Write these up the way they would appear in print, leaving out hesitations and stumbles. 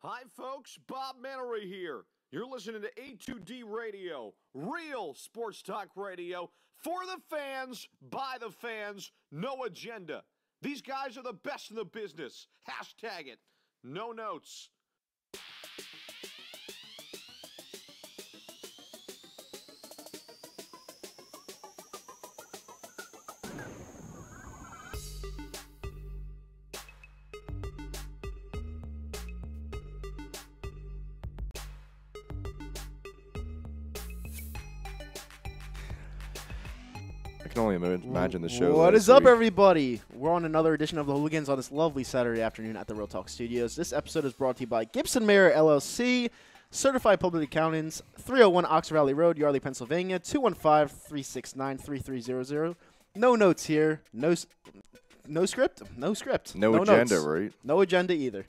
Hi, folks. Bob Mannery here. You're listening to A2D Radio, real sports talk radio for the fans, by the fans, no agenda. These guys are the best in the business. Hashtag it. No notes. I can only imagine the show. What is up, everybody? We're on another edition of the Hooligans on this lovely Saturday afternoon at the Real Talk Studios. This episode is brought to you by Gibson Mayer LLC, Certified Public Accountants, 301 Oxford Valley Road, Yardley, Pennsylvania, 215-369-3300. No notes here. No script? No script. No agenda, notes. right? No agenda either.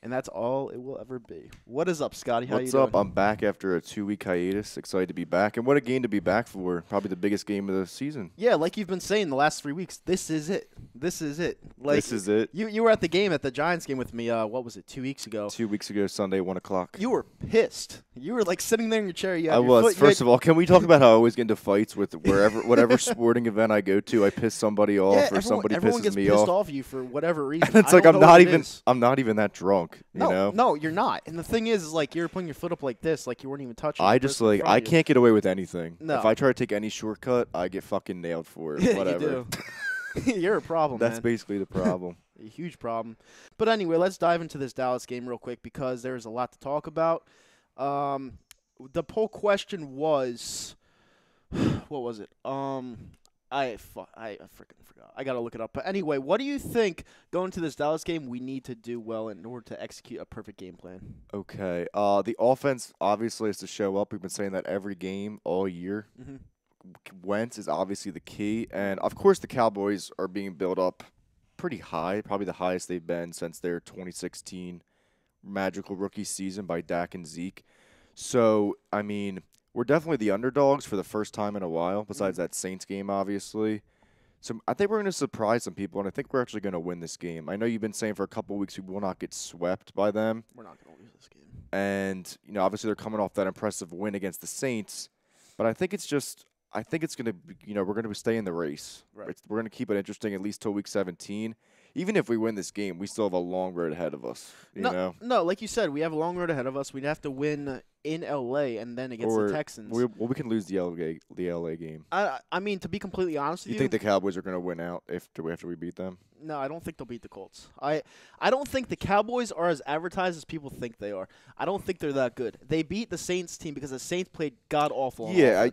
And that's all it will ever be. What is up, Scotty? How What's you up? doing? I'm back after a 2-week hiatus. Excited to be back. And what a game to be back for. Probably the biggest game of the season. Yeah, like you've been saying the last 3 weeks, this is it. This is it. Like, this is it. You were at the game, at the Giants game with me, what was it, 2 weeks ago? 2 weeks ago, Sunday, 1 o'clock. You were pissed. You were like sitting there in your chair. I was. First of all, can we talk about how I always get into fights with whatever sporting event I go to? I piss somebody off or somebody everyone pisses gets me pissed off. off you for whatever reason. And it's like I'm not even that drunk. You know? No, you're not. And the thing is like you're putting your foot up like this, like you weren't even touching. I just like I can't get away with anything. No. If I try to take any shortcut, I get fucking nailed for it. Whatever. You do. You're a problem. That's man. basically the problem. A huge problem. But anyway, let's dive into this Dallas game real quick because there's a lot to talk about. The poll question was, what was it? I freaking forgot. I gotta look it up. But anyway, what do you think going to this Dallas game we need to do well in order to execute a perfect game plan? Okay. The offense obviously has to show up. We've been saying that every game all year. Mm-hmm. Wentz is obviously the key, and of course the Cowboys are being built up pretty high, probably the highest they've been since their 2016 magical rookie season by Dak and Zeke. So, I mean, we're definitely the underdogs for the first time in a while, besides that Saints game, obviously. So I think we're going to surprise some people, and I think we're actually going to win this game. I know you've been saying for a couple of weeks we will not get swept by them. We're not going to lose this game. And, you know, obviously they're coming off that impressive win against the Saints. But I think it's going to be, you know, we're going to stay in the race. Right. We're going to keep it interesting at least till week 17. Even if we win this game, we still have a long road ahead of us. You know? No, like you said, we have a long road ahead of us. We'd have to win in L.A. and then against the Texans. We can lose the LA game. I mean, to be completely honest with You think the Cowboys are going to win out after we beat them? No, I don't think they'll beat the Colts. I don't think the Cowboys are as advertised as people think they are. I don't think they're that good. They beat the Saints team because the Saints played god-awful. Yeah,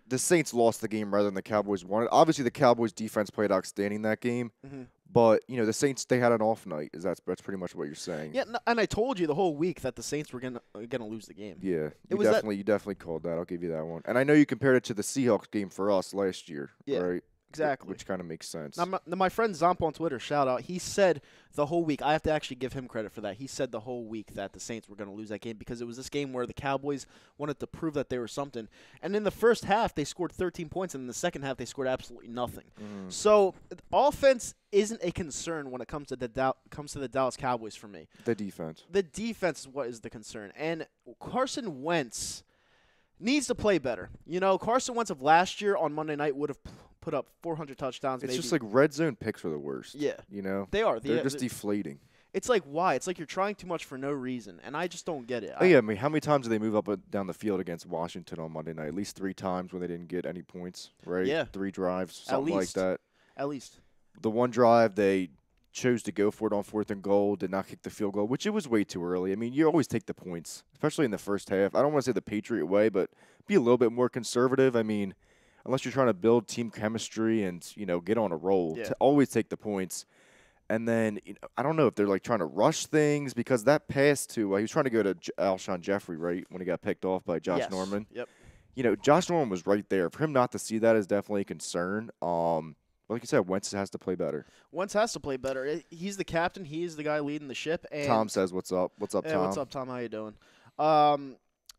the Saints lost the game rather than the Cowboys won it. Obviously, the Cowboys' defense played outstanding that game. Mm-hmm. But, you know, the Saints, they had an off night. That's pretty much what you're saying. Yeah, no, and I told you the whole week that the Saints were gonna lose the game. Yeah, you definitely called that. I'll give you that one. And I know you compared it to the Seahawks game for us last year, right? Exactly. Which kind of makes sense. Now, my friend Zomp on Twitter, shout out, he said the whole week, I have to actually give him credit for that. He said the whole week that the Saints were going to lose that game because it was this game where the Cowboys wanted to prove that they were something. And in the first half, they scored 13 points, and in the second half, they scored absolutely nothing. So offense isn't a concern when it comes to the Dallas Cowboys for me. The defense. The defense is what is the concern. And Carson Wentz needs to play better. You know, Carson Wentz of last year on Monday night would have put up 400 touchdowns. It's maybe. just like red zone picks are the worst. Yeah. You know? They are. They're just deflating. It's like, why? It's like you're trying too much for no reason, and I just don't get it. Oh, yeah, I mean, how many times did they move up and down the field against Washington on Monday night? At least 3 times when they didn't get any points, right? Yeah. 3 drives, something like that. At least. The one drive, they chose to go for it on 4th and goal, did not kick the field goal, which it was way too early. I mean, you always take the points, especially in the first half. I don't want to say the Patriot way, but be a little bit more conservative. I mean, unless you're trying to build team chemistry and, you know, get on a roll, to always take the points. And then, you know, I don't know if they're, like, trying to rush things because that pass to he was trying to go to Alshon Jeffrey, right, when he got picked off by Josh Norman. Yep. You know, Josh Norman was right there. For him not to see that is definitely a concern. Like you said, Wentz has to play better. Wentz has to play better. He's the captain. He's the guy leading the ship. And Tom says, "What's up? What's up, Tom? What's up, Tom? How you doing?"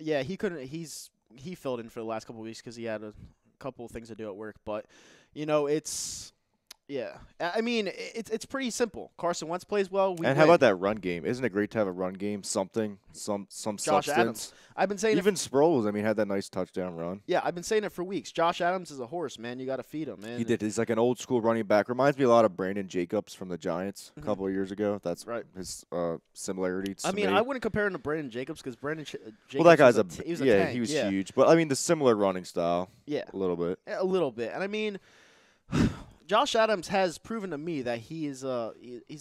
Yeah, he couldn't. He filled in for the last couple of weeks because he had a couple of things to do at work. But you know, it's Yeah, I mean it's pretty simple. Carson Wentz plays well. We And how win. about that run game? Isn't it great to have a run game? Some Josh substance. Adams? I've been saying Even Sproles, I mean, had that nice touchdown run. Yeah, I've been saying it for weeks. Josh Adams is a horse, man. You got to feed him, man. He did. He's like an old school running back. Reminds me a lot of Brandon Jacobs from the Giants a couple of years ago. That's right. His similarities. I mean, me. I wouldn't compare him to Brandon Jacobs because Brandon Jacobs. Well, that guy's he was a yeah, tank. he was yeah. huge. But I mean, the similar running style. Yeah, a little bit. A little bit, and I mean. Josh Adams has proven to me that he's a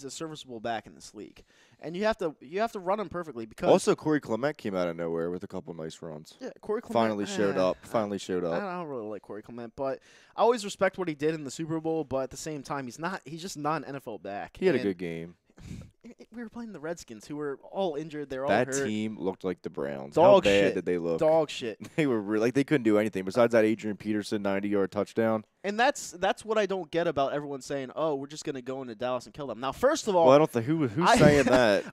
serviceable back in this league, and you have to run him perfectly because also Corey Clement came out of nowhere with a couple nice runs. Yeah, Corey Clement finally showed up. Finally showed up. I don't really like Corey Clement, but I always respect what he did in the Super Bowl. But at the same time, he's just not an NFL back. He had a good game. We were playing the Redskins, who were all injured. They're all hurt. That team looked like the Browns. How bad did they look? Dog shit. They were they couldn't do anything besides that Adrian Peterson 90-yard touchdown. And that's what I don't get about everyone saying, "Oh, we're just gonna go into Dallas and kill them." Now, first of all, well, I don't think who's saying that.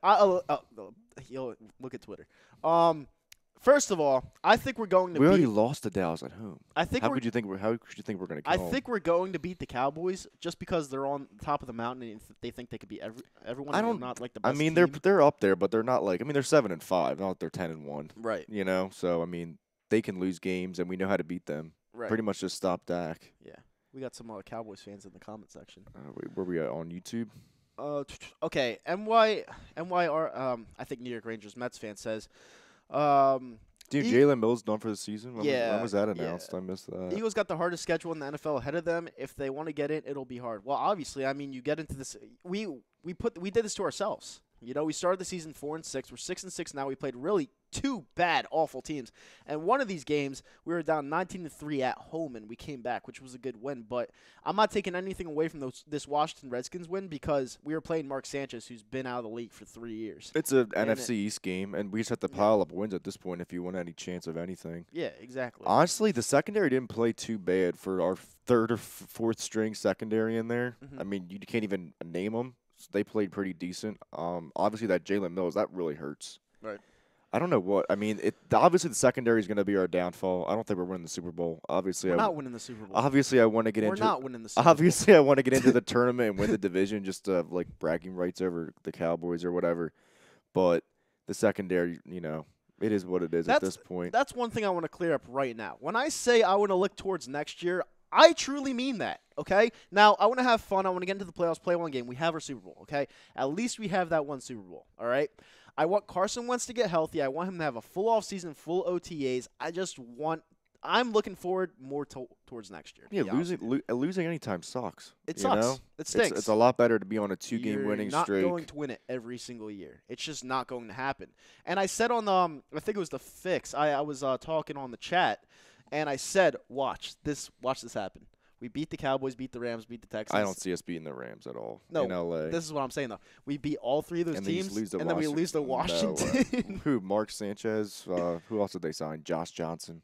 Look at Twitter. First of all, I think we're going to. We already lost to Dallas at home. I think. How could you think we're going to? I think we're going to beat the Cowboys just because they're on top of the mountain and they think they could beat everyone. I don't. Not like the best I mean, team. they're up there, but they're not like. I mean, they're 7-5, not like they're 10-1. Right. You know, so I mean, they can lose games, and we know how to beat them. Right. Pretty much just stop Dak. Yeah. We got some Cowboys fans in the comment section. Where we at on YouTube? Okay. NYR. I think New York Rangers Mets fan says. Dude, Jalen Mills done for the season? When was that announced? Yeah. I missed that. Eagles got the hardest schedule in the NFL ahead of them. If they want to get in, it'll be hard. Well, obviously, I mean, you get into this. We did this to ourselves. You know, we started the season 4-6. We're 6-6 now. We played really two bad, awful teams. And one of these games, we were down 19-3 at home, and we came back, which was a good win. But I'm not taking anything away from this Washington Redskins win because we were playing Mark Sanchez, who's been out of the league for 3 years. It's an NFC East game, and we just have to pile up wins at this point if you want any chance of anything. Yeah, exactly. Honestly, the secondary didn't play too bad for our third or fourth string secondary in there. I mean, you can't even name them. So they played pretty decent. Obviously, that Jalen Mills, that really hurts. Right. I don't know what. I mean, obviously the secondary is going to be our downfall. I don't think we're winning the Super Bowl. Obviously, we're not winning the Super Bowl. Obviously, I want to get We're into. not winning the Super Bowl. Obviously, I want to get into the tournament and win the division just to have, like, bragging rights over the Cowboys or whatever. But the secondary, you know, it is what it is at this point. That's one thing I want to clear up right now. When I say I want to look towards next year, I truly mean that, okay? Now, I want to have fun. I want to get into the playoffs, play one game. We have our Super Bowl, okay? At least we have that one Super Bowl, all right? I want Carson Wentz to get healthy. I want him to have a full offseason, full OTAs. I'm looking forward more towards next year. Yeah, losing anytime sucks. It sucks. Know? It stinks. It's a lot better to be on a 2-game winning streak. You're not going to win it every single year. It's just not going to happen. And I said on I think it was the Fix. I was talking on the chat, and I said, watch this happen. We beat the Cowboys, beat the Rams, beat the Texans. I don't see us beating the Rams at all in LA. This is what I'm saying, though. We beat all three of those teams, and then we lose to Washington. No, who? Mark Sanchez? Who else did they sign? Josh Johnson.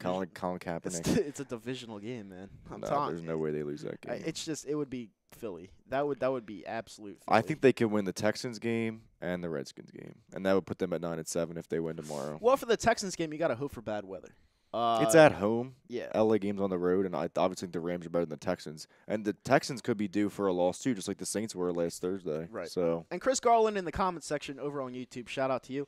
Colin Kaepernick. It's a divisional game, man. There's no way they lose that game. It would be Philly. That would be absolute Philly. I think they could win the Texans game and the Redskins game, and that would put them at 9-7 if they win tomorrow. Well, for the Texans game, you got to hope for bad weather. It's at home. Yeah. LA game's on the road, and I obviously think the Rams are better than the Texans. And the Texans could be due for a loss, too, just like the Saints were last Thursday. Right. So. And Chris Garland in the comments section over on YouTube, shout out to you.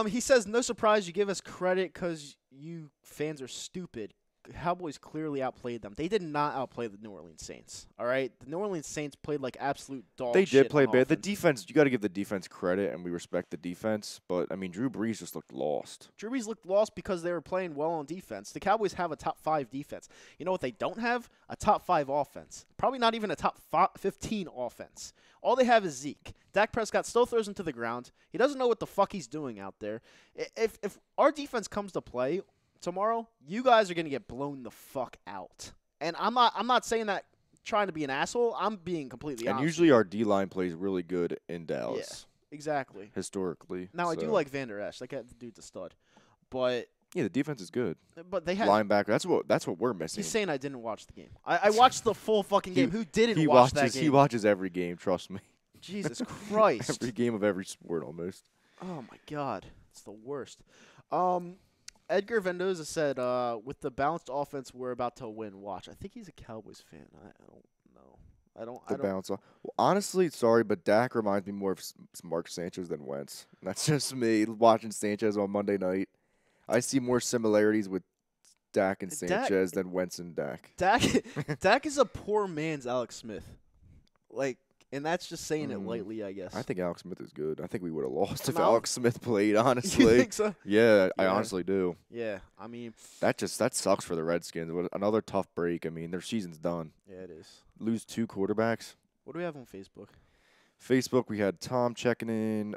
He says, no surprise you give us credit because you fans are stupid. Cowboys clearly outplayed them. They did not outplay the New Orleans Saints. All right, the New Orleans Saints played like absolute dog shit. They did play bad. The offense. defense, you got to give the defense credit, and we respect the defense. But I mean, Drew Brees just looked lost. Drew Brees looked lost because they were playing well on defense. The Cowboys have a top 5 defense. You know what they don't have? A top 5 offense. Probably not even a top 15 offense. All they have is Zeke. Dak Prescott still throws him to the ground. He doesn't know what the fuck he's doing out there. If our defense comes to play tomorrow, you guys are going to get blown the fuck out. And I'm not saying that trying to be an asshole. I'm being completely honest. And usually our D-line plays really good in Dallas. Yeah, exactly. Historically. Now, I do like Van Der Esch. That dude's a stud. But yeah, the defense is good. But they had linebacker. That's what we're missing. He's saying I didn't watch the game. I watched the full fucking game. Who didn't watch that game? He watches every game, trust me. Jesus Christ. Every game of every sport almost. Oh, my God. It's the worst. Edgar Vendoza said, with the balanced offense, we're about to win. Watch. I think he's a Cowboys fan. I don't know. I don't. Bounce off. Well, honestly, sorry, but Dak reminds me more of Mark Sanchez than Wentz. That's just me watching Sanchez on Monday night. I see more similarities with Dak and Sanchez than Wentz and Dak. Dak is a poor man's Alex Smith. Like, and that's just saying it lightly, I guess. I think Alex Smith is good. I think we would have lost if No. Alex Smith played, honestly. You think so? Yeah, I Yeah. honestly do. Yeah, I mean, That sucks for the Redskins. Another tough break. I mean, their season's done. yeah, it is. Lose 2 quarterbacks. What do we have on Facebook? Facebook, we had Tom checking in.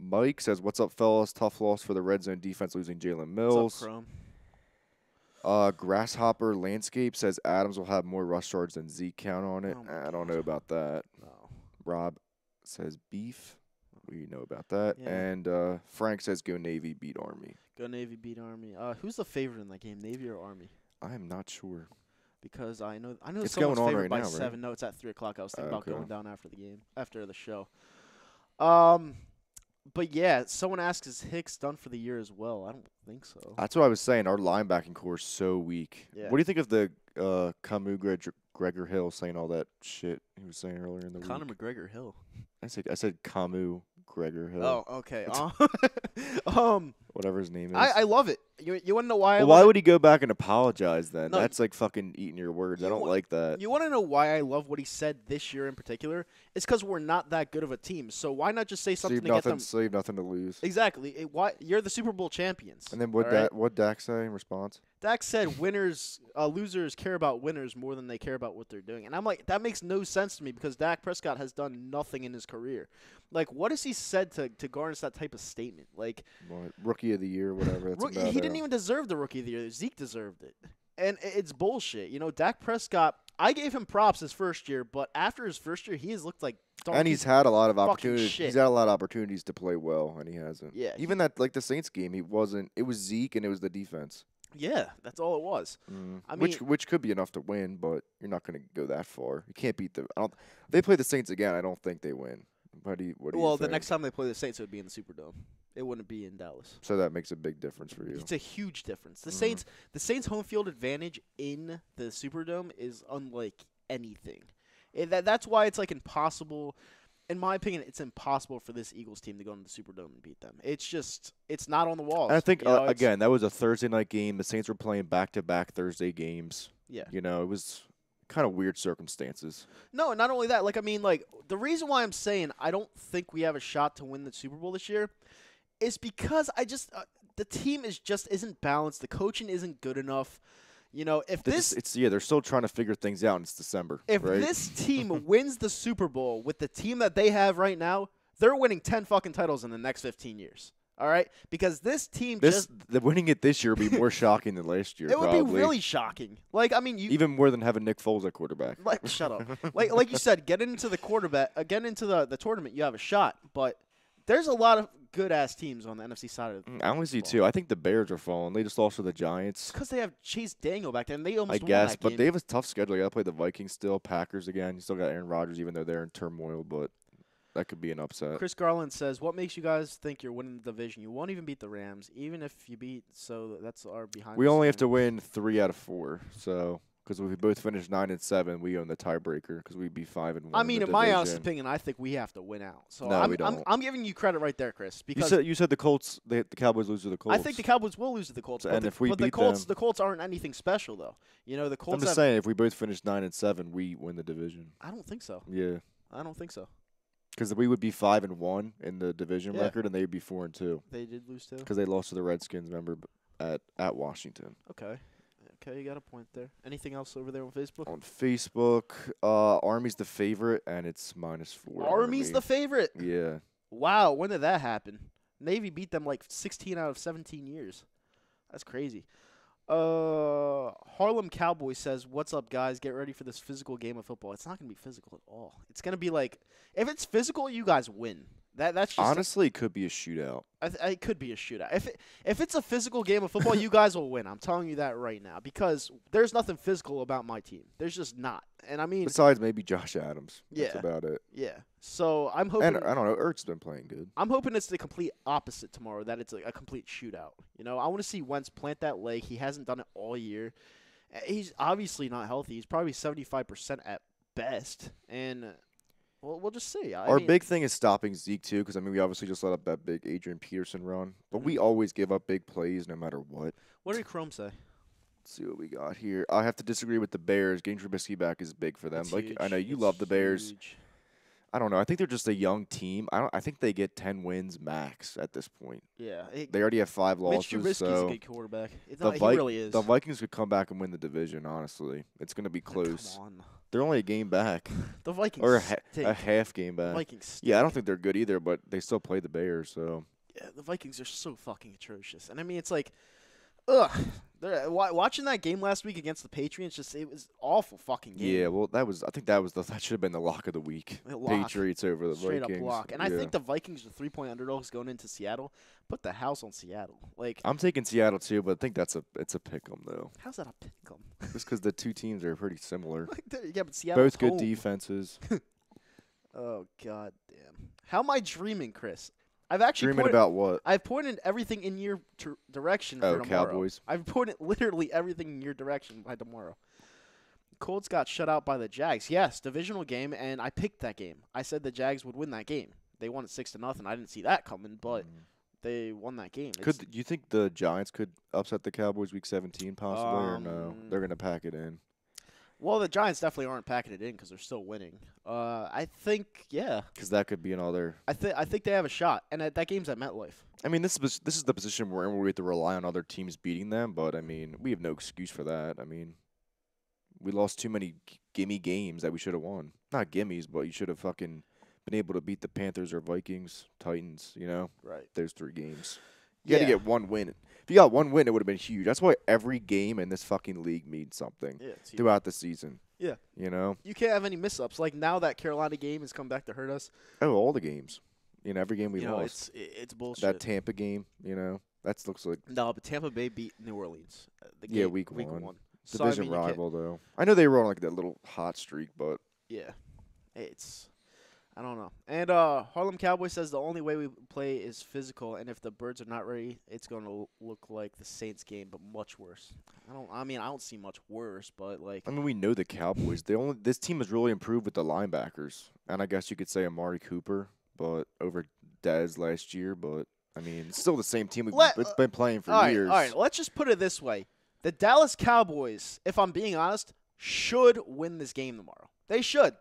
Mike says, "What's up, fellas? Tough loss for the red zone defense, losing Jalen Mills." What's up, Chrome? Grasshopper Landscape says Adams will have more rush yards than Zeke. Count on it. Oh my I don't God. know about that. No. Rob says Beef. We know about that. Yeah. And Frank says Go Navy, beat Army. Go Navy, beat Army. Who's the favorite in that game, Navy or Army? I am not sure. Because I know It's someone's going on favored right by now, right? 7. No, it's at 3:00. I was thinking about Okay. going down after the game, after the show. But yeah, someone asks, is Hicks done for the year as well? I don't think so. That's what I was saying. Our linebacking core is so weak. Yeah. What do you think of the Camus Gregor Hill saying all that shit he was saying earlier in the Conor week? McGregor Hill. I said Camus Gregor Hill. Oh, okay. Whatever his name is. I love it. You want to know why? Well, why would he go back and apologize then? No, That's like fucking eating your words. I you don't wa- like that. You want to know why I love what he said this year in particular? It's because we're not that good of a team. So why not just say something to get them? Save nothing to lose. Exactly. Why you're the Super Bowl champions? And then all right? what Dak say in response? Dak said losers care about winners more than they care about what they're doing. And I'm like, that makes no sense to me because Dak Prescott has done nothing in his career. Like, what has he said to garnish that type of statement? Like, Rookie of the year, whatever. That's about he didn't even deserve the Rookie of the Year. Zeke deserved it. And it's bullshit. You know, Dak Prescott, I gave him props his first year, but after his first year, he has looked like And he's had a lot of fucking opportunities. shit. He's had a lot of opportunities to play well, and he hasn't. Yeah, Even that, like the Saints game, he wasn't. It was Zeke, and it was the defense. Yeah, that's all it was. I mean, which could be enough to win, but you're not going to go that far. You can't beat them. They play the Saints again. I don't think they win. What do you well, the think? next time they play the Saints, it would be in the Superdome. It wouldn't be in Dallas. So that makes a big difference for you. It's a huge difference. The Saints' home field advantage in the Superdome is unlike anything. That's why it's like impossible. In my opinion, it's impossible for this Eagles team to go into the Superdome and beat them. It's not on the walls. And I think You know, again, that was a Thursday night game. The Saints were playing back-to-back Thursday games. Yeah. You know, it was kind of weird circumstances. No, not only that. Like, I mean, like, the reason why I'm saying I don't think we have a shot to win the Super Bowl this year is because the team isn't balanced. The coaching isn't good enough. You know, if they're still trying to figure things out. And it's December. If right? this team wins the Super Bowl with the team that they have right now, they're winning 10 fucking titles in the next 15 years. All right? Because this team the winning it this year would be more shocking than last year. It would probably. be really shocking. Like, I mean, even more than having Nick Foles at quarterback. Like, shut up. like you said, get into the the tournament, you have a shot. But there's a lot of good-ass teams on the NFC side of the I only see 2. I think the Bears are falling. They just lost to the Giants. because they have Chase Daniel back there, and they almost I won guess, that but game. they have a tough schedule. You got to play the Vikings still, Packers again. You still got Aaron Rodgers, even though they're in turmoil, but that could be an upset. Chris Garland says, what makes you guys think you're winning the division? You won't even beat the Rams, even if you beat, so that's our behind. We only have to win 3 out of 4, so because if we both finish 9-7, we own the tiebreaker because we'd be 5-1. I mean, in in my division. honest opinion, I think we have to win out. So No, we don't. I'm giving you credit right there, Chris. Because You said the Colts, the Cowboys lose to the Colts. I think the Cowboys will lose to the Colts. And if we but the beat Colts, them- the Colts aren't anything special, though. You know, the Colts. I'm just saying, if we both finish 9-7, we win the division. I don't think so. Yeah, I don't think so. because we would be 5-1 in the division Yeah. record, and they would be 4-2 They did lose too. because they lost to the Redskins. Remember at Washington. Okay. Okay, you got a point there. Anything else over there on Facebook? On Facebook, Army's the favorite, and it's -4. Army's the favorite. Yeah. Wow, when did that happen? Navy beat them like 16 out of 17 years. That's crazy. Harlem Cowboy says, "What's up, guys? Get ready for this physical game of football. It's not going to be physical at all. It's going to be like, if it's physical, you guys win. That's just Honestly, it could be a shootout. it could be a shootout. If it's a physical game of football, you guys will win. I'm telling you that right now because there's nothing physical about my team. There's just not. And I mean, Besides maybe Josh Adams. That's Yeah. about it. yeah. So I'm hoping. And I don't know, Ertz been playing good. I'm hoping it's the complete opposite tomorrow. That it's a complete shootout. You know, I want to see Wentz plant that leg. He hasn't done it all year. He's obviously not healthy. He's probably 75% at best, and we'll just see. Our big thing is stopping Zeke too, because I mean we obviously just let up that big Adrian Peterson run, but we always give up big plays no matter what. What did Chrome say? Let's see what we got here. I have to disagree with the Bears. Getting Trubisky back is big for them. It's Like huge. I know you It's love the Bears. huge. I don't know. I think they're just a young team. I think they get 10 wins max at this point. Yeah, They already have 5 Mitch losses. Trubisky's So a good quarterback. He the really is. The Vikings could come back and win the division. Honestly, it's going to be close. Come on. They're only a game back, The Vikings or stink. a half game back. Vikings stink. Yeah, I don't think they're good either, but they still play the Bears. So Yeah, the Vikings are so fucking atrocious. And I mean, it's like, ugh. Watching that game last week against the Patriots, it was awful fucking game. yeah, well, that should have been the lock of the week. Lock. Patriots over the Straight Vikings. up lock. And I think the Vikings are 3-point underdogs going into Seattle. Put the house on Seattle. Like, I'm taking Seattle too, but I think it's a pick 'em though. how's that a pick 'em? Just because the two teams are pretty similar. Yeah, but Seattle's Both good home. defenses. Oh god damn! How am I dreaming, Chris? I've actually Dreaming about what? I've pointed everything in your direction for Oh, tomorrow. Cowboys. I've pointed literally everything in your direction by tomorrow. Colts got shut out by the Jags. Yes, divisional game, and I picked that game. I said the Jags would win that game. They won it 6-0. I didn't see that coming, but they won that game. Do you think the Giants could upset the Cowboys week 17 possibly, or no? They're gonna pack it in. Well, the Giants definitely aren't packing it in because they're still winning. I think, yeah. Because that could be another. I think they have a shot, and that game's at MetLife. I mean, this is the position we're in where we have to rely on other teams beating them, but I mean, we have no excuse for that. I mean, we lost too many gimme games that we should have won. Not gimmies, but you should have fucking been able to beat the Panthers or Vikings, Titans. You know, Right. those 3 games. You had to get 1 win. If you got 1 win, it would have been huge. That's why every game in this fucking league means something Yeah, it's huge. throughout the season. Yeah. You know? You can't have any miss-ups. Like, now that Carolina game has come back to hurt us. Oh, all the games. You know, every game we You know, lost. it's bullshit. That Tampa game, you know, that looks like No, but Tampa Bay beat New Orleans. week one. So, I division mean, you can't- rival, though. I know they were on like that little hot streak, but Yeah. I don't know. And Harlem Cowboy says the only way we play is physical, and if the Birds are not ready, it's going to look like the Saints game, but much worse. I don't see much worse, but like. I mean, we know the Cowboys. This team has really improved with the linebackers, and I guess you could say Amari Cooper, but over Dez last year. But I mean, it's still the same team we've been playing for years. All right, let's just put it this way: the Dallas Cowboys, if I'm being honest, should win this game tomorrow. They should.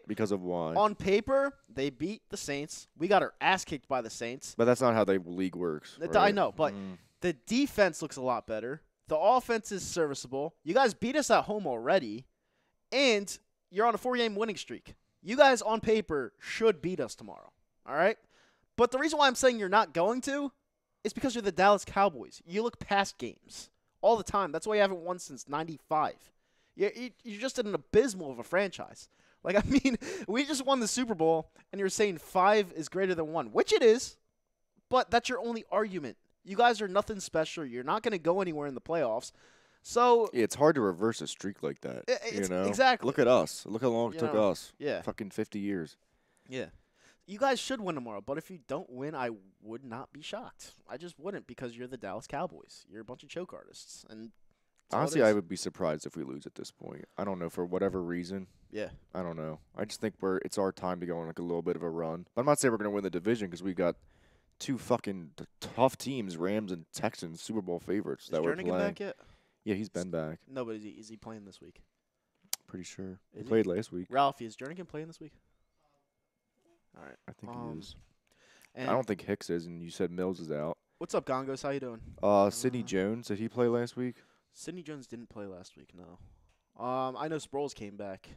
Because of why? On paper, they beat the Saints. We got our ass kicked by the Saints. But that's not how the league works. I right? know, but the defense looks a lot better. The offense is serviceable. You guys beat us at home already, and you're on a 4-game winning streak. You guys, on paper, should beat us tomorrow. All right? But the reason why I'm saying you're not going to is because you're the Dallas Cowboys. You look past games all the time. That's why you haven't won since '95. You're just an abysmal of a franchise. Like, I mean, we just won the Super Bowl, and you're saying 5 is greater than 1, which it is, but that's your only argument. You guys are nothing special. You're not going to go anywhere in the playoffs. So it's hard to reverse a streak like that. You know? Exactly. Look at us. Look how long it took us. Yeah. Fucking 50 years. Yeah. You guys should win tomorrow, but if you don't win, I would not be shocked. I just wouldn't because you're the Dallas Cowboys. You're a bunch of choke artists. And honestly, I would be surprised if we lose at this point. I don't know, for whatever reason. Yeah. I don't know. I just think it's our time to go on like a little bit of a run. But I'm not saying we're going to win the division because we got 2 fucking tough teams, Rams and Texans, Super Bowl favorites that we're playing. Is Jernigan back yet? Yeah, he's been back. No, but is he playing this week? Pretty sure. He Is he? played last week. Ralphie, is Jernigan playing this week? All right. I think he is. I And don't think Hicks is, and you said Mills is out. what's up, Gongos? How you doing? Sidney Jones, did he play last week? Sidney Jones didn't play last week, no. I know Sproles came back,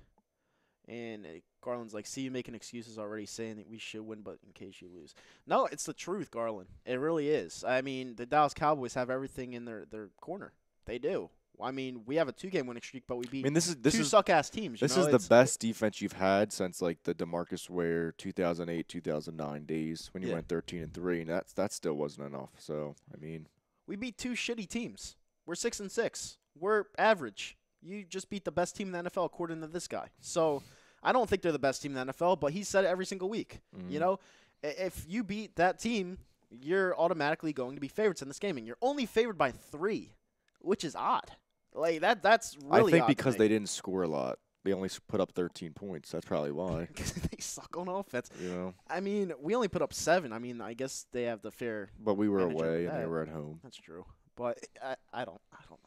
and Garland's like, see you making excuses already saying that we should win, but in case you lose. No, it's the truth, Garland. It really is. I mean, the Dallas Cowboys have everything in their corner. They do. I mean, we have a 2-game winning streak, but we beat this two suck-ass teams. This is the best defense you've had since like the DeMarcus Ware 2008, 2009 days when you went 13-3, and that still wasn't enough. So I mean, we beat 2 shitty teams. We're 6-6. We're average. You just beat the best team in the NFL according to this guy. So I don't think they're the best team in the NFL, but he said it every single week. You know, if you beat that team, you're automatically going to be favorites in this game, and you're only favored by 3, which is odd. Like that's really. I think odd because to me. they didn't score a lot. they only put up 13 points. That's probably why. They suck on offense. You know. I mean, we only put up 7. I mean, I guess they have the fair. But we were advantage over away and they that. were at home. That's true. But I don't know.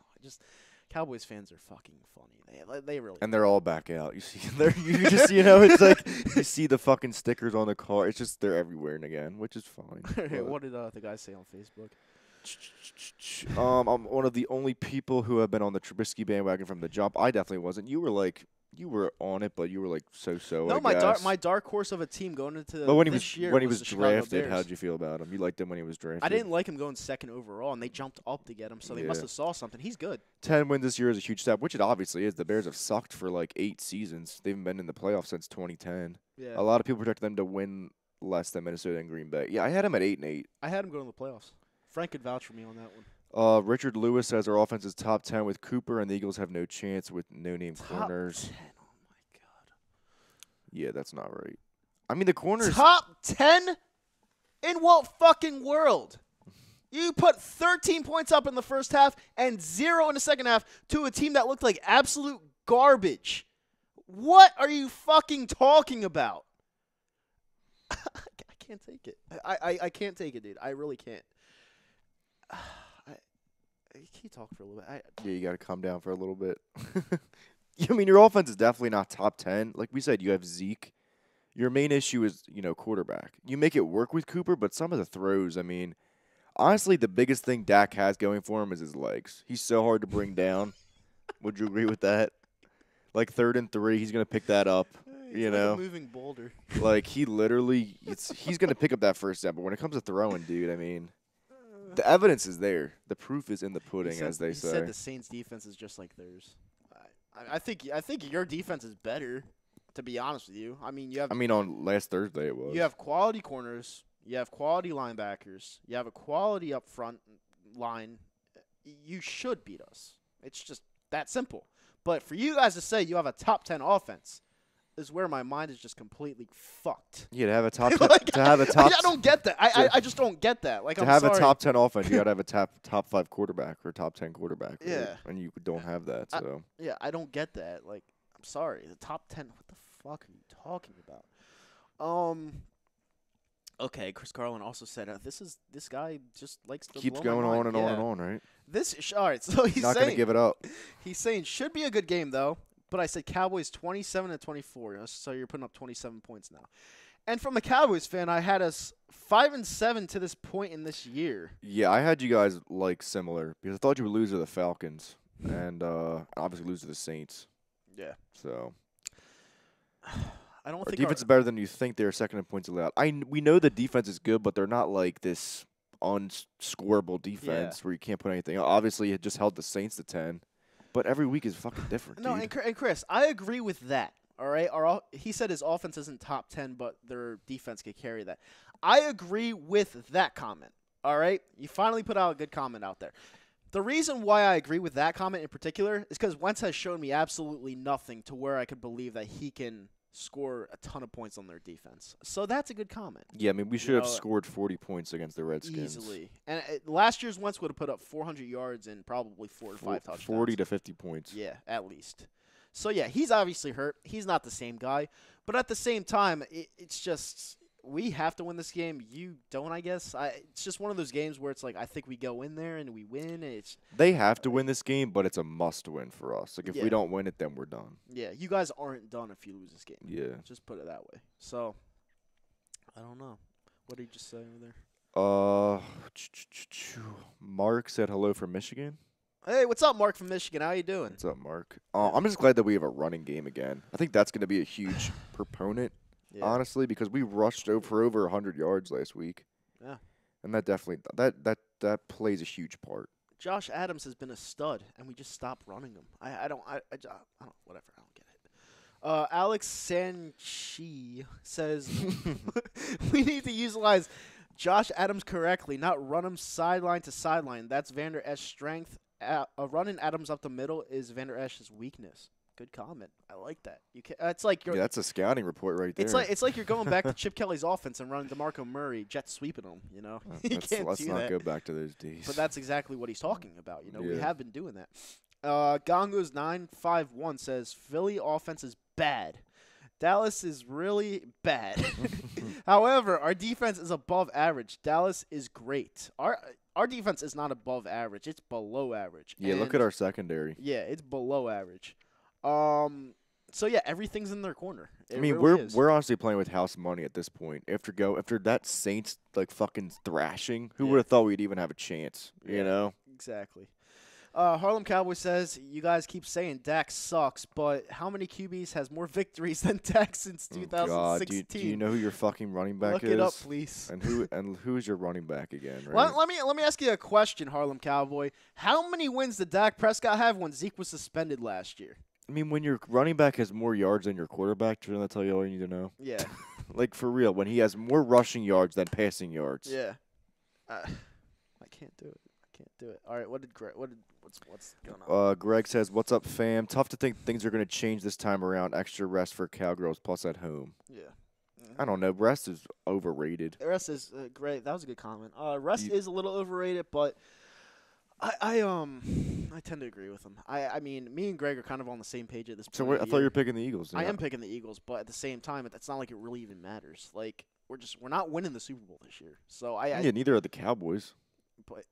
Cowboys fans are fucking funny. They really. And they're all back out. You see, you just it's like you see the fucking stickers on the car. It's just they're everywhere and again, which is fine. What did the guy say on Facebook? I'm one of the only people who have been on the Trubisky bandwagon from the jump. I definitely wasn't. You were on it, but you were like so. No, I guess. my dark horse of a team going into But when this year when he was was the Chicago drafted, Bears. how did you feel about him? You liked him when he was drafted. I didn't like him going 2nd overall, and they jumped up to get him, so they must Yeah. have saw something. He's good. 10 wins this year is a huge step, which it obviously is. The Bears have sucked for like 8 seasons. They haven't been in the playoffs since 2010. Yeah. A lot of people projected them to win less than Minnesota and Green Bay. Yeah, I had him at 8-8. I had him going to the playoffs. Frank could vouch for me on that one. Richard Lewis says our offense is top 10 with Cooper, and the Eagles have no chance with no-name corners. Top 10. Oh my god. Yeah, that's not right. I mean, the corners. Top 10? In what fucking world? You put 13 points up in the first half and 0 in the second half to a team that looked like absolute garbage. What are you fucking talking about? I can't take it. I can't take it, dude. I really can't. Can you talk for a little bit? Yeah, you got to calm down for a little bit. I mean, your offense is definitely not top 10. Like we said, you have Zeke. Your main issue is, quarterback. You make it work with Cooper, but some of the throws, I mean, honestly, the biggest thing Dak has going for him is his legs. He's so hard to bring down. Would you agree with that? Like 3rd and 3, he's going to pick that up. He's like a moving boulder. Like he literally, he's going to pick up that first step. But when it comes to throwing, dude, I mean, the evidence is there. The proof is in the pudding, as they say. He said the Saints' defense is just like theirs. I think your defense is better. To be honest with you, I mean on last Thursday it was. You have quality corners. You have quality linebackers. You have a quality up front line. You should beat us. It's just that simple. But for you guys to say you have a top 10 offense is where my mind is just completely fucked. Yeah, to have a top I don't get that. I just don't get that. Like to have a top 10 offense, you got to have a top 5 quarterback or top 10 quarterback. Right? Yeah. And you don't have that. So. I don't get that. Like, I'm sorry. The top 10. What the fuck are you talking about? Okay, Chris Carlin also said this guy just likes to keeps blow going my on mind. and on and on, right? All right. So he's not going to give it up. He's saying should be a good game though. But I said Cowboys 27-24, so you're putting up 27 points now. And from a Cowboys fan, I had us 5-7 to this point in this year. Yeah, I had you guys like similar because I thought you would lose to the Falcons and obviously lose to the Saints. Yeah. So I don't our think defense is better than you think. They're second in points allowed. We know the defense is good, but they're not like this unscorable defense where you can't put anything. Obviously, it just held the Saints to 10. But every week is fucking different, No, dude. and Chris, I agree with that. All right, he said his offense isn't top 10, but their defense could carry that. I agree with that comment. All right, you finally put out a good comment out there. The reason why I agree with that comment in particular is because Wentz has shown me absolutely nothing to where I could believe that he can score a ton of points on their defense. So that's a good comment. Yeah, I mean, we should have scored 40 points against the Redskins. Easily. And last year's Wentz would have put up 400 yards and probably 4 or 5 touchdowns. 40 to 50 points. Yeah, at least. So, yeah, he's obviously hurt. He's not the same guy. But at the same time, it's just we have to win this game. You don't, I guess. It's just one of those games where it's like I think we go in there and we win. And they have to win this game, but it's a must-win for us. Like, if we don't win it, then we're done. Yeah, you guys aren't done if you lose this game. Yeah. Just put it that way. So, I don't know. What did you just say over there? Mark said hello from Michigan. Hey, what's up, Mark from Michigan? How you doing? What's up, Mark? I'm just glad that we have a running game again. I think that's going to be a huge proponent, honestly, because we rushed for over 100 yards last week. Yeah. And that definitely that plays a huge part. Josh Adams has been a stud, and we just stopped running him. I don't whatever. I don't get it. Alex Sanchi says we need to utilize Josh Adams correctly, not run him sideline to sideline. That's Vander Esch's strength. Running Adams up the middle is Vander Esch's weakness. Good comment. I like that. It's like that's a scouting report right there. It's like you're going back to Chip Kelly's offense and running DeMarco Murray, jet sweeping them. You know, you can't let's do not that. go back to those days. But that's exactly what he's talking about. You know, we have been doing that. Gongo's 951 says Philly offense is bad. Dallas is really bad. However, our defense is above average. Dallas is great. Our defense is not above average. It's below average. Yeah, look at our secondary. Yeah, it's below average. So yeah, everything's in their corner. I mean, we're honestly playing with house money at this point. After that Saints like fucking thrashing, who would have thought we'd even have a chance? Yeah, You know? Exactly. Harlem Cowboy says, you guys keep saying Dak sucks, but how many QBs has more victories than Dak since 2016? God, do you know who your fucking running back is? Look it up, please. And who's your running back again? Right? Let me ask you a question, Harlem Cowboy. How many wins did Dak Prescott have when Zeke was suspended last year? I mean, when your running back has more yards than your quarterback, doesn't that tell you all you need to know? Yeah. Like, for real, when he has more rushing yards than passing yards. Yeah. I can't do it. All right, what's going on? Greg says, "What's up, fam? Tough to think things are going to change this time around. Extra rest for Cowgirls plus at home." Yeah. I don't know. Rest is overrated. Rest is great. That was a good comment. Rest is a little overrated, but I tend to agree with him. I mean, me and Greg are kind of on the same page at this point. So I thought you were picking the Eagles. I am picking the Eagles, but at the same time, it's not like it really even matters. Like we're not winning the Super Bowl this year. So yeah, neither are the Cowboys. But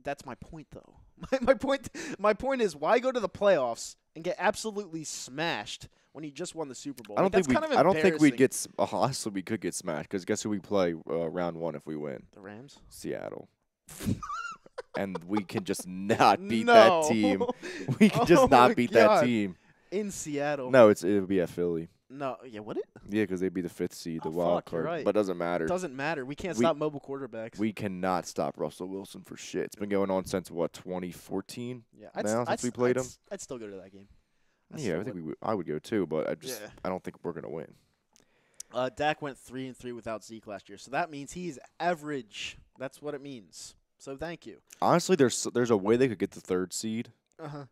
that's my point, though. My point is, why go to the playoffs and get absolutely smashed when you just won the Super Bowl? I don't think we'd embarrassing. honestly, we could get smashed because guess who we play round one if we win? The Rams. Seattle. And we can just not beat that team. We can just not beat that team in Seattle. No, it would be at Philly. No, yeah, would it? Yeah, because they'd be the 5th seed, the wild card. Right. But it doesn't matter. It doesn't matter. We can't stop mobile quarterbacks. We cannot stop Russell Wilson for shit. It's been going on since, 2014? Yeah, since we played him? I'd still go to that game. I would go too, but I don't think we're going to win. Dak went 3-3 without Zeke last year, so that means he's average. That's what it means. So thank you. Honestly, there's a way they could get the 3rd seed,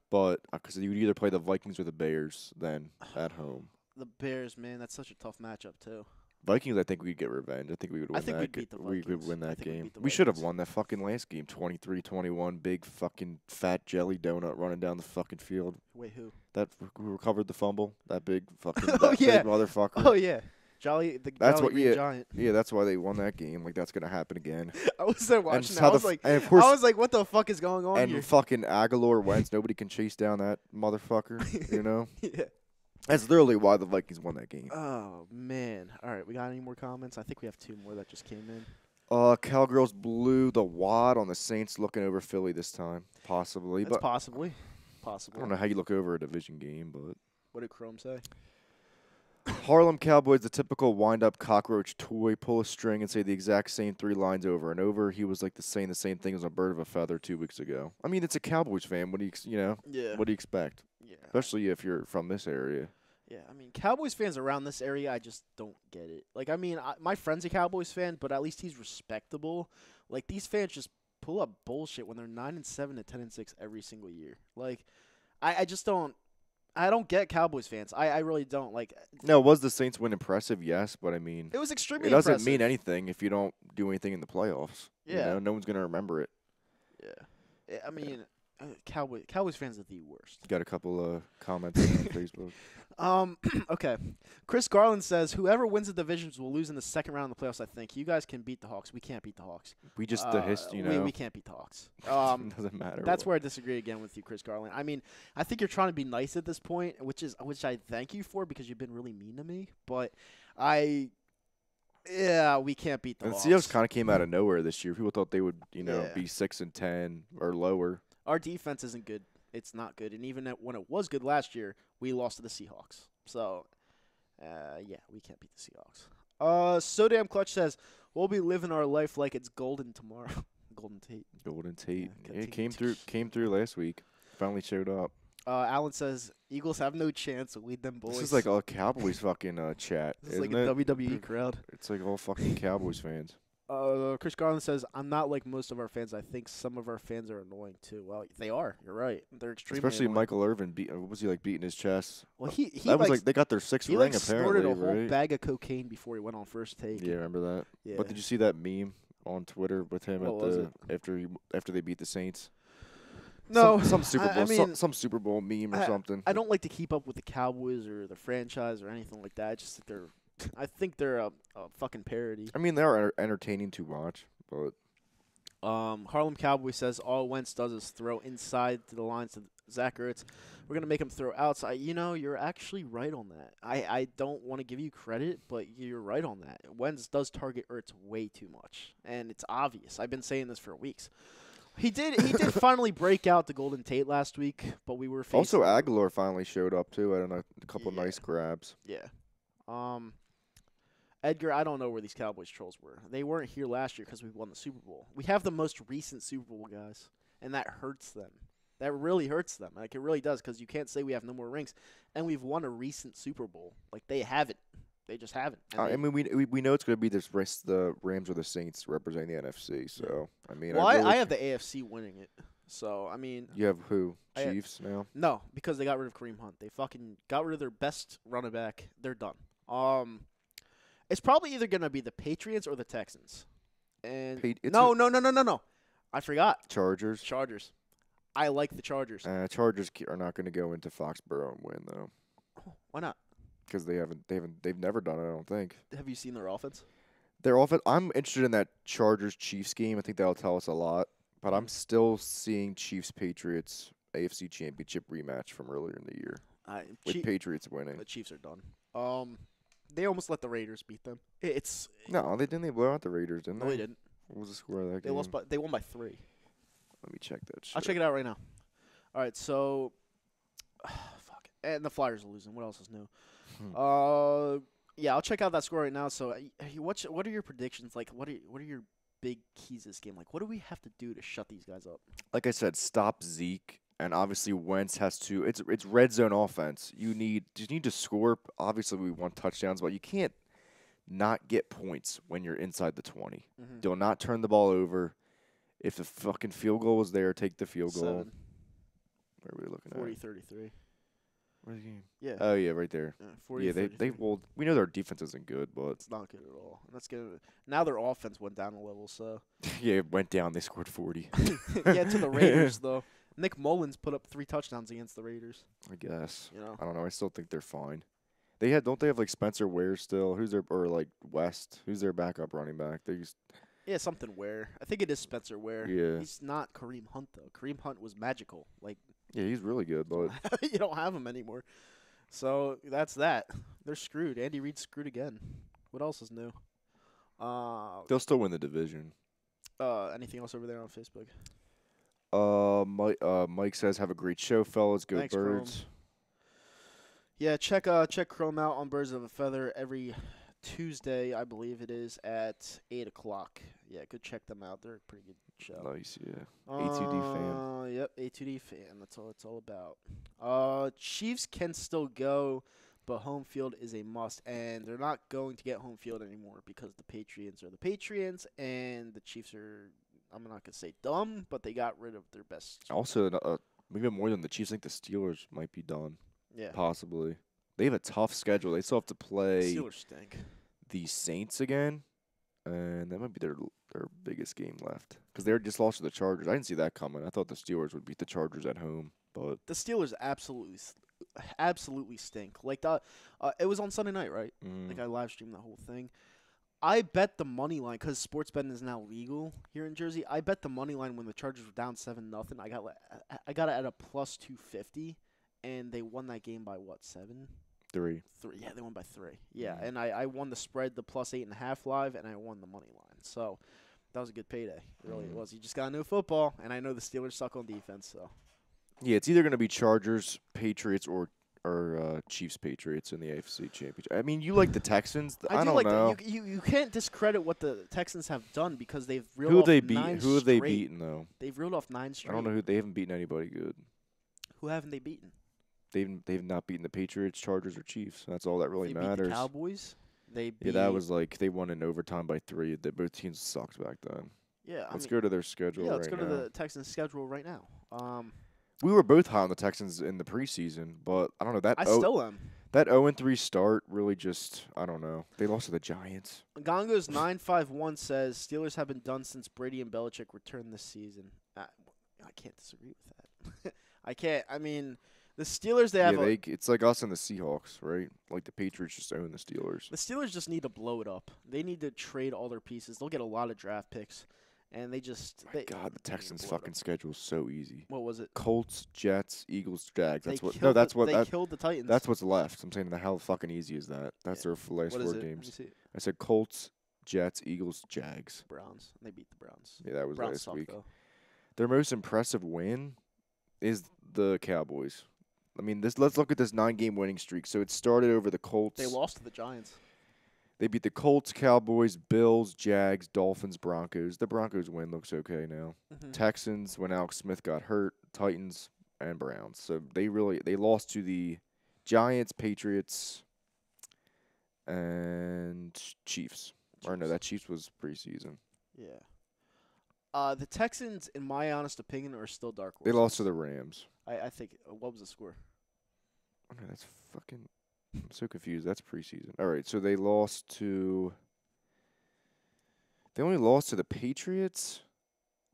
but because you would either play the Vikings or the Bears then at home. The Bears, man, that's such a tough matchup too. Vikings, I think we'd get revenge. I think we would win that. I think we'd beat the Vikings. We could win that game. We We should have won that fucking last game, 23-21. Big fucking fat jelly donut running down the fucking field. Wait, who? That who recovered the fumble? That big fucking yeah. big motherfucker. Oh yeah, Jolly Green Giant. Yeah, that's why they won that game. Like that's gonna happen again. I was there watching. I was like, what the fuck is going on here? And fucking Aguilar Wentz, nobody can chase down that motherfucker. You know. Yeah. That's literally why the Vikings won that game. Oh, man. All right, we got any more comments? I think we have 2 more that just came in. Cowgirls blew the wad on the Saints looking over Philly this time. Possibly. That's but possible. I don't know how you look over a division game, but... What did Chrome say? Harlem Cowboys, the typical wind-up cockroach toy, pull a string and say the exact same 3 lines over and over. He was like saying the same thing as a bird of a feather 2 weeks ago. I mean, it's a Cowboys fan. What do Yeah. What do you expect? Yeah. Especially if you're from this area. Yeah, I mean, Cowboys fans around this area, I just don't get it. Like, I mean, my friend's a Cowboys fan, but at least he's respectable. Like, these fans just pull up bullshit when they're 9-7 and 10-6 every single year. Like, I just don't. I don't get Cowboys fans. I really don't. Like, no, was the Saints win impressive? Yes, but I mean, it was extremely. It doesn't impressive. mean anything if you don't do anything in the playoffs. Yeah, no one's gonna remember it. Yeah, I mean, Cowboys fans are the worst. Got a couple comments on Facebook. Okay. Chris Garland says, whoever wins the divisions will lose in the second round of the playoffs, I think. You guys can beat the Hawks. We can't beat the Hawks. We just, we can't beat the Hawks. Doesn't matter. That's where I disagree again with you, Chris Garland. I mean, I think you're trying to be nice at this point, which I thank you for because you've been really mean to me. But we can't beat the Hawks. And Seahawks kind of came out of nowhere this year. People thought they would, be 6-10 or lower. Our defense isn't good. It's not good. And even when it was good last year, we lost to the Seahawks. So, we can't beat the Seahawks. So Damn Clutch says, we'll be living our life like it's golden tomorrow. Golden Tate. Yeah, came through last week. Finally showed up. Alan says, Eagles have no chance. Lead them boys. This is like all Cowboys fucking chat. This is like a WWE crowd. It's like all fucking Cowboys fans. Chris Garland says, I'm not like most of our fans. I think some of our fans are annoying, too. Well, they are. You're right. They're extremely Especially annoying. Michael Irvin. What was he, like, beating his chest? Well, he was like they got their 6th ring, like apparently, snorted a whole right? bag of cocaine before he went on First Take. Yeah, remember that? Yeah. But did you see that meme on Twitter with him What was it? after they beat the Saints? No, some Super Bowl, I mean, some Super Bowl meme or something. I don't like to keep up with the Cowboys or the franchise or anything like that. I just think they're a fucking parody. I mean, they are entertaining to watch, but Harlem Cowboy says all Wentz does is throw inside to the lines to Zach Ertz. We're gonna make him throw outside. You know, you're actually right on that. I don't want to give you credit, but you're right on that. Wentz does target Ertz way too much, and it's obvious. I've been saying this for weeks. He did finally break out the Golden Tate last week, but we were facing also Aguilar finally showed up too. I don't know, a couple nice grabs. Yeah. Edgar, I don't know where these Cowboys trolls were. They weren't here last year because we won the Super Bowl. We have the most recent Super Bowl guys, and that hurts them. That really hurts them. Like, it really does, because you can't say we have no more rings, and we've won a recent Super Bowl. Like, they haven't. They just haven't. I mean, we know it's going to be the Rams or the Saints representing the NFC. So I mean, well, I have the AFC winning it. So I mean, you have who? Chiefs now? No, because they got rid of Kareem Hunt. They fucking got rid of their best running back. They're done. It's probably either going to be the Patriots or the Texans. And no. I forgot. Chargers. I like the Chargers. Chargers are not going to go into Foxborough and win though. Why not? Because they've never done it. I don't think. Have you seen their offense? Their offense. I'm interested in that Chargers Chiefs game. I think that'll tell us a lot. But I'm still seeing Chiefs Patriots AFC Championship rematch from earlier in the year with Patriots winning. The Chiefs are done. They almost let the Raiders beat them. No, they didn't. They blow out the Raiders, didn't they? No, they didn't. What was the score of that game? They won by 3. Let me check that shit. I'll check it out right now. All right, so fuck. And the Flyers are losing. What else is new? Yeah, I'll check out that score right now. So, what are your predictions? Like, what are your big keys this game? Like, what do we have to do to shut these guys up? Like I said, stop Zeke, and obviously Wentz has to. It's red zone offense. You need to score. Obviously, we want touchdowns, but you can't not get points when you're inside the 20. Mm-hmm. Do not turn the ball over. If the fucking field goal was there, take the field goal. 7. Where are we looking at? 40-33. Where's the game? Yeah. Oh yeah, right there. 40, yeah, they we know their defense isn't good, but it's not good at all. And that's good. Now their offense went down a level, so yeah, it went down. They scored 40. Yeah, to the Raiders though. Nick Mullins put up 3 touchdowns against the Raiders. I guess. You know. I don't know. I still think they're fine. Don't they have like Spencer Ware still? Or like West? Who's their backup running back? Yeah, something Ware. I think it is Spencer Ware. Yeah. He's not Kareem Hunt though. Kareem Hunt was magical. Like. Yeah, he's really good, but you don't have him anymore. So that's that. They're screwed. Andy Reid's screwed again. What else is new? they'll still win the division. Anything else over there on Facebook? Mike says, "Have a great show, fellas. Go Thanks, Birds." Chrome. Yeah, check Chrome out on Birds of a Feather every Tuesday, I believe it is, at 8 o'clock. Yeah, go check them out. They're a pretty good show. Nice, yeah. A2D fan. Yep, A2D fan. That's all it's all about. Chiefs can still go, but home field is a must, and they're not going to get home field anymore because the Patriots are the Patriots, and the Chiefs are, I'm not going to say dumb, but they got rid of their best. Also, maybe more than the Chiefs, I think the Steelers might be done. Yeah. Possibly. They have a tough schedule. They still have to play Steelers stink. the Saints again, and that might be their biggest game left because they just lost to the Chargers. I didn't see that coming. I thought the Steelers would beat the Chargers at home, but the Steelers absolutely stink. Like it was on Sunday night, right? Like I live streamed the whole thing. I bet the money line because sports betting is now legal here in Jersey. I bet the money line when the Chargers were down 7-0. I got it at a plus 250, and they won that game by what, 7? 3. Yeah, they won by 3. Yeah, and I won the spread, the plus 8.5 live, and I won the money line. So that was a good payday. It really was. You just got to know football, and I know the Steelers suck on defense. So yeah, it's either going to be Chargers, Patriots, or Chiefs, Patriots in the AFC Championship. I mean, you like the Texans. I don't know. You can't discredit what the Texans have done because they've reeled Who off they 9 beat? Who have they straight. beaten though? They've reeled off 9 straight. I don't know who they haven't beaten anybody good. Who haven't they beaten? They've not beaten the Patriots, Chargers, or Chiefs. That's all that really matters. Beat the Cowboys. They beat. Yeah, that was like they won in overtime by 3. Both teams sucked back then. Yeah, let's go to their schedule. Yeah, let's go to the Texans' schedule right now. We were both high on the Texans in the preseason, but I don't know that. I still am. That 0-3 start really just, I don't know. They lost to the Giants. Gongo's 951 says Steelers have been done since Brady and Belichick returned this season. I can't disagree with that. I can't. I mean, the Steelers, they have it's like us and the Seahawks, right? Like the Patriots just own the Steelers. the Steelers just need to blow it up. They need to trade all their pieces. They'll get a lot of draft picks, and they just God, the Texans' fucking schedule is so easy. What was it? Colts, Jets, Eagles, Jags. That's They what. killed No, that's the, what. they That, killed the Titans. that's what's left. I'm saying, how fucking easy is that? That's their last what is 4 it? Let me games. see. I said Colts, Jets, Eagles, Jags. Browns. They beat the Browns. Yeah, that was Browns last suck, week. though. Their most impressive win is the Cowboys. I mean, let's look at this 9-game winning streak. So it started over the Colts. They lost to the Giants. They beat the Colts, Cowboys, Bills, Jags, Dolphins, Broncos. The Broncos win looks okay now. Mm-hmm. Texans when Alex Smith got hurt, Titans and Browns. So they lost to the Giants, Patriots, and Chiefs. Or no, that Chiefs was preseason. Yeah. The Texans, in my honest opinion, are still dark They horses. lost to the Rams. I think. What was the score? Oh, no, that's fucking. I'm so confused. That's preseason. All right, so they lost to. They only lost to the Patriots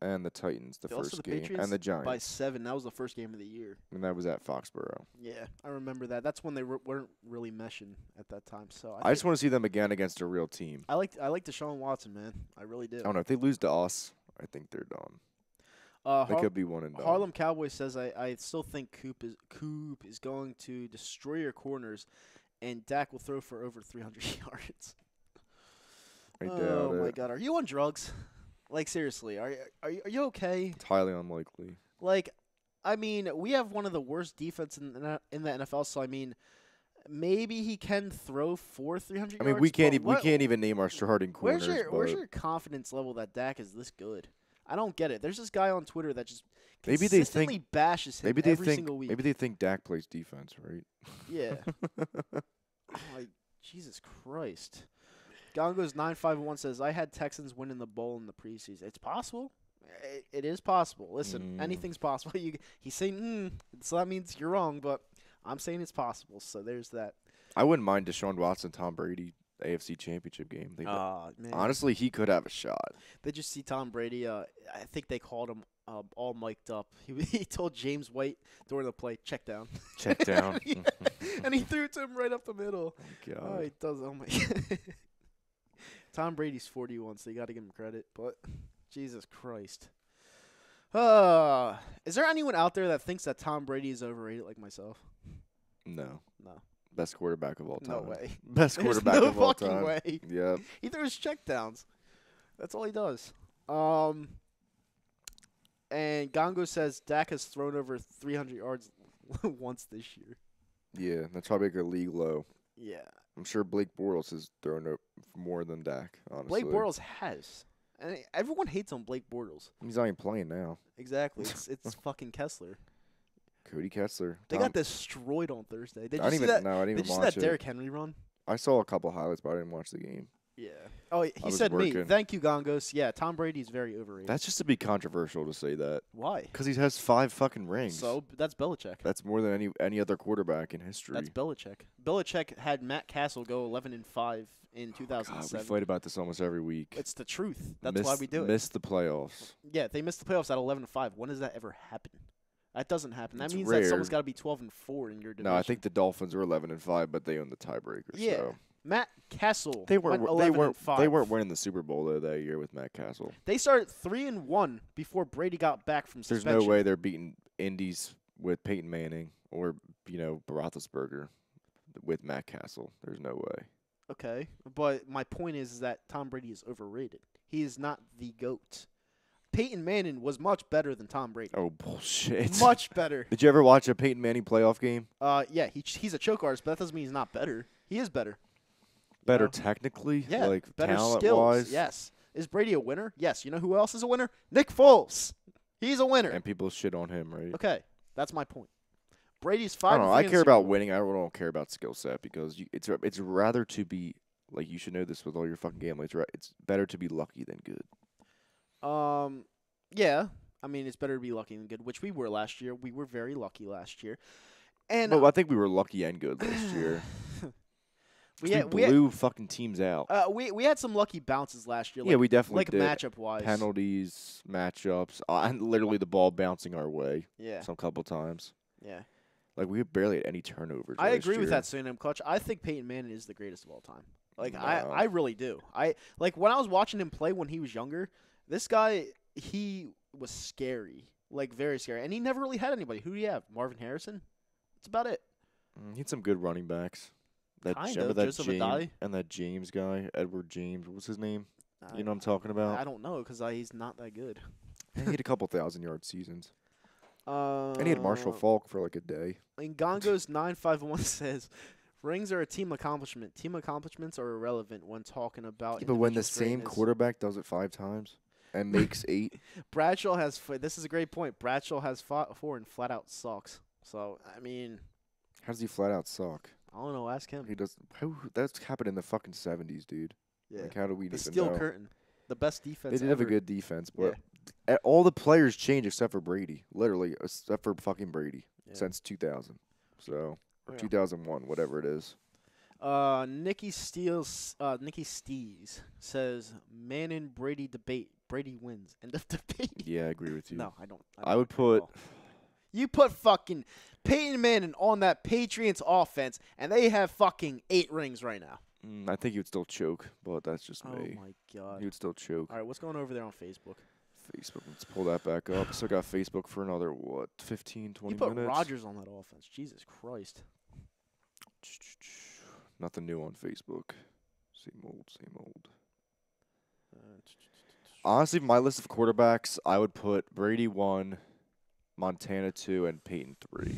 and the Titans the They lost to first the game, Patriots and the Giants, by 7. That was the first game of the year. and that was at Foxborough. Yeah, I remember that. That's when they weren't really meshing at that time. So I just want to see them again against a real team. I like Deshaun Watson, man. I really do. I don't know if they lose to us. I think they're done. They could be one and done. Harlem Cowboys says I still think Coop is going to destroy your corners, and Dak will throw for over 300 yards. I doubt Oh my it. God, are you on drugs? Like seriously, are you okay? It's highly unlikely. Like, I mean, we have one of the worst defense in the NFL. So I mean, maybe he can throw for 300 yards. I mean, we can't even name our starting corners. Where's your confidence level that Dak is this good? I don't get it. There's this guy on Twitter that just Maybe they consistently think- bashes him maybe they every think single week. maybe they think Dak plays defense, right? Yeah. Like, Jesus Christ. Gongos 951 says, I had Texans winning the bowl in the preseason. It's possible. It is possible. Listen, anything's possible. He's saying, so that means you're wrong, but I'm saying it's possible. So there's that. I wouldn't mind Deshaun Watson, Tom Brady, AFC Championship game. Man. Honestly, he could have a shot. Did you see Tom Brady? I think they called him all mic'd up. He told James White during the play, check down. Check down. And he threw it to him right up the middle. God. Oh, he does. Oh, my God. Tom Brady's 41, so you got to give him credit. But Jesus Christ. Is there anyone out there that thinks that Tom Brady is overrated like myself? No. No. Best quarterback of all time. No way. Best There's quarterback no of all fucking time. way. Yeah. He throws checkdowns. That's all he does. And Gongo says Dak has thrown over 300 yards once this year. Yeah, that's probably like a league low. Yeah. I'm sure Blake Bortles has thrown up more than Dak, honestly. Blake Bortles has. And everyone hates on Blake Bortles. He's not even playing now. Exactly. It's fucking Kessler. Cody Kessler. They got destroyed on Thursday. Did I you didn't see even, that? no, I didn't Did even you see watch that it. Derrick Henry run? I saw a couple highlights, but I didn't watch the game. Yeah. Oh, he was said me. working. Thank you, Gongos. Yeah, Tom Brady's very overrated. That's just to be controversial to say that. Why? Because he has 5 fucking rings. So that's Belichick. That's more than any other quarterback in history. That's Belichick. Belichick had Matt Castle go 11-5 in God, 2007. we fight about this almost every week. It's the truth. That's why we do it. Missed the playoffs. Yeah, they missed the playoffs at 11-5. When does that ever happen? That doesn't happen. That It's means rare. that someone's got to be 12-4 in your division. No, I think the Dolphins were 11-5, but they own the tiebreaker. Yeah. So. Matt Castle. They weren't. went They 11-5. weren't winning the Super Bowl though that year with Matt Castle. They started 3-1 before Brady got back from There's suspension. no way they're beating Indies with Peyton Manning or Roethlisberger with Matt Castle. There's no way. Okay, but my point is that Tom Brady is overrated. He is not the GOAT. Peyton Manning was much better than Tom Brady. Oh bullshit! Much better. Did you ever watch a Peyton Manning playoff game? Yeah, he's a choke artist, but that doesn't mean he's not better. He is better. Better know? technically, Yeah, like better talent skills. wise. Yes. Is Brady a winner? Yes. You know who else is a winner? Nick Foles. He's a winner. And people shit on him, right? Okay, that's my point. Brady's I 5. don't know. I care about winning. I don't care about skill set because it's rather to be like you should know this with all your fucking gambling. It's better to be lucky than good. Yeah. I mean, it's better to be lucky than good, which we were last year. We were very lucky last year. And Well, I think we were lucky and good last year. We blew fucking teams out. We had some lucky bounces last year. Yeah, we definitely like did. matchup wise. Penalties, matchups, and literally the ball bouncing our way. Yeah. Some couple times. Yeah. Like we barely had any turnovers. I last agree with year. that, Sam Clutch. I think Peyton Manning is the greatest of all time. Like No. I really do. Like when I was watching him play when he was younger, this guy he was scary, like very scary, and he never really had anybody. Who do you have? Marvin Harrison. That's about it. He had some good running backs. Remember that Joseph James Adai? and that James guy, Edward James. What's his name? You know what I'm talking about? I don't know because he's not that good. He had a couple 1,000-yard seasons. And he had Marshall Faulk for like a day. Ngongos 951 says, "Rings are a team accomplishment. Team accomplishments are irrelevant when talking about." Yeah, but when the individual same greatness." quarterback does it 5 times and makes 8, Bradshaw has. This is a great point. Bradshaw has 4 and flat out sucks. So I mean, how does he flat out suck? I don't know. Ask him. He does. That's happened in the fucking 70s, dude. Yeah. Like, how do we The even Steel know? Curtain, the best defense. They did have a ever. good defense, but all the players changed except for Brady. Literally, except for fucking Brady since 2000. So, or 2001, whatever it is. Nikki Stees says, "Manning Brady debate. Brady wins. End of debate." Yeah, I agree with you. No, I don't. I would put. You put fucking Peyton Manning on that Patriots offense, and they have fucking 8 rings right now. I think he would still choke, but that's just me. Oh my god. He would still choke. All right, what's going over there on Facebook? Facebook. Let's pull that back up. Still got Facebook for another 15, 20 You put minutes. Rodgers on that offense. Jesus Christ. Nothing new on Facebook. Same old. Honestly, my list of quarterbacks, I would put Brady 1, Montana 2, and Peyton 3.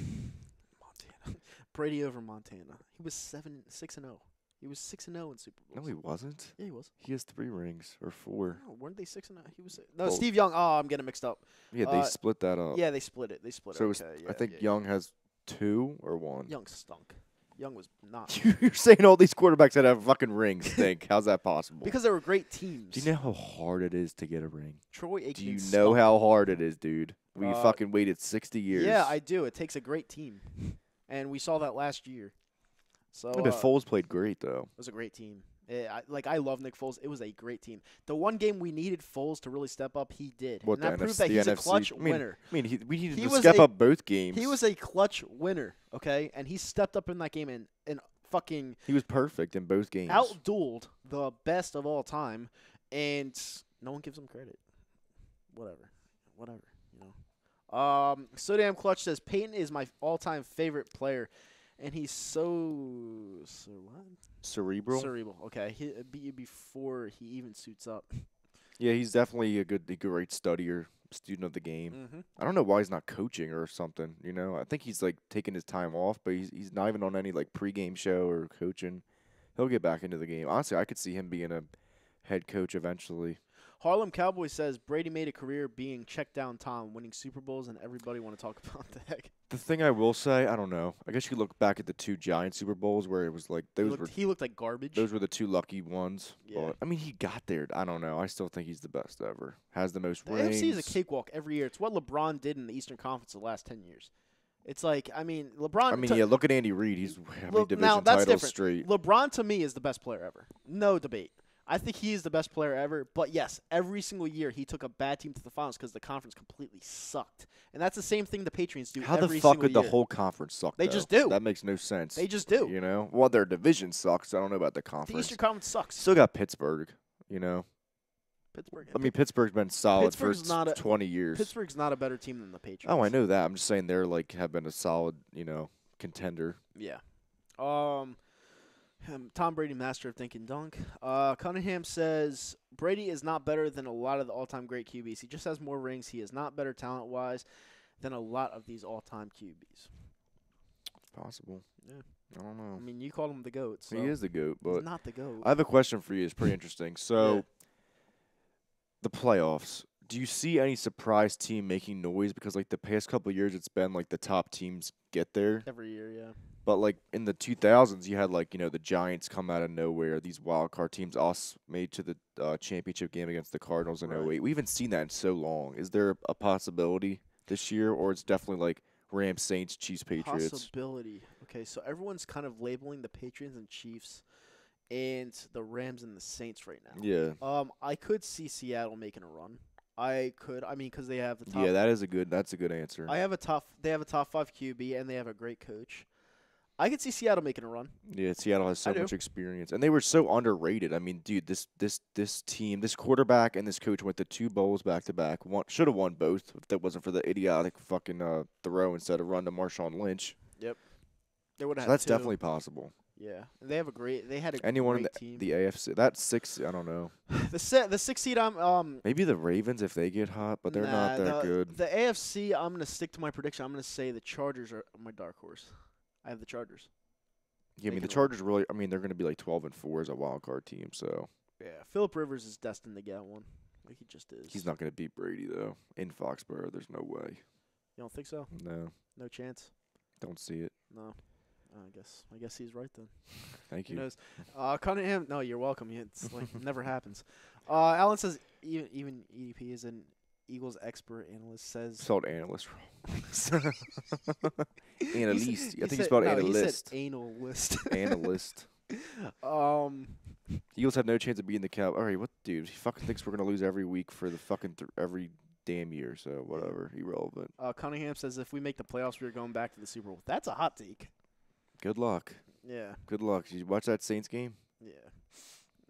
Montana. Brady over Montana. He was 6-0. He was 6-0 in Super Bowls. No, he wasn't. Yeah, he was. He has 3 rings or 4. No, weren't they 6-0? He was. No, Steve Young. Oh, I'm getting mixed up. Yeah, they split that up. Yeah, they split it. So it was, I think Young has 2 or 1. Young stunk. Young was not. You're saying all these quarterbacks that have fucking rings stink. How's that possible? Because they were great teams. Do you know how hard it is to get a ring? Troy Aikman. Do you know how hard it is, dude? We fucking waited 60 years. Yeah, I do. It takes a great team, and we saw that last year. So but Foles played great though. It was a great team. I love Nick Foles. It was a great team. The one game we needed Foles to really step up, he did. What, and that proves that he's a clutch winner. We needed to step up both games. He was a clutch winner, okay? And he stepped up in that game and fucking... He was perfect in both games. Outdueled the best of all time, and no one gives him credit. Whatever, you know. So Damn Clutch says, Peyton is my all-time favorite player. And he's what? Cerebral? Cerebral. Okay. He beat you before he even suits up. Yeah, he's definitely a great studier, student of the game. Mm-hmm. I don't know why he's not coaching or something. You know, I think he's like taking his time off, but he's not even on any like pregame show or coaching. He'll get back into the game. Honestly, I could see him being a head coach eventually. Harlem Cowboy says Brady made a career being check down Tom, winning Super Bowls, and everybody want to talk about the heck. The thing I will say, I don't know. I guess you could look back at the 2 Giant Super Bowls where it was like he looked like garbage. Those were the 2 lucky ones. Yeah. But, I mean, he got there. I don't know. I still think he's the best ever. Has the most the rings. AFC is a cakewalk every year. It's what LeBron did in the Eastern Conference the last 10 years. It's like, I mean, LeBron. I mean, yeah, look at Andy Reid. He's how many division now, that's titles different. straight. LeBron, to me, is the best player ever. No debate. I think he is the best player ever. But, yes, every single year he took a bad team to the finals because the conference completely sucked. And that's the same thing the Patriots do How every the fuck single would year. the whole conference suck, They though? just do. That makes no sense. They just do. You know? Well, their division sucks. I don't know about the The conference. Eastern Conference sucks. Still got Pittsburgh, you know? Pittsburgh. I mean, Pittsburgh's been solid Pittsburgh's for 20 years. Pittsburgh's not a better team than the Patriots. Oh, I know that. I'm just saying they're like have been a solid, contender. Yeah. Tom Brady, master of thinking dunk. Cunningham says Brady is not better than a lot of the all-time great QBs. He just has more rings. He is not better talent-wise than a lot of these all-time QBs. Possible. Yeah. I don't know. I mean, you called him the GOAT. So He is the GOAT, but he's not the GOAT. I have a question for you. It's pretty interesting. So, Yeah. the playoffs. Do you see any surprise team making noise? Because like the past couple of years, it's been like the top teams get there. Every year, yeah. But like in the 2000s, you had like the Giants come out of nowhere. These wild card teams us made to the championship game against the Cardinals in Right. 08. We haven't seen that in so long. Is there a possibility this year, or it's definitely like Rams, Saints, Chiefs, Patriots? Possibility. Okay, so everyone's kind of labeling the Patriots and Chiefs and the Rams and the Saints right now. Yeah. I could see Seattle making a run. I could. I mean, because they have the top. Yeah, that's a good answer. They have a top 5 QB and they have a great coach. I could see Seattle making a run. Yeah, Seattle has so I do. much experience, and they were so underrated. I mean, dude, this team, this quarterback and this coach went to 2 bowls back to back. One should have won both if that wasn't for the idiotic fucking throw instead of run to Marshawn Lynch. Yep. They would have. So that's definitely possible. Yeah, they have a great. They had a Anyone in great team. the AFC, that's 6. I don't know. The 6th seed. Maybe the Ravens if they get hot, but they're not that good. The AFC. I'm gonna stick to my prediction. I'm gonna say the Chargers are my dark horse. I have the Chargers. Yeah, I mean the Chargers really. I mean they're gonna be like 12-4 as a wild card team. So yeah, Phillip Rivers is destined to get one. Like he just is. he's not gonna beat Brady though in Foxborough. There's no way. You don't think so? No, No chance. don't see it. No. I guess he's right then. Thank Who you. knows? Cunningham. No, you're welcome. It's like never happens. Alan says even EDP is an Eagles expert analyst says. Spelled analyst wrong. Analyst. I think he said- spelled no, analyst. He said analyst. Analyst. Eagles have no chance of beating the Cowboys. All right, what dude? He fucking thinks we're gonna lose every week for the fucking every damn year. So whatever, irrelevant. Cunningham says if we make the playoffs, we're going back to the Super Bowl. That's a hot take. Good luck. Yeah. Good luck. Did you watch that Saints game? Yeah.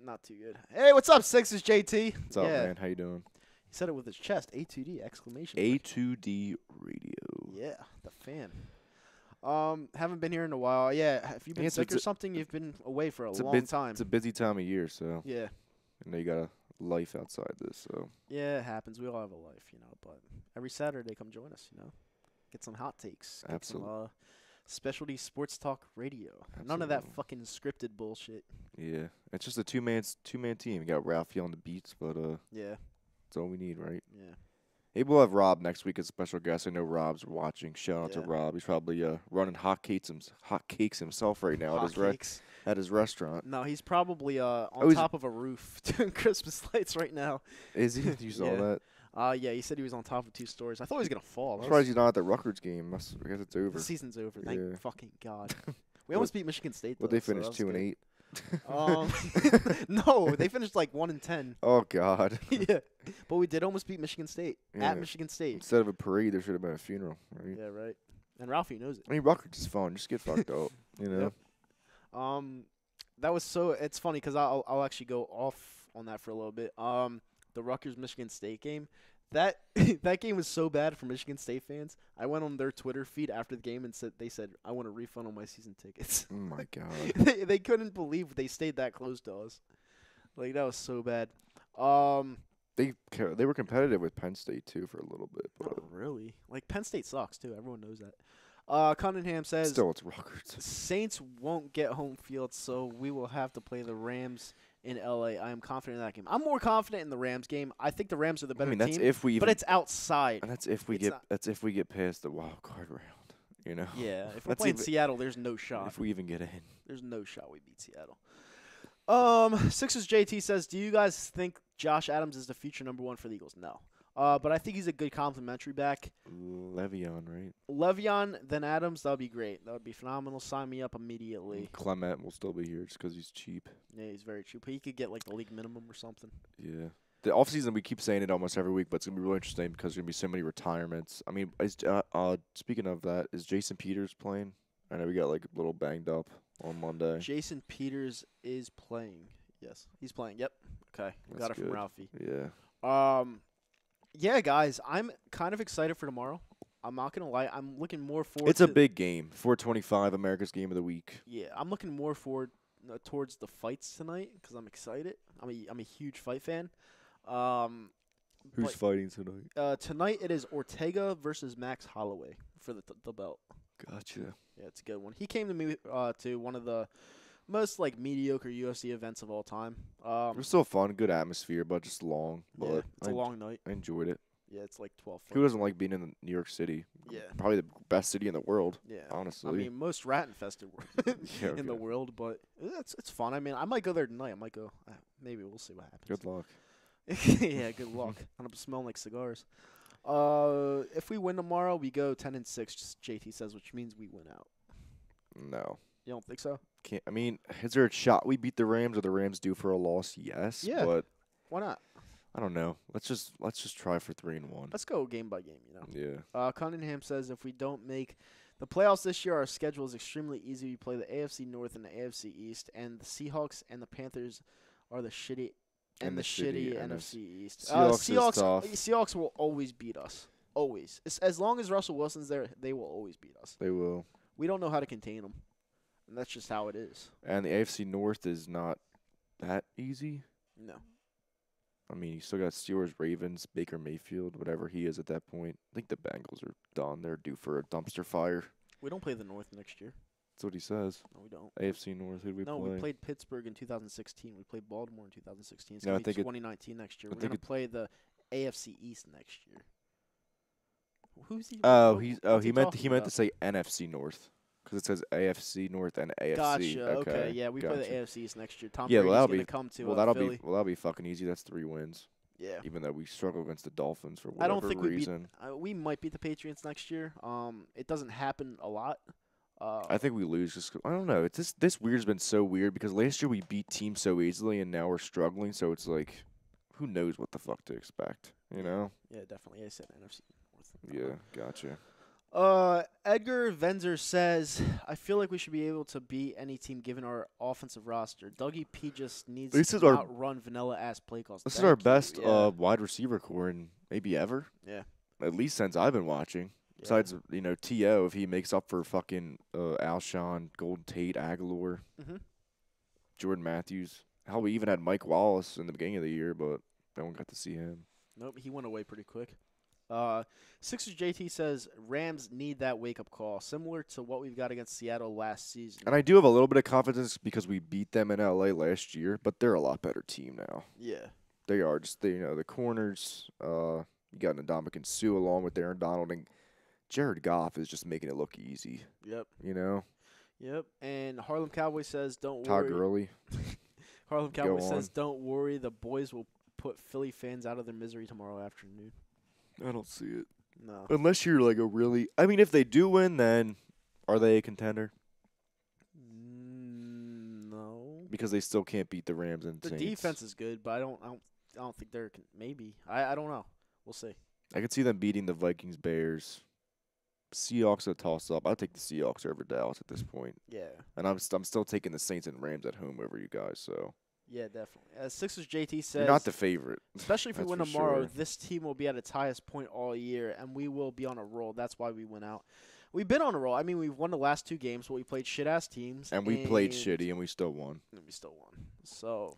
Not too good. Hey, what's up, Six? It's JT. What's up, man? How you doing? He said it with his chest. A2D exclamation. A2D Radio. Yeah, the fan. Haven't been here in a while. Yeah, have you been sick or something? You've been away for a long time. It's a busy time of year, so Yeah. I know you got a life outside this, so Yeah, it happens. We all have a life, But every Saturday, come join us. Get some hot takes. Get Absolutely. Some, specialty sports talk radio. None of that fucking scripted bullshit. yeah, it's just a two-man team. You got Ralphie on the beats, but Yeah. that's all we need, right? Yeah. Maybe we'll have Rob next week as a special guest. I know Rob's watching. Shout out to Yeah. Rob. He's probably running hot cakes himself right now Hotcakes. at his restaurant. No, he's probably on he's- top of a roof doing Christmas lights right now. Is he? You saw Yeah. that? Yeah, he said he was on top of 2 stories. I thought he was gonna fall. I'm That surprised was- he's not at the Rutgers game. I guess it's over. The season's over. Thank Yeah. fucking God. We almost beat Michigan State. What though, they so finished that was 2-8. good. No, they finished like 1-10. Oh God! Yeah, but we did almost beat Michigan State Yeah. at Michigan State. Instead of a parade, there should have been a funeral, right? Yeah, right. And Ralphie knows it. I mean, Rutgers is fun. Just get fucked up, you know. Yep. That was so. It's funny because I'll actually go off on that for a little bit. The Rutgers Michigan State game. That that game was so bad for Michigan State fans. I went on their Twitter feed after the game and they said I want a refund on my season tickets. Oh my God! they couldn't believe they stayed that close to us. Like that was so bad. They were competitive with Penn State too for a little bit, but Really? Like Penn State sucks too. Everyone knows that. Cunningham says still, it's Rutgers. Saints won't get home field, so we will have to play the Rams in LA. I am confident in that game. I'm more confident in the Rams game. I think the Rams are the better that's team. if we. But it's outside. And that's if we it's get. not- That's if we get past the wild card round. You know. Yeah, if we're That's playing even- Seattle, there's no shot. If we even get in. There's no shot we beat Seattle. Sixers JT says, do you guys think Josh Adams is the future number 1 for the Eagles? No. But I think he's a good complimentary back. Le'Veon, right? Le'Veon, then Adams, that would be great. That would be phenomenal. Sign me up immediately. Clement will still be here just because he's cheap. Yeah, he's very cheap. He could get like the league minimum or something. Yeah. The offseason, we keep saying it almost every week, but it's going to be really interesting because there's going to be so many retirements. I mean, speaking of that, is Jason Peters playing? I know we got like a little banged up on Monday. Jason Peters is playing. Yes, he's playing. Yep. Okay. We got That's it from good. Ralphie. Yeah. Yeah, guys, I'm kind of excited for tomorrow. I'm not going to lie. I'm looking more forward It's to a big game. 425, America's Game of the Week. Yeah, I'm looking more forward towards the fights tonight because I'm excited. I'm a huge fight fan. Who's fighting tonight? Tonight it is Ortega versus Max Holloway for the belt. Gotcha. Yeah, it's a good one. He came to me to one of the most like mediocre UFC events of all time. It was still fun, good atmosphere, but just long. But Yeah, it's a long night. I enjoyed it. Yeah, it's like 12 Who doesn't like being in New York City? Yeah. Probably the best city in the world. Yeah. Honestly. I mean, most rat-infested Yeah, in the okay. world, but it's fun. I mean, I might go there tonight. I might go. Maybe we'll see what happens. Good luck. Yeah, good luck. I'm smelling like cigars. If we win tomorrow, we go 10-6. JT says, which means we win out. No. You don't think so? Can't. I mean, is there a shot we beat the Rams? Or the Rams due for a loss? Yes. Yeah. But Why not? I don't know. Let's just try for 3-1. Let's go game by game, Yeah. Cunningham says if we don't make the playoffs this year, our schedule is extremely easy. We play the AFC North and the AFC East, and the Seahawks and the Panthers are the shitty And the shitty shitty NFC East. Seahawks is tough. Seahawks will always beat us. Always. As long as Russell Wilson's there, they will always beat us. They will. We don't know how to contain them, and that's just how it is. And the AFC North is not that easy. No. I mean, you still got Steelers, Ravens, Baker Mayfield, whatever he is at that point. I think the Bengals are done. They're due for a dumpster fire. We don't play the North next year. That's what he says. No, we don't. AFC North, who do we play? No, we played Pittsburgh in 2016. We played Baltimore in 2016. It's No, I going to be think 2019 next year. I We're think going to play the AFC East next year. Who's he? Oh, what's he meant talking to about? say NFC North because it says AFC North and AFC. Gotcha. Okay. Yeah, we play the AFC East next year. Tom Yeah, Brady's well, going to come to that'll Philly. that'll be fucking easy. That's 3 wins. Yeah. Even though we struggle against the Dolphins for whatever I don't think reason. we might beat the Patriots next year. It doesn't happen a lot. I think we lose just 'cause, I don't know. It's this year's been so weird because last year we beat teams so easily and now we're struggling. So it's like, who knows what the fuck to expect? You know? Yeah, definitely. I said NFC North. Yeah, gotcha. Edgar Venzer says, I feel like we should be able to beat any team given our offensive roster. Dougie P just needs This to is our- outrun vanilla-ass play calls. This is Thank our you. best Yeah. wide receiver core in maybe ever. Yeah. At least since I've been watching. Yeah. Besides, T.O., if he makes up for fucking Alshon, Golden Tate, Aguilar, Mhm. Jordan Matthews. Hell, we even had Mike Wallace in the beginning of the year, but no one got to see him. Nope, he went away pretty quick. Sixers JT says Rams need that wake-up call, similar to what we've got against Seattle last season. And I do have a little bit of confidence because we beat them in L.A. last year, but they're a lot better team now. Yeah. They are just the corners. You got Ndamukong Suh along with Aaron Donald, and Jared Goff is just making it look easy. Yep. Yep. And Harlem Cowboy says, "Don't Todd worry." Gurley. Harlem Cowboy Go says, on. "Don't worry. The boys will put Philly fans out of their misery tomorrow afternoon." I don't see it. No. Unless you're like a really. I mean, if they do win, then are they a contender? No. Because they still can't beat the Rams and The Saints. defense is good, but I don't think they're maybe. I don't know. We'll see. I could see them beating the Vikings, Bears, Seahawks a toss up. I'll take the Seahawks over Dallas at this point, Yeah. and I'm still taking the Saints and Rams at home over you guys. So Yeah, definitely. Sixers JT says, you're not the favorite. especially if we That's win for tomorrow, sure. this team will be at its highest point all year, and we will be on a roll. That's why we went out. We've been on a roll. I mean, we've won the last 2 games, but we played shit-ass teams. And we played shitty, and we still won. And we still won. So,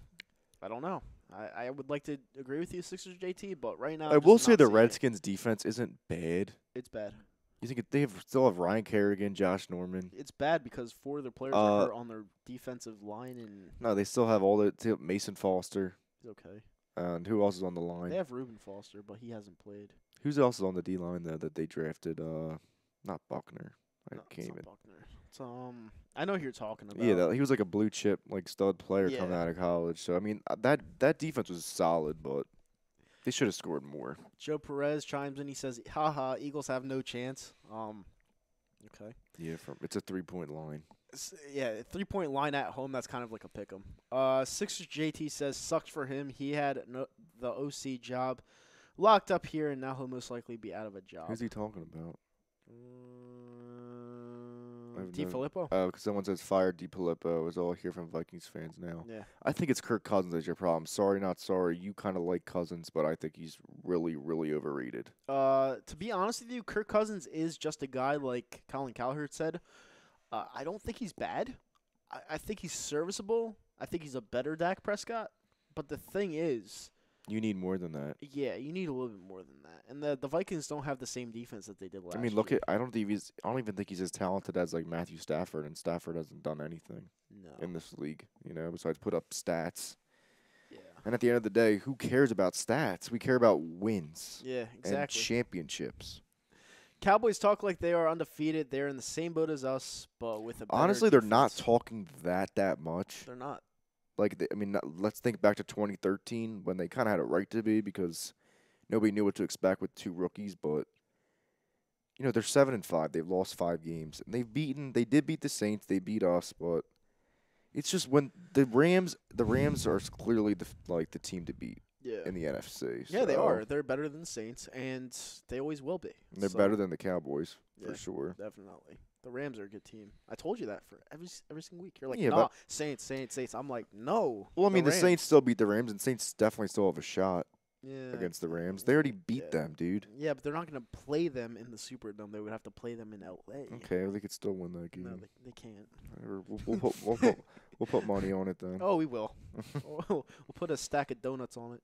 I don't know. I would like to agree with you, Sixers JT, but right now I I'm will just say not the seeing it. Redskins' defense isn't bad. It's bad. You think they still have Ryan Kerrigan, Josh Norman? It's bad because 4 of their players are hurt on their defensive line, and No, they still have Mason Foster. it's okay. And who else is on the line? They have Reuben Foster, but he hasn't played. Who's else is on the D line though that they drafted? Not Buckner. I No, can't it's even. not Buckner. It's, I know who you're talking about. Yeah, he was like a blue chip, like stud player coming Yeah. out of college. So I mean, that defense was solid, but they should have scored more. Joe Perez chimes in. He says, haha, Eagles have no chance. Okay. Yeah, it's a 3-point line. Yeah, 3-point line at home, that's kind of like a pick 'em. Sixers JT says, sucks for him. He had the OC job locked up here, and now he'll most likely be out of a job. Who's he talking about? I've D. no- Filippo? Oh, because someone says fire DiPilippo. Is all I hear from Vikings fans now. Yeah. I think it's Kirk Cousins that's your problem. Sorry, not sorry. You kind of like Cousins, but I think he's really, really overrated. To be honest with you, Kirk Cousins is just a guy like Colin Cowherd said. I don't think he's bad. I think he's serviceable. I think he's a better Dak Prescott. But the thing is, You need more than that. yeah, you need a little bit more than that. And the Vikings don't have the same defense that they did last I mean, look year. at. I don't even think he's as talented as like Matthew Stafford, and Stafford hasn't done anything No. in this league. Besides put up stats. Yeah. And at the end of the day, who cares about stats? We care about wins Yeah, and exactly. championships. Cowboys talk like they are undefeated. They're in the same boat as us, but with a better Honestly, they're not defense. talking that much. They're not. Like, let's think back to 2013 when they kind of had a right to be because nobody knew what to expect with 2 rookies. But they're 7-5. They've lost 5 games, and They did beat the Saints. They beat us, but it's just when the Rams are clearly the team to beat Yeah. in the NFC. Yeah, they so- are. They're better than the Saints, and they always will be. And they're So, better than the Cowboys yeah, for sure. Definitely. The Rams are a good team. I told you that for every single week. You're like, Yeah, nah, but- Saints. I'm like, no. Well, I mean, the Rams. Saints still beat the Rams, and Saints definitely still have a shot Yeah. against the Rams. They already beat Yeah. them, dude. Yeah, but they're not going to play them in the Superdome. They would have to play them in L.A. Okay, well, they could still win that game. No, they can't. Whatever. We'll put money on it then. Oh, we will. We'll put a stack of donuts on it.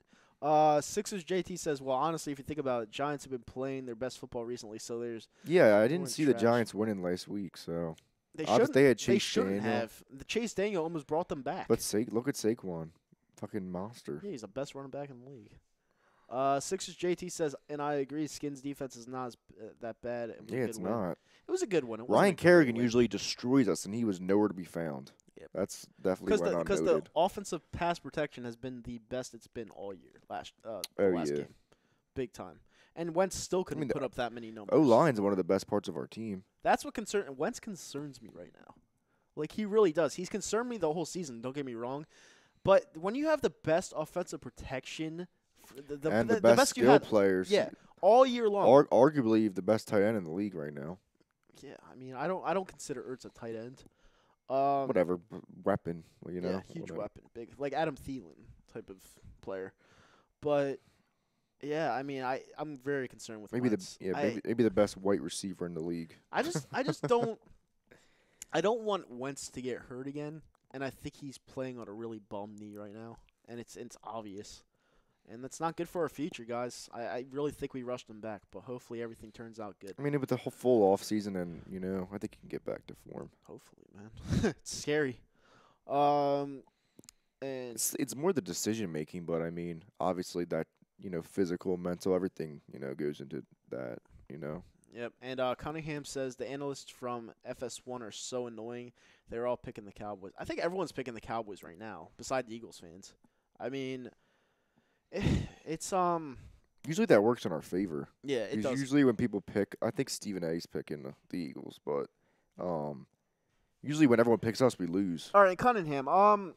Sixers JT says, well, honestly, if you think about it, Giants have been playing their best football recently, so there's Yeah, I We're didn't in see the trash. Giants winning last week, so they obviously shouldn't. they had They Chase shouldn't Daniel. have. The Chase Daniel almost brought them back. But look at Saquon, fucking monster. Yeah, he's the best running back in the league. Sixers JT says, and I agree, Skins defense is not that bad. It was a Yeah, good it's win. not. It was a good one. It wasn't Ryan a great Kerrigan win. usually destroys us, and he was nowhere to be found. Yep. That's definitely why not Because the noted. offensive pass protection has been the best it's been all year. Last Oh, yeah. game, big time. And Wentz still couldn't the put up that many numbers. O-line's one of the best parts of our team. That's what Wentz concerns me right now. Like, he really does. He's concerned me the whole season, don't get me wrong. But when you have the best offensive protection, And the best best you skill had, players. yeah, all year long. Arguably the best tight end in the league right now. Yeah, I mean, I don't consider Ertz a tight end. Whatever. Weapon. You know. Yeah, huge whatever. weapon, big like Adam Thielen type of player. But yeah, I mean, I'm very concerned with Maybe Wentz. maybe the best white receiver in the league. I just don't. I don't want Wentz to get hurt again, and I think he's playing on a really bum knee right now, and it's obvious, and that's not good for our future, guys. I really think we rushed him back, but hopefully everything turns out good. I mean, with the whole full off season, and I think he can get back to form. Hopefully, man. It's scary. And It's more the decision making, but I mean, obviously that physical, mental, everything goes into that. Yep. And Cunningham says the analysts from FS1 are so annoying. They're all picking the Cowboys. I think everyone's picking the Cowboys right now, beside the Eagles fans. I mean, it's Usually that works in our favor. yeah, it 'Cause does. usually when people pick, I think Stephen A's picking the Eagles, but usually when everyone picks us, we lose. All right, Cunningham.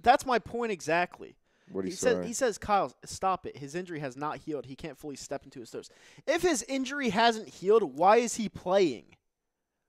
That's my point exactly. What do you He says, Kyle, stop it. His injury has not healed. He can't fully step into his throws. If his injury hasn't healed, why is he playing?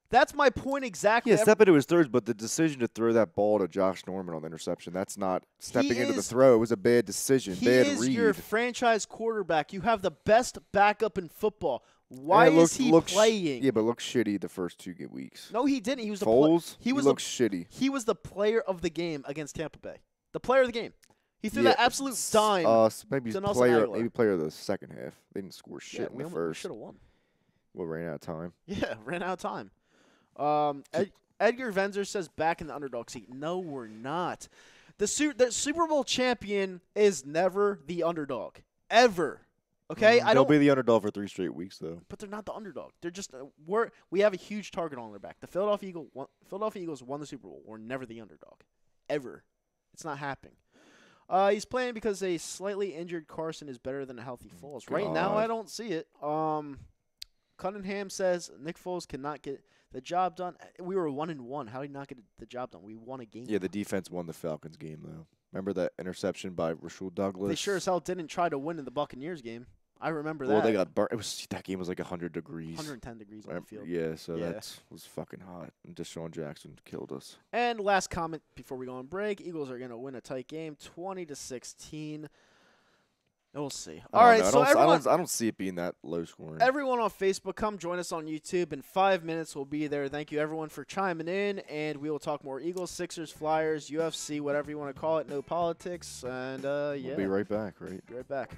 That's my point exactly. Yeah, step into his throws, but the decision to throw that ball to Josh Norman on the interception, that's not stepping into the is- throw. It was a bad decision, He bad is read. your franchise quarterback. You have the best backup in football. Why And it is he playing? Yeah, but looked shitty the first 2 weeks. No, he didn't. He was the Foles, he was looked shitty. He was the player of the game against Tampa Bay. The player of the game. He threw Yeah, that absolute dime. Maybe to Nelson player, Aguilar. maybe player of the second half. They didn't score shit Yeah, in the we first. should have won. Well, ran out of time. Yeah, ran out of time. Edgar Venzer says back in the underdog seat. No, we're not. The Super Bowl champion is never the underdog. Ever. Okay? They'll be the underdog for 3 straight weeks, though. But they're not the underdog. They're just we have a huge target on their back. The Philadelphia Eagles won the Super Bowl. We're never the underdog. Ever. It's not happening. He's playing because a slightly injured Carson is better than a healthy Foles. Right now, God. I don't see it. Cunningham says Nick Foles cannot get the job done. We were 1-1. How did he not get the job done? We won a game. Yeah, the defense won the Falcons game, though. Remember that interception by Rasul Douglas? They sure as hell didn't try to win in the Buccaneers game. I remember that. Well, they got burnt. That game was like 100 degrees. 110 degrees on the field. Yeah, so Yeah. that was fucking hot. And Deshaun Jackson killed us. And last comment before we go on break: Eagles are going to win a tight game, 20-16. We'll see. All right, so everyone, I don't see it being that low scoring. everyone on Facebook, come join us on YouTube. In 5 minutes, we'll be there. Thank you, everyone, for chiming in, and we will talk more Eagles, Sixers, Flyers, UFC, whatever you want to call it. No politics, and yeah, We'll be right back, right? be right back.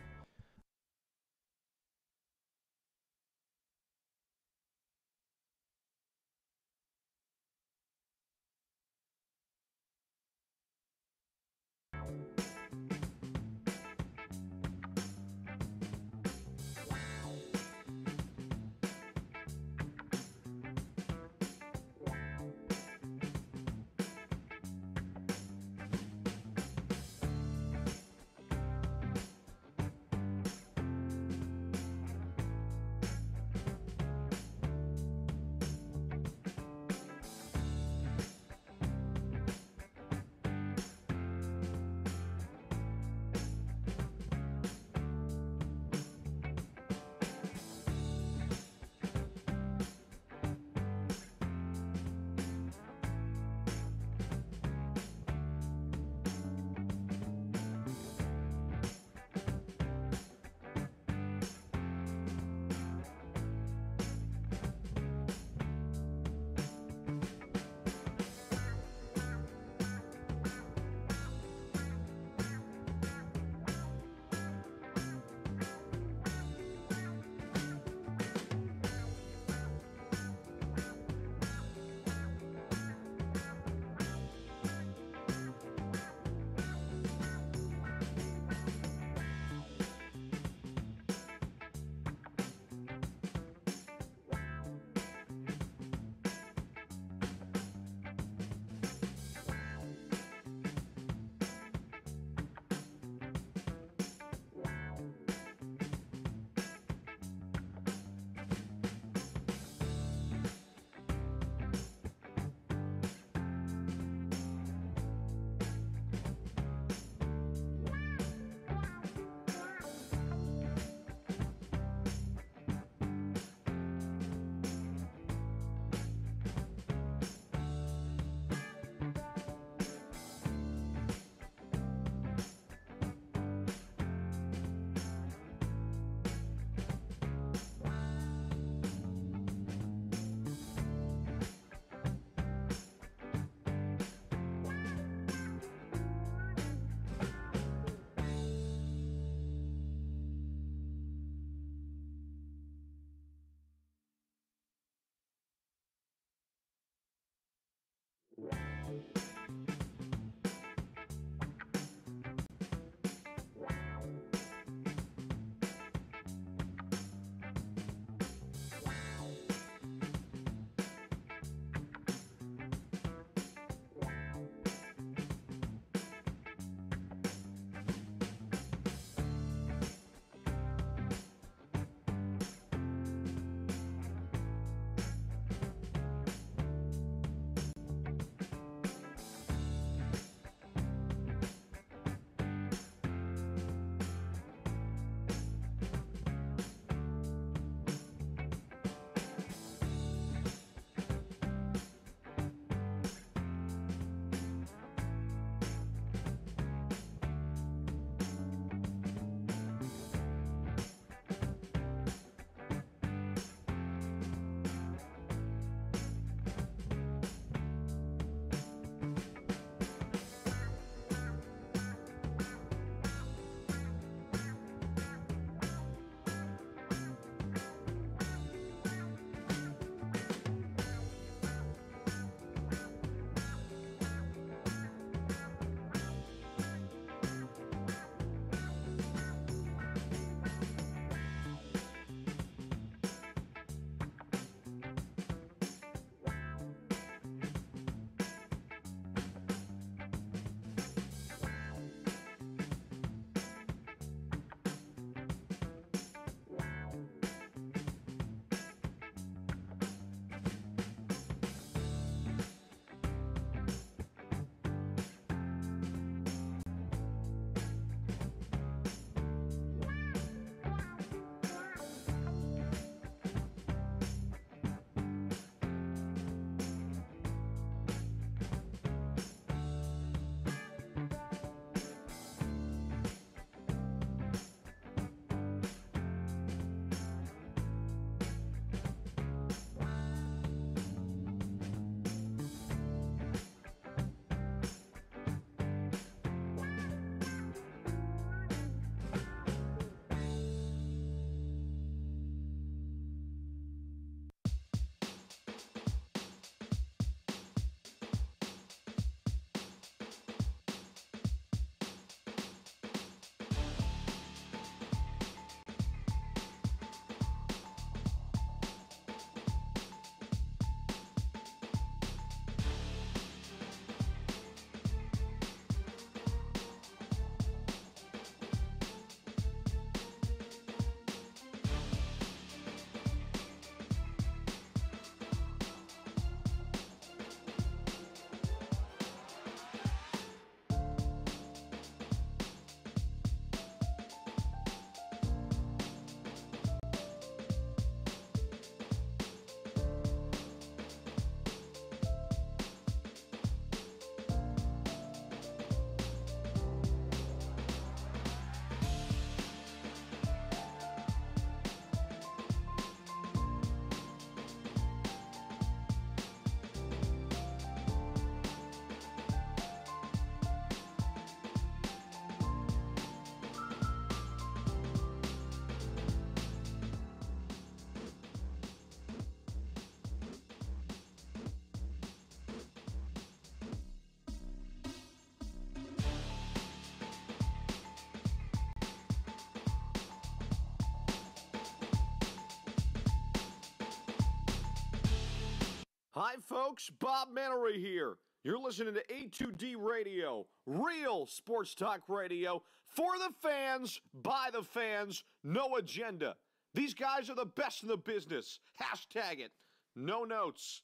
Hi, folks. Bob Mannery here. You're listening to A2D Radio, real sports talk radio for the fans, by the fans, no agenda. These guys are the best in the business. Hashtag it. No notes.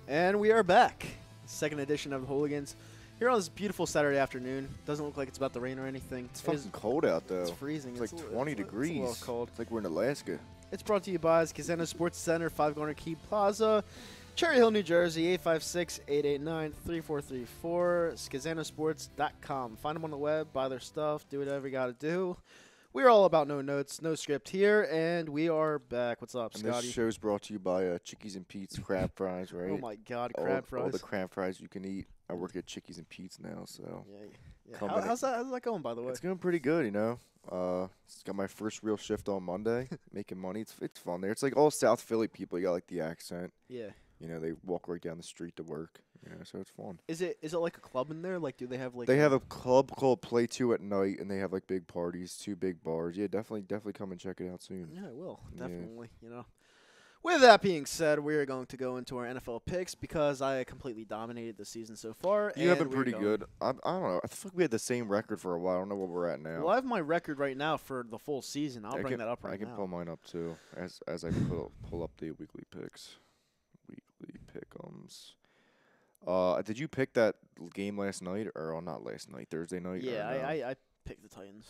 And we are back. Second edition of the Hooligans. Here on this beautiful Saturday afternoon. Doesn't look like it's about to rain or anything. It's fucking cold out, though. It's freezing. It's like 20 degrees. It's a little cold. It's like we're in Alaska. It's brought to you by Skizena Sports Center, 5 Garner Key Plaza, Cherry Hill, New Jersey, 856-889-3434, SkizenaSports.com. Find them on the web, buy their stuff, do whatever you got to do. We're all about no notes, no script here, and we are back. What's up, And Scotty? this show's brought to you by Chickies and Pete's crab fries, right? Oh, my God, crab fries. All the crab fries you can eat. I work at Chickies and Pete's now, so Yeah. How's that going, by the way? it's going pretty good. It's got my first real shift on Monday, making money. It's fun there. It's like all South Philly people. You got like the accent. Yeah. They walk right down the street to work. So it's fun. Is it like a club in there? Like, do they have like? They have a club called Play 2 at night, and they have like big parties, 2 big bars. Yeah, definitely come and check it out soon. Yeah, I will Yeah. definitely. With that being said, we are going to go into our NFL picks because I completely dominated the season so far. You have been pretty good. I don't know. I feel like we had the same record for a while. I don't know what we're at now. Well, I have my record right now for the full season. I'll bring that up right now. I can pull mine up too as I pull up the weekly picks. Weekly pick'ems. Did you pick that game last night or not last night? Thursday night? Yeah, I picked the Titans.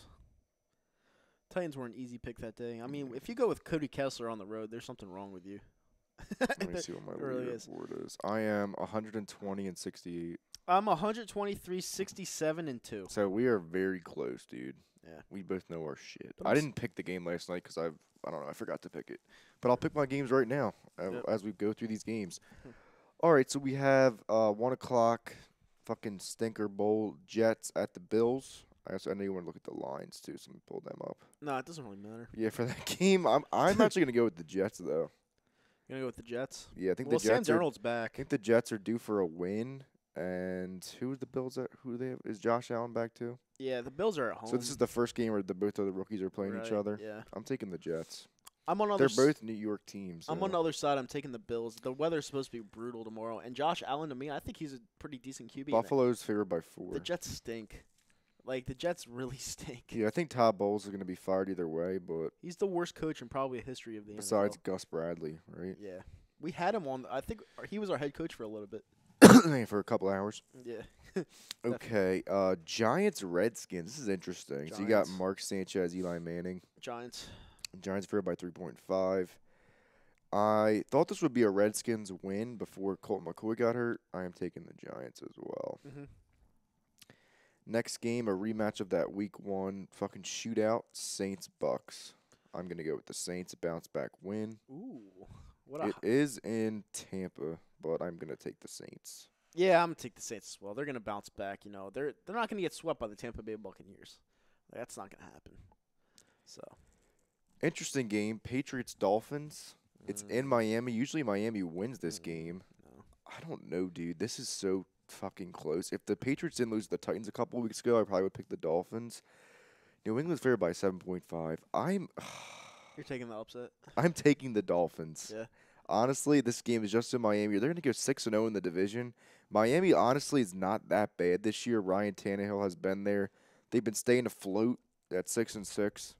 Titans were an easy pick that day. I mean, if you go with Cody Kessler on the road, there's something wrong with you. Let me see what my leaderboard is. I am 120 and 68. I'm 123, 67, and 2. So we are very close, dude. Yeah. We both know our shit. I didn't pick the game last night because I don't know. I forgot to pick it. But I'll pick my games right now as we go through these games. All right, so we have 1 o'clock fucking stinker bowl Jets at the Bills. I know you want to look at the lines too, so let me pull them up. No, it doesn't really matter. Yeah, for that game, I'm actually gonna go with the Jets though. You're gonna go with the Jets? Yeah, I think the Jets. Sam Darnold's back. I think the Jets are due for a win. And who's the Bills? Who they have? Is Josh Allen back too? Yeah, the Bills are at home. So this is the first game where both of the rookies are playing each other. Yeah, I'm taking the Jets. They're both New York teams. I'm on the other side. I'm taking the Bills. The weather's supposed to be brutal tomorrow, and Josh Allen, to me, I think he's a pretty decent QB. Buffalo's favored by 4. The Jets stink. Like, the Jets really stink. Yeah, I think Todd Bowles is going to be fired either way, but he's the worst coach in probably a history of the NFL. Besides Gus Bradley, right? Yeah. We had him on. I think he was our head coach for a little bit. For a couple hours. Yeah. Okay. Giants Redskins. This is interesting. Giants. So you got Mark Sanchez, Eli Manning. Giants favored by 3.5. I thought this would be a Redskins win before Colt McCoy got hurt. I am taking the Giants as well. Mm-hmm. Next game, a rematch of that Week 1 fucking shootout, Saints-Bucks. I'm going to go with the Saints, bounce back win. Ooh. It is in Tampa, but I'm going to take the Saints. Yeah, I'm going to take the Saints as well. They're going to bounce back. They're not going to get swept by the Tampa Bay Buccaneers. That's not going to happen. So, interesting game, Patriots-Dolphins. It's in Miami. Usually Miami wins this game. No. I don't know, dude. This is so fucking close. If the Patriots didn't lose to the Titans a couple weeks ago, I probably would pick the Dolphins. New England's favored by 7.5. You're taking the upset? I'm taking the Dolphins. Yeah. Honestly, this game is just in Miami. They're going to go 6-0 in the division. Miami, honestly, is not that bad this year. Ryan Tannehill has been there. They've been staying afloat at 6-6.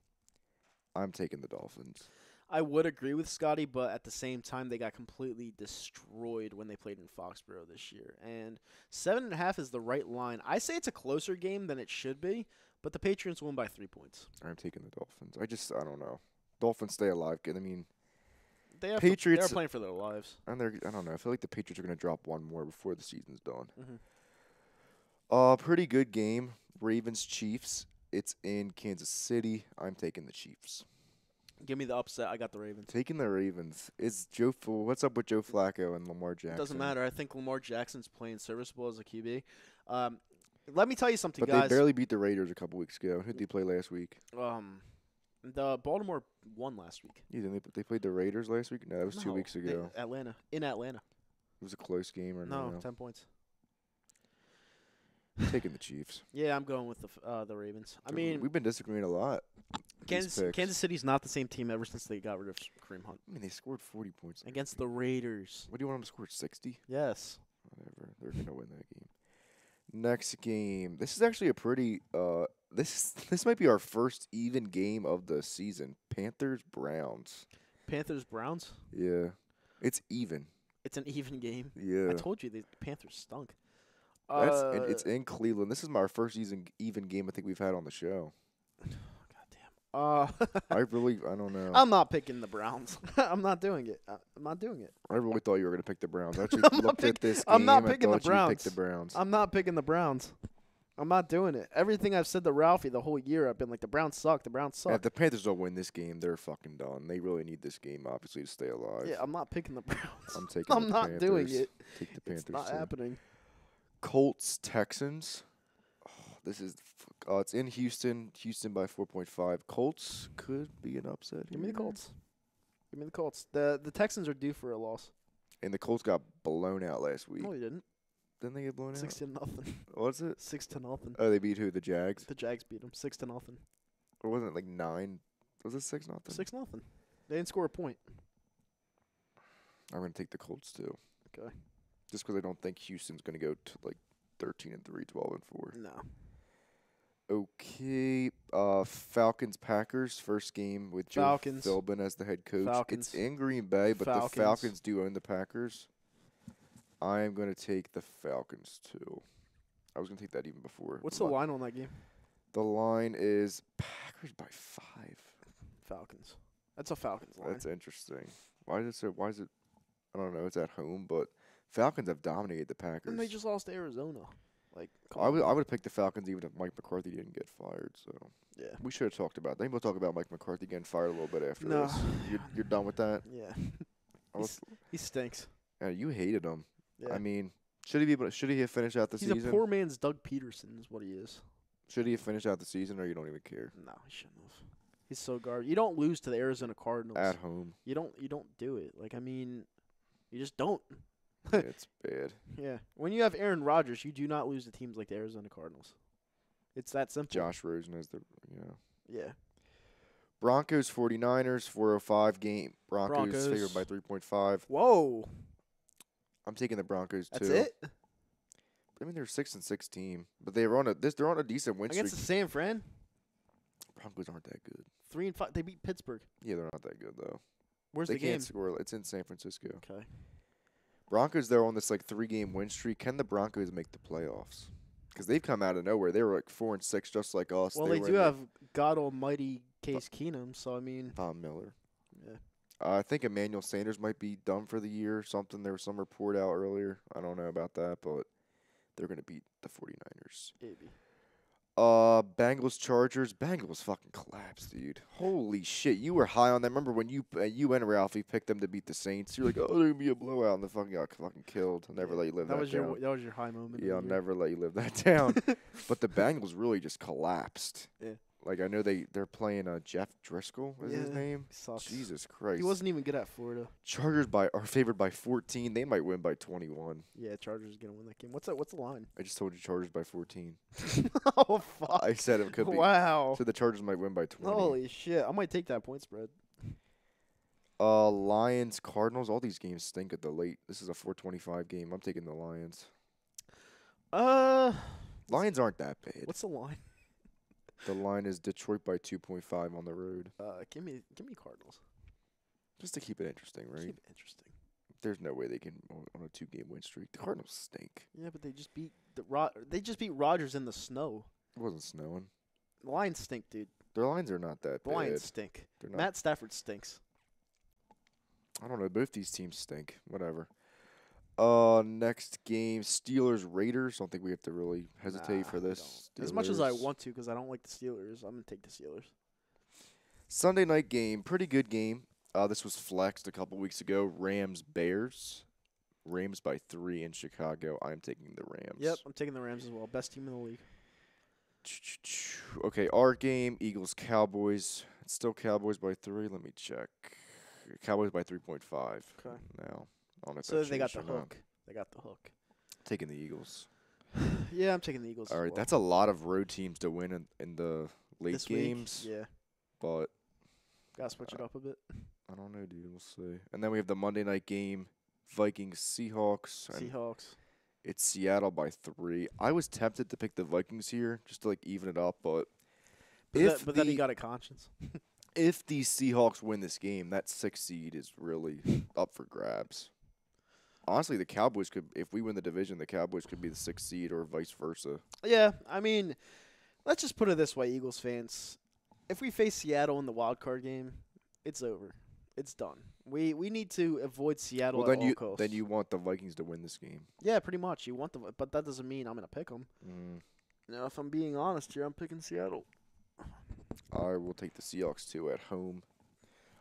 I'm taking the Dolphins. I would agree with Scotty, but at the same time, they got completely destroyed when they played in Foxborough this year. And 7.5 is the right line. I say it's a closer game than it should be, but the Patriots won by 3 points. I'm taking the Dolphins. I don't know. Dolphins stay alive. I mean, Patriots they're playing for their lives. And I don't know. I feel like the Patriots are going to drop one more before the season's done. Mm-hmm. Pretty good game. Ravens-Chiefs. It's in Kansas City. I'm taking the Chiefs. Give me the upset. I got the Ravens. Taking the Ravens. What's up with Joe Flacco and Lamar Jackson? It doesn't matter. I think Lamar Jackson's playing serviceable as a QB. Let me tell you something, guys. But they barely beat the Raiders a couple weeks ago. Who did they play last week? The Baltimore won last week. Yeah, they played the Raiders last week? No, that was 2 weeks ago. In Atlanta. It was a close game or no? 10 points. Taking the Chiefs. Yeah, I'm going with the Ravens. I mean, we've been disagreeing a lot. Kansas City's not the same team ever since they got rid of Kareem Hunt. I mean, they scored 40 points against the Raiders. What do you want them to score? 60? Yes. Whatever. They're gonna win that game. Next game. This is actually a pretty. This might be our first even game of the season. Panthers-Browns. Panthers-Browns? Yeah, it's even. It's an even game. Yeah. I told you the Panthers stunk. It's in Cleveland. This is my first even game I think we've had on the show. God damn. I don't know. I'm not picking the Browns. I'm not doing it. I'm not doing it. I really thought you were going to pick the Browns. I actually looked at this game. I'm not picking the Browns. Browns. You picked the Browns. I'm not picking the Browns. I'm not doing it. Everything I've said to Ralphie the whole year, I've been like, the Browns suck. The Browns suck. If the Panthers don't win this game, they're fucking done. They really need this game, obviously, to stay alive. Yeah, I'm not picking the Browns. I'm taking I'm the not Panthers. doing it. Take the Panthers. It's not happening. Colts Texans. Oh, this is it's in Houston. Houston by 4.5. Colts could be an upset. Give me the here. Colts. Give me the Colts. The Texans are due for a loss. And the Colts got blown out last week. No, they didn't. Didn't they get blown out? 6-0. What's it? 6-0. Oh, they beat who? The Jags? The Jags beat them 6-0. Or wasn't it like 9? Was it 6-0? 6-0. They didn't score a point. I'm going to take the Colts too. Okay. Just because I don't think Houston's going to go to like 13-3, 12-4. No. Okay. Falcons Packers first game with Joe Falcons. Philbin as the head coach. Falcons. It's in Green Bay, but Falcons. the Falcons do own the Packers. I am going to take the Falcons too. I was going to take that even before. What's the line on that game? The line is Packers by 5. Falcons. That's a Falcons line. That's interesting. Why is it so? Why is it? I don't know. It's at home, but Falcons have dominated the Packers. And they just lost to Arizona. Like, come I would on. pick the Falcons even if Mike McCarthy didn't get fired. So Yeah. we should have talked about that. Maybe we'll talk about Mike McCarthy getting fired a little bit after No. this. You're done with that? Yeah. I was- He stinks. yeah, you hated him. Yeah. I mean, should he have finished out the He's season? a poor man's Doug Peterson is what he is. Should he have finished out the season, or you don't even care? No, he shouldn't have. He's so garbage. You don't lose to the Arizona Cardinals. At home, You don't do it. Like, I mean, you just don't. it's bad. Yeah. When you have Aaron Rodgers, you do not lose to teams like the Arizona Cardinals. It's that simple. Josh Rosen is Yeah. Broncos 49ers 405 game. Broncos. Favored by 3.5. Whoa. I'm taking the Broncos That's too. it? I mean, they're 6-6 team, but they're on a decent win streak. Against the San Fran? Broncos aren't that good. 3-5. They beat Pittsburgh. Yeah, they're not that good though. Where's They the game? can't score. It's in San Francisco. Okay. Broncos, they're on this like 3-game win streak. Can the Broncos make the playoffs? Because they've come out of nowhere. They were like 4-6, just like us. Well, they were do in have God Almighty Case Keenum, so I mean, Von Miller. yeah. I think Emmanuel Sanders might be done for the year or something. There was some report out earlier. I don't know about that, but they're going to beat the 49ers. Maybe. Bengals Chargers. Bengals fucking collapsed, dude. Holy shit. You were high on that. Remember when you and Ralphie picked them to beat the Saints? You're like, oh, there's going to be a blowout, and the fucking got fucking killed. I'll never let you live that was down. that was your high moment. Yeah, I'll of the year. never let you live that down. But the Bengals really just collapsed. Yeah. Like, I know they're playing Jeff Driscoll is his Yeah, name. he sucks. Jesus Christ. He wasn't even good at Florida. Chargers are favored by 14. They might win by 21. Yeah, Chargers gonna win that game. What's the line? I just told you Chargers by 14. Oh fuck! I said it could be. Wow. So the Chargers might win by 20. Holy shit! I might take that point spread. Lions Cardinals. All these games stink at the late. This is a 4:25 game. I'm taking the Lions. Lions aren't that bad. What's the line? The line is Detroit by 2.5 on the road. Give me Cardinals. Just to keep it interesting, right? Keep it interesting. There's no way they can on a 2-game win streak. The Cardinals stink. Yeah, but they just beat they just beat Rodgers in the snow. It wasn't snowing. The Lions stink, dude. Their lines are not that The bad. Lions stink. They're not. Matt Stafford stinks. I don't know. Both these teams stink. Whatever. Next game, Steelers Raiders. Don't think we have to really hesitate for we this. don't. As much as I Steelers. want to, because I don't like the Steelers, I'm gonna take the Steelers. Sunday night game, pretty good game. This was flexed a couple weeks ago. Rams Bears. Rams by 3 in Chicago. I'm taking the Rams. Yep, I'm taking the Rams as well. Best team in the league. Okay, our game, Eagles Cowboys. It's still Cowboys by 3. Let me check. Cowboys by 3.5. Okay. Now, I don't know if So that they got changed the or not. hook. They got the hook. Taking the Eagles. Yeah, I'm taking the Eagles. All as right, well. that's a lot of road teams to win in the late This week, games. Yeah, But gotta switch it up a bit. I don't know, dude. We'll see. And then we have the Monday night game, Vikings Seahawks. And Seahawks. it's Seattle by 3. I was tempted to pick the Vikings here just to like even it up, but But then he got a conscience. if the Seahawks win this game, that 6th seed is really up for grabs. Honestly, the Cowboys could, if we win the division, the Cowboys could be the 6th seed or vice versa. Yeah, I mean, let's just put it this way, Eagles fans. If we face Seattle in the wild card game, it's over. It's done. We need to avoid Seattle Well, at all costs. then you want the Vikings to win this game. Yeah, pretty much. You want them, but that doesn't mean I'm gonna pick them. Now, if I'm being honest here, I'm picking Seattle. I will take the Seahawks too at home.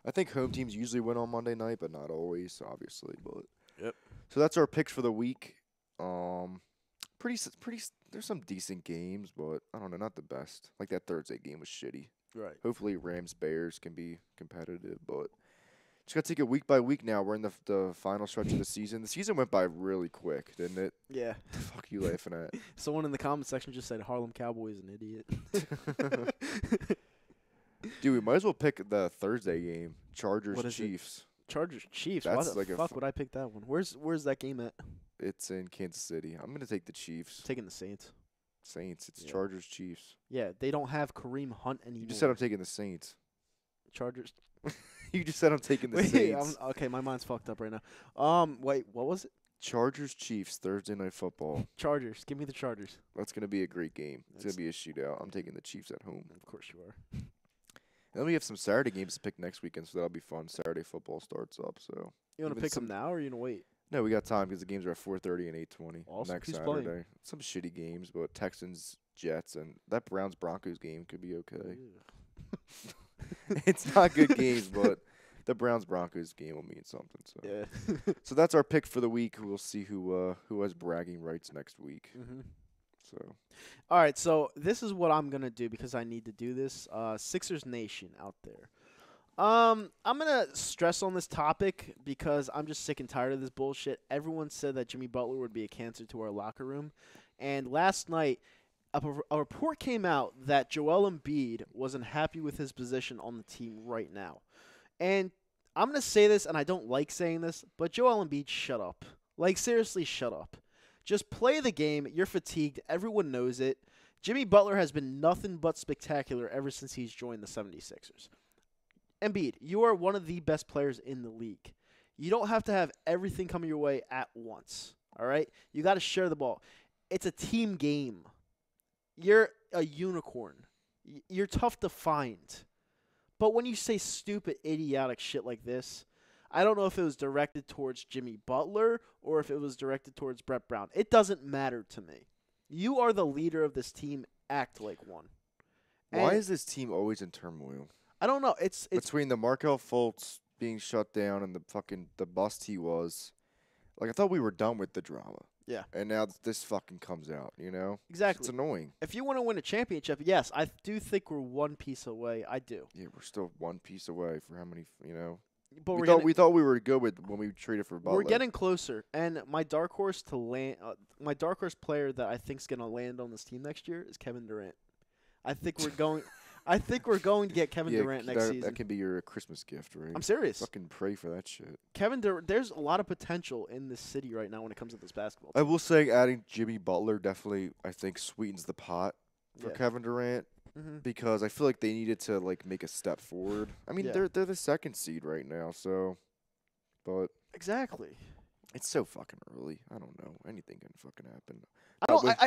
I think home teams usually win on Monday night, but not always, obviously. But Yep. So that's our picks for the week. There's some decent games, but I don't know, not the best. Like that Thursday game was shitty. Right. Hopefully Rams Bears can be competitive, but just gotta take it week by week now. We're in the final stretch of the season. The season went by really quick, didn't it? Yeah. The fuck you laughing at? Someone in the comment section just said Harlem Cowboys an idiot. Dude, we might as well pick the Thursday game. Chargers What is it? Chiefs. Chargers Chiefs. That's Why the like a fuck would I pick that one? Where's that game at? It's in Kansas City. I'm gonna take the Chiefs. Taking the Saints. Saints. It's Yeah. Chargers Chiefs. Yeah, they don't have Kareem Hunt anymore. You just said I'm taking the Saints. Chargers. You just said I'm taking the Wait, Saints. okay, my mind's fucked up right now. Wait, what was it? Chargers Chiefs Thursday night football. Chargers. Give me the Chargers. That's gonna be a great game. It's That's- gonna be a shootout. I'm taking the Chiefs at home. Of course you are. And then we have some Saturday games to pick next weekend, so that'll be fun. Saturday football starts up, so You want to Even pick some- them now or you gonna wait? no, we got time because the games are at 4:30 and 8:20 Awesome. next Who's Saturday. playing? Some shitty games, but Texans, Jets, and that Browns Broncos game could be okay. It's not good games, but the Browns Broncos game will mean something. So, Yeah. so that's our pick for the week. We'll see who has bragging rights next week. Mm-hmm. So All right, so this is what I'm gonna do because I need to do this. Sixers Nation out there. I'm gonna stress on this topic because I'm just sick and tired of this bullshit. Everyone said that Jimmy Butler would be a cancer to our locker room, and last night a report came out that Joel Embiid wasn't happy with his position on the team right now. And I'm gonna say this, and I don't like saying this, but Joel Embiid, shut up. Like seriously, shut up. Just play the game. You're fatigued. Everyone knows it. Jimmy Butler has been nothing but spectacular ever since he's joined the 76ers. Embiid, you are one of the best players in the league. You don't have to have everything coming your way at once. All right? You got to share the ball. It's a team game. You're a unicorn. You're tough to find. But when you say stupid, idiotic shit like this, I don't know if it was directed towards Jimmy Butler or if it was directed towards Brett Brown. It doesn't matter to me. You are the leader of this team. Act like one. why And is this team always in turmoil? I don't know. It's Between the Markel Fultz being shut down and the bust he was, like I thought we were done with the drama. Yeah. And now this fucking comes out, you know? exactly. It's annoying. If you want to win a championship, yes, I do think we're one piece away. I do. Yeah, we're still one piece away for how many, you know? But We thought we were good with when we traded for Butler. we're getting closer. And my dark horse to land, my dark horse player that I think's gonna land on this team next year is Kevin Durant. I think we're going. I think we're going to get Kevin Durant next season. That can be your Christmas gift, right? I'm serious. Fucking pray for that shit. Kevin Durant. There's a lot of potential in this city right now when it comes to this basketball. I will say adding Jimmy Butler definitely, I think, sweetens the pot for Yeah. Kevin Durant Mm-hmm. because I feel like they needed to like make a step forward. I mean, Yeah. they're the second seed right now, so but Exactly. it's so fucking early. I don't know. Anything can fucking happen.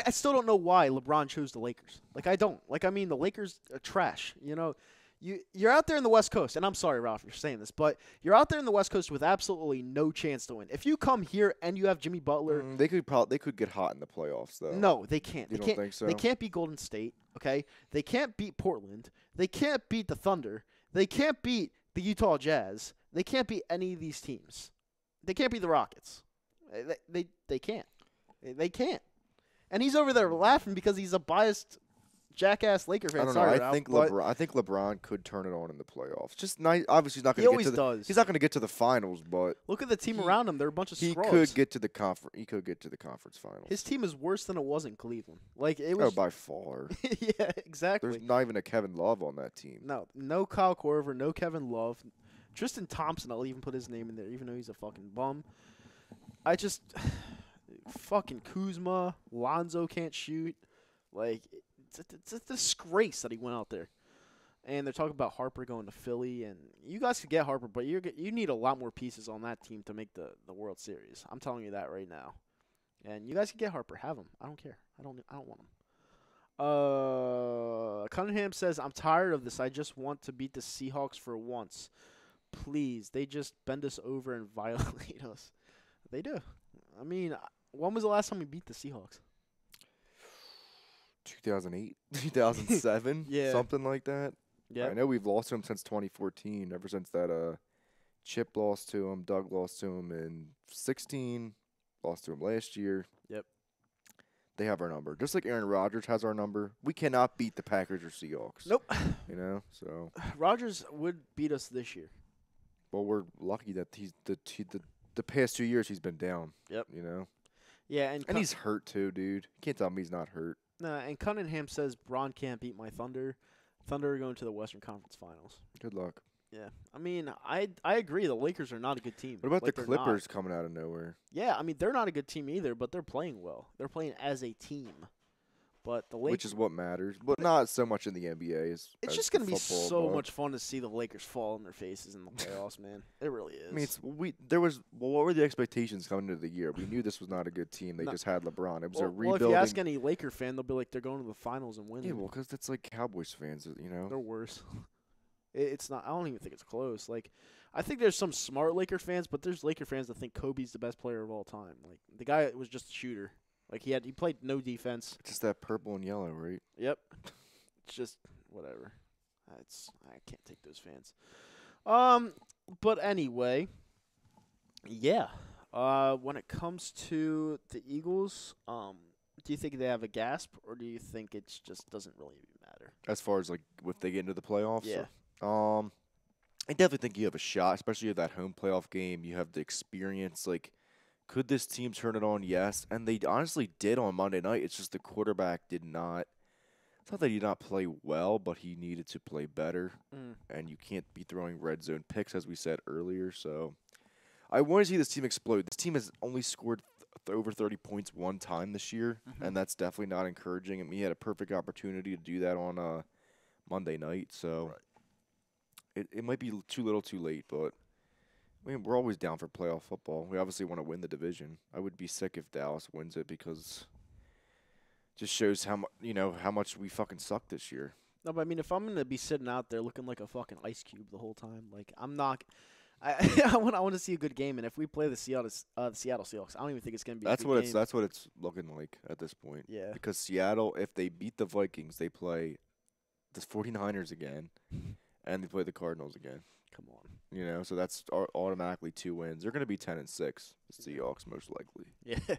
I still don't know why LeBron chose the Lakers. Like I don't. Like I mean the Lakers are trash. You know, you're out there in the West Coast, and I'm sorry, Ralph, for saying this, but you're out there in the West Coast with absolutely no chance to win. If you come here and you have Jimmy Butler, They could get hot in the playoffs though. no, they can't. You They don't can't. think so? They can't beat Golden State. Okay, they can't beat Portland. They can't beat the Thunder. They can't beat the Utah Jazz. They can't beat any of these teams. They can't beat the Rockets. They can't. They can't. And he's over there laughing because he's a biased jackass Laker fan. I don't know. Sorry, I Ralph, think but LeBron could turn it on in the playoffs. Just nice. Obviously, he's not he going to get always to the. does. He's not going to get to the finals, but Look at the team he- around him. They're a bunch of he scrubs. could get to the conference. He could get to the conference finals. His team is worse than it was in Cleveland. Like it Oh, was. by far. Yeah, exactly. There's not even a Kevin Love on that team. No Kyle Korver, no Kevin Love. Tristan Thompson, I'll even put his name in there, even though he's a fucking bum. I just fucking Kuzma, Lonzo can't shoot. Like it's a disgrace that he went out there. And they're talking about Harper going to Philly, and you guys could get Harper, but you need a lot more pieces on that team to make the World Series. I'm telling you that right now. And you guys can get Harper, have him. I don't care. I don't want him. Cunningham says, I'm tired of this. I just want to beat the Seahawks for once. Please. They just bend us over and violate us. They do. I mean, when was the last time we beat the Seahawks? 2008, 2007, Yeah. something like that. Yeah. I know we've lost to him since 2014. Ever since that, Chip lost to him, Doug lost to him in 16, lost to him last year. Yep. they have our number. Just like Aaron Rodgers has our number. We cannot beat the Packers or Seahawks. Nope. You know, so Rodgers would beat us this year. well, we're lucky that he's the past 2 years he's been down. Yep. You know, Yeah, and he's hurt too, dude. You can't tell me he's not hurt. Nah, and Cunningham says Braun can't beat my Thunder. Thunder are going to the Western Conference Finals. Good luck. Yeah, I mean, I agree. The Lakers are not a good team. What about Like, the they're not. Clippers coming out of nowhere? Yeah, I mean, they're not a good team either, but they're playing well. They're playing as a team. But the Lakers, Which is what matters, but not so much in the NBA. it's as just going to be football, so but- much fun to see the Lakers fall on their faces in the playoffs, man. It really is. I mean, what were the expectations coming into the year? We knew this was not a good team. They No. just had LeBron. It was a well, rebuilding. if you ask any Laker fan, they'll be like, they're going to the finals and winning. Yeah, well, because that's like Cowboys fans, you know. They're worse. It's not. I don't even think it's close. Like, I think there's some smart Laker fans, but there's Laker fans that think Kobe's the best player of all time. Like, the guy was just a shooter. Like, he played no defense. It's just that purple and yellow, right? Yep. It's just whatever. I can't take those fans. But anyway, yeah. When it comes to the Eagles, do you think they have a gasp, or do you think it just doesn't really matter? As far as like if they get into the playoffs, Yeah. I definitely think you have a shot, especially if that home playoff game. You have the experience. Like, could this team turn it on? Yes, and they honestly did on Monday night. It's just the quarterback did not. It's not that he did not play well, but he needed to play better. And you can't be throwing red zone picks, as we said earlier. So I want to see this team explode. This team has only scored over 30 points one time this year, and that's definitely not encouraging. And he had a perfect opportunity to do that on Monday night. So it might be too little too late, but I mean, we're always down for playoff football. We obviously want to win the division. I would be sick if Dallas wins it because it just shows how much we fucking suck this year. No, but I mean, if I'm gonna be sitting out there looking like a fucking ice cube the whole time, like I'm not. I want to see a good game, and if we play the Seattle Seahawks, I don't even think it's gonna be. That's a good what game. that's what it's looking like at this point. Yeah. Because Seattle, if they beat the Vikings, they play the 49ers again, and they play the Cardinals again. Come on. You know, so that's automatically 2 wins. They're going to be 10-6. The Seahawks most likely. Yeah.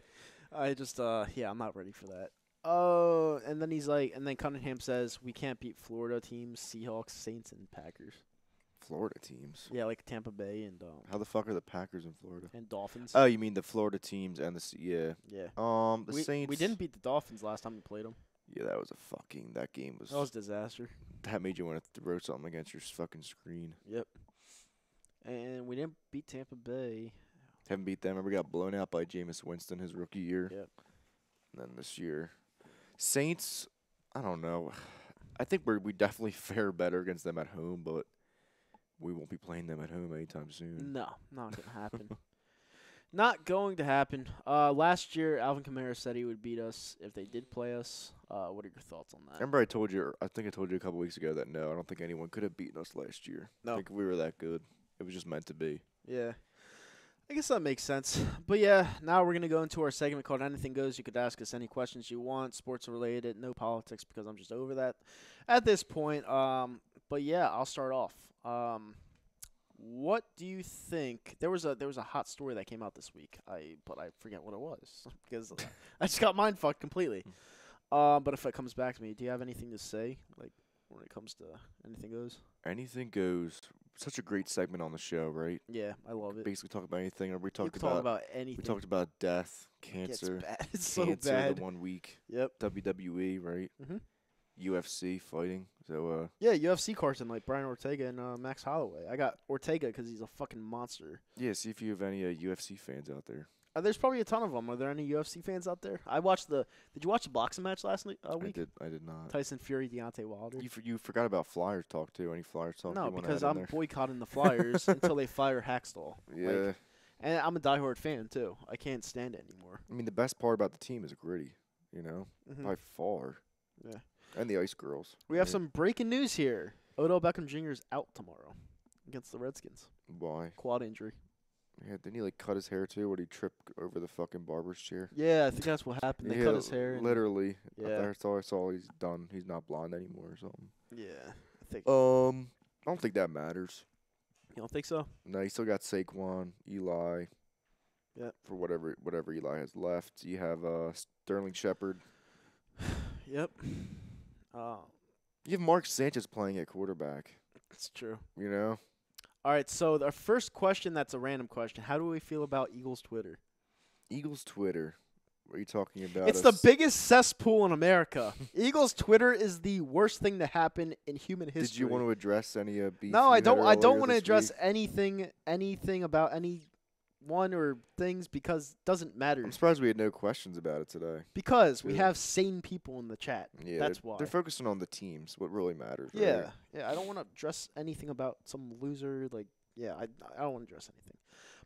I just I'm not ready for that. Oh, and then he's like, and then Cunningham says we can't beat Florida teams, Seahawks, Saints, and Packers. Florida teams. Yeah, like Tampa Bay and How the fuck are the Packers in Florida? and Dolphins. Oh, you mean the Florida teams and the yeah. the Saints. We didn't beat the Dolphins last time we played them. Yeah, that game was That was a disaster. that made you want to throw something against your fucking screen. Yep. And we didn't beat Tampa Bay. Haven't beat them. Remember, we got blown out by Jameis Winston his rookie year. Yep. And then this year, Saints. I don't know. I think we definitely fare better against them at home, but we won't be playing them at home anytime soon. No, not gonna happen. Not going to happen. Last year, Alvin Kamara said he would beat us if they did play us. What are your thoughts on that? Remember, I told you a couple weeks ago that no, I don't think anyone could have beaten us last year. No. I think we were that good. It was just meant to be. Yeah. I guess that makes sense. But yeah, now we're going to go into our segment called Anything Goes. You could ask us any questions you want, sports related, no politics because I'm just over that at this point. But yeah, I'll start off. What do you think? There was a hot story that came out this week. But I forget what it was because I just got mind fucked completely. But if it comes back to me, do you have anything to say like when it comes to Anything Goes? Anything goes. Such a great segment on the show, right? Yeah, I love it. Basically, talk about anything. Or we We talked can talk about anything. we talked about death, It gets cancer, bad. It's so cancer bad. the 1 week, Yep. WWE, right? Mhm. UFC fighting. So Yeah, UFC cards like Brian Ortega and Max Holloway. I got Ortega because he's a fucking monster. yeah. See if you have any UFC fans out there. There's probably a ton of them. Are there any UFC fans out there? I watched the. Did you watch the boxing match last week? I did not. Tyson Fury, Deontay Wilder. You forgot about Flyers talk too. Any Flyers talk? No, you wanna because add in I'm there? boycotting the Flyers until they fire Hackstall. Yeah. Like, and I'm a diehard fan too. I can't stand it anymore. I mean, the best part about the team is gritty. You know, Mhm. by far. Yeah. And the Ice Girls. We have right? some breaking news here. Odell Beckham Jr. is out tomorrow against the Redskins. Why? Quad injury. Yeah, didn't he like cut his hair too? Or did he trip over the fucking barber's chair? Yeah, I think that's what happened. They cut his hair. And Literally. Yeah. That's all I saw. He's done. He's not blonde anymore or something. yeah, I think. I don't think that matters. You don't think so? No, he still got Saquon, Eli. Yep. For whatever Eli has left. You have Sterling Shepard. Yep. You have Mark Sanchez playing at quarterback. It's true. You know? All right, so our first question, that's a random question. How do we feel about Eagles Twitter? Eagles Twitter. What are you talking about? It's the biggest cesspool in America. Eagles Twitter is the worst thing to happen in human history. Did you want to address any beef? No, I don't. I don't want to to address anything about anyone or things because it doesn't matter. I'm surprised we had no questions about it today. Because we Yeah. have sane people in the chat. Yeah, That's why. They're focusing on the teams. What really matters. Yeah, Right? yeah. I don't want to address anything about some loser. Like, yeah, I don't want to address anything.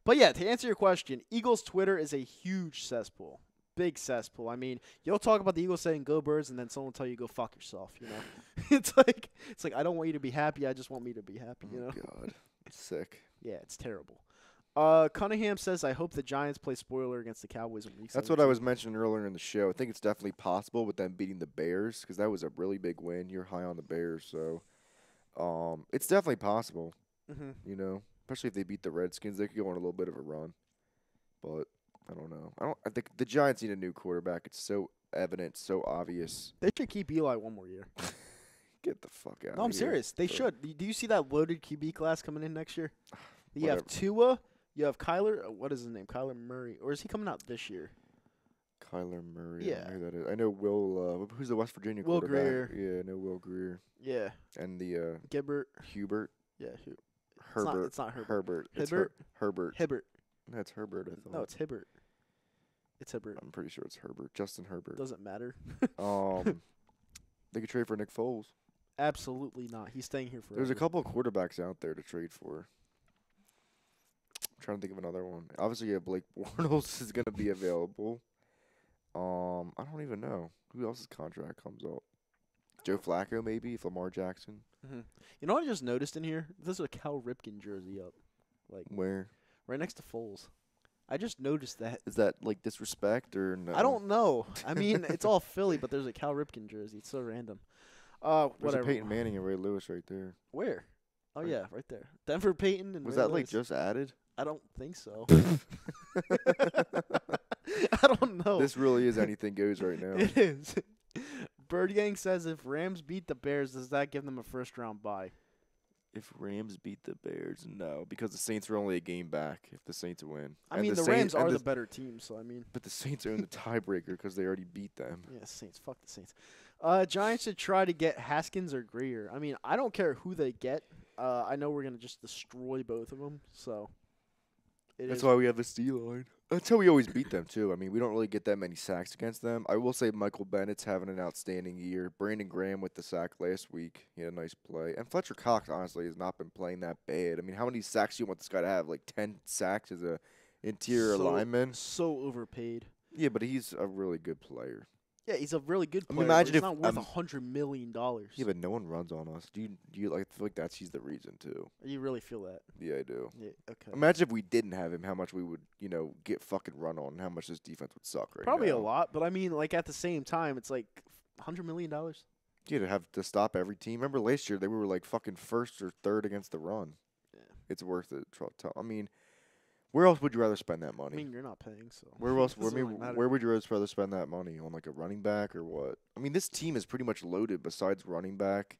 But yeah, to answer your question, Eagles Twitter is a huge cesspool, big cesspool. I mean, you'll talk about the Eagles saying "Go Birds," and then someone will tell you "Go fuck yourself." You know, it's like I don't want you to be happy. I just want me to be happy. You know. Oh God, it's sick. Yeah, it's terrible. Cunningham says, "I hope the Giants play spoiler against the Cowboys in Week 17." That's what I was mentioning earlier in the show. I think it's definitely possible with them beating the Bears because that was a really big win. You're high on the Bears, so it's definitely possible. Mm-hmm. You know, especially if they beat the Redskins, they could go on a little bit of a run. But I don't know. I think the Giants need a new quarterback. It's so evident, so obvious. They should keep Eli one more year. Get the fuck out. No, I'm serious. They should. Do you see that loaded QB class coming in next year? You have Whatever. Tua. You have Kyler. What is his name? Kyler Murray. Or is he coming out this year? Kyler Murray. Yeah. I know who that is. I know Will. Who's the West Virginia Will quarterback? Yeah, I know Will Greer. Yeah. And the Gibbert. Hubert. Yeah. Herbert. It's not Herbert. Herbert. It's Hibbert? Herbert. Hibbert. That's Herbert. I thought. No, it's Hibbert. It's Hibbert. I'm pretty sure it's Herbert. Justin Herbert. Doesn't matter. They could trade for Nick Foles. Absolutely not. He's staying here forever. There's a couple of quarterbacks out there to trade for. I'm trying to think of another one. Obviously, yeah, Blake Bortles is going to be available. I don't even know who else's contract comes up. Joe Flacco, maybe, if Lamar Jackson. Mm-hmm. You know what I just noticed in here? There's a Cal Ripken jersey up, like Where right next to Foles. I just noticed that. is that? Like disrespect or no? I don't know. I mean, it's all Philly, but there's a Cal Ripken jersey. It's so random. There's Whatever. a Peyton Manning and Ray Lewis right there. Where? Oh Right. yeah, right there. Denver Peyton and Was Ray that like Lewis. just added? I don't think so. I don't know. This really is anything goes right now. It is. Bird Gang says if Rams beat the Bears, does that give them a first round bye? If Rams beat the Bears, no, because the Saints are only a game back if the Saints win. I And mean, the Saints- Rams and are the better team, so I mean. But the Saints are in the tiebreaker because they already beat them. Yeah, Saints. Fuck the Saints. Giants should try to get Haskins or Greer. I mean, I don't care who they get. I know we're gonna just destroy both of them. So. That's why we have a D line. That's how we always beat them too. I mean, we don't really get that many sacks against them. I will say Michael Bennett's having an outstanding year. Brandon Graham with the sack last week. He had a nice play. And Fletcher Cox honestly has not been playing that bad. I mean, how many sacks do you want this guy to have? Like 10 sacks as a interior lineman? So overpaid. Yeah, but he's a really good player. Yeah, he's a really good I player. mean, But imagine he's if, not worth $100 million. Yeah, but no one runs on us. Do you like feel like he's the reason too? You really feel that? Yeah, I do. Yeah. Okay. Imagine if we didn't have him, how much we would, get fucking run on, and how much this defense would suck right Probably now. a lot, but I mean, like at the same time, it's like $100 million. Yeah, to have to stop every team. Remember last year they were like fucking first or third against the run. Yeah. It's worth it. I mean, where else would you rather spend that money? I mean, you're not paying, so. Where else? Doesn't really matter. Where would you rather spend that money on? Like a running back or what? I mean, this team is pretty much loaded besides running back,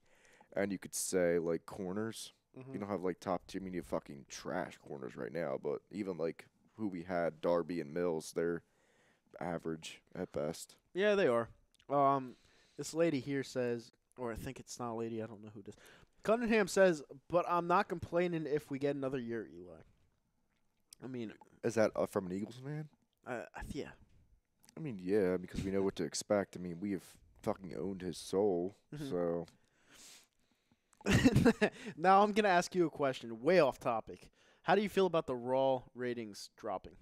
and you could say like corners. Mhm. You don't have like top tier. I mean, you have fucking trash corners right now. But even like who we had, Darby and Mills, they're average at best. Yeah, they are. This lady here says, or I think it's not a lady. I don't know who it is. Cunningham says, but I'm not complaining if we get another year, Eli. I mean, Is that from an Eagles fan? yeah. I mean, yeah, because we know what to expect. I mean, we have fucking owned his soul. Mhm. So Now I'm gonna ask you a question, way off topic. How do you feel about the Raw ratings dropping?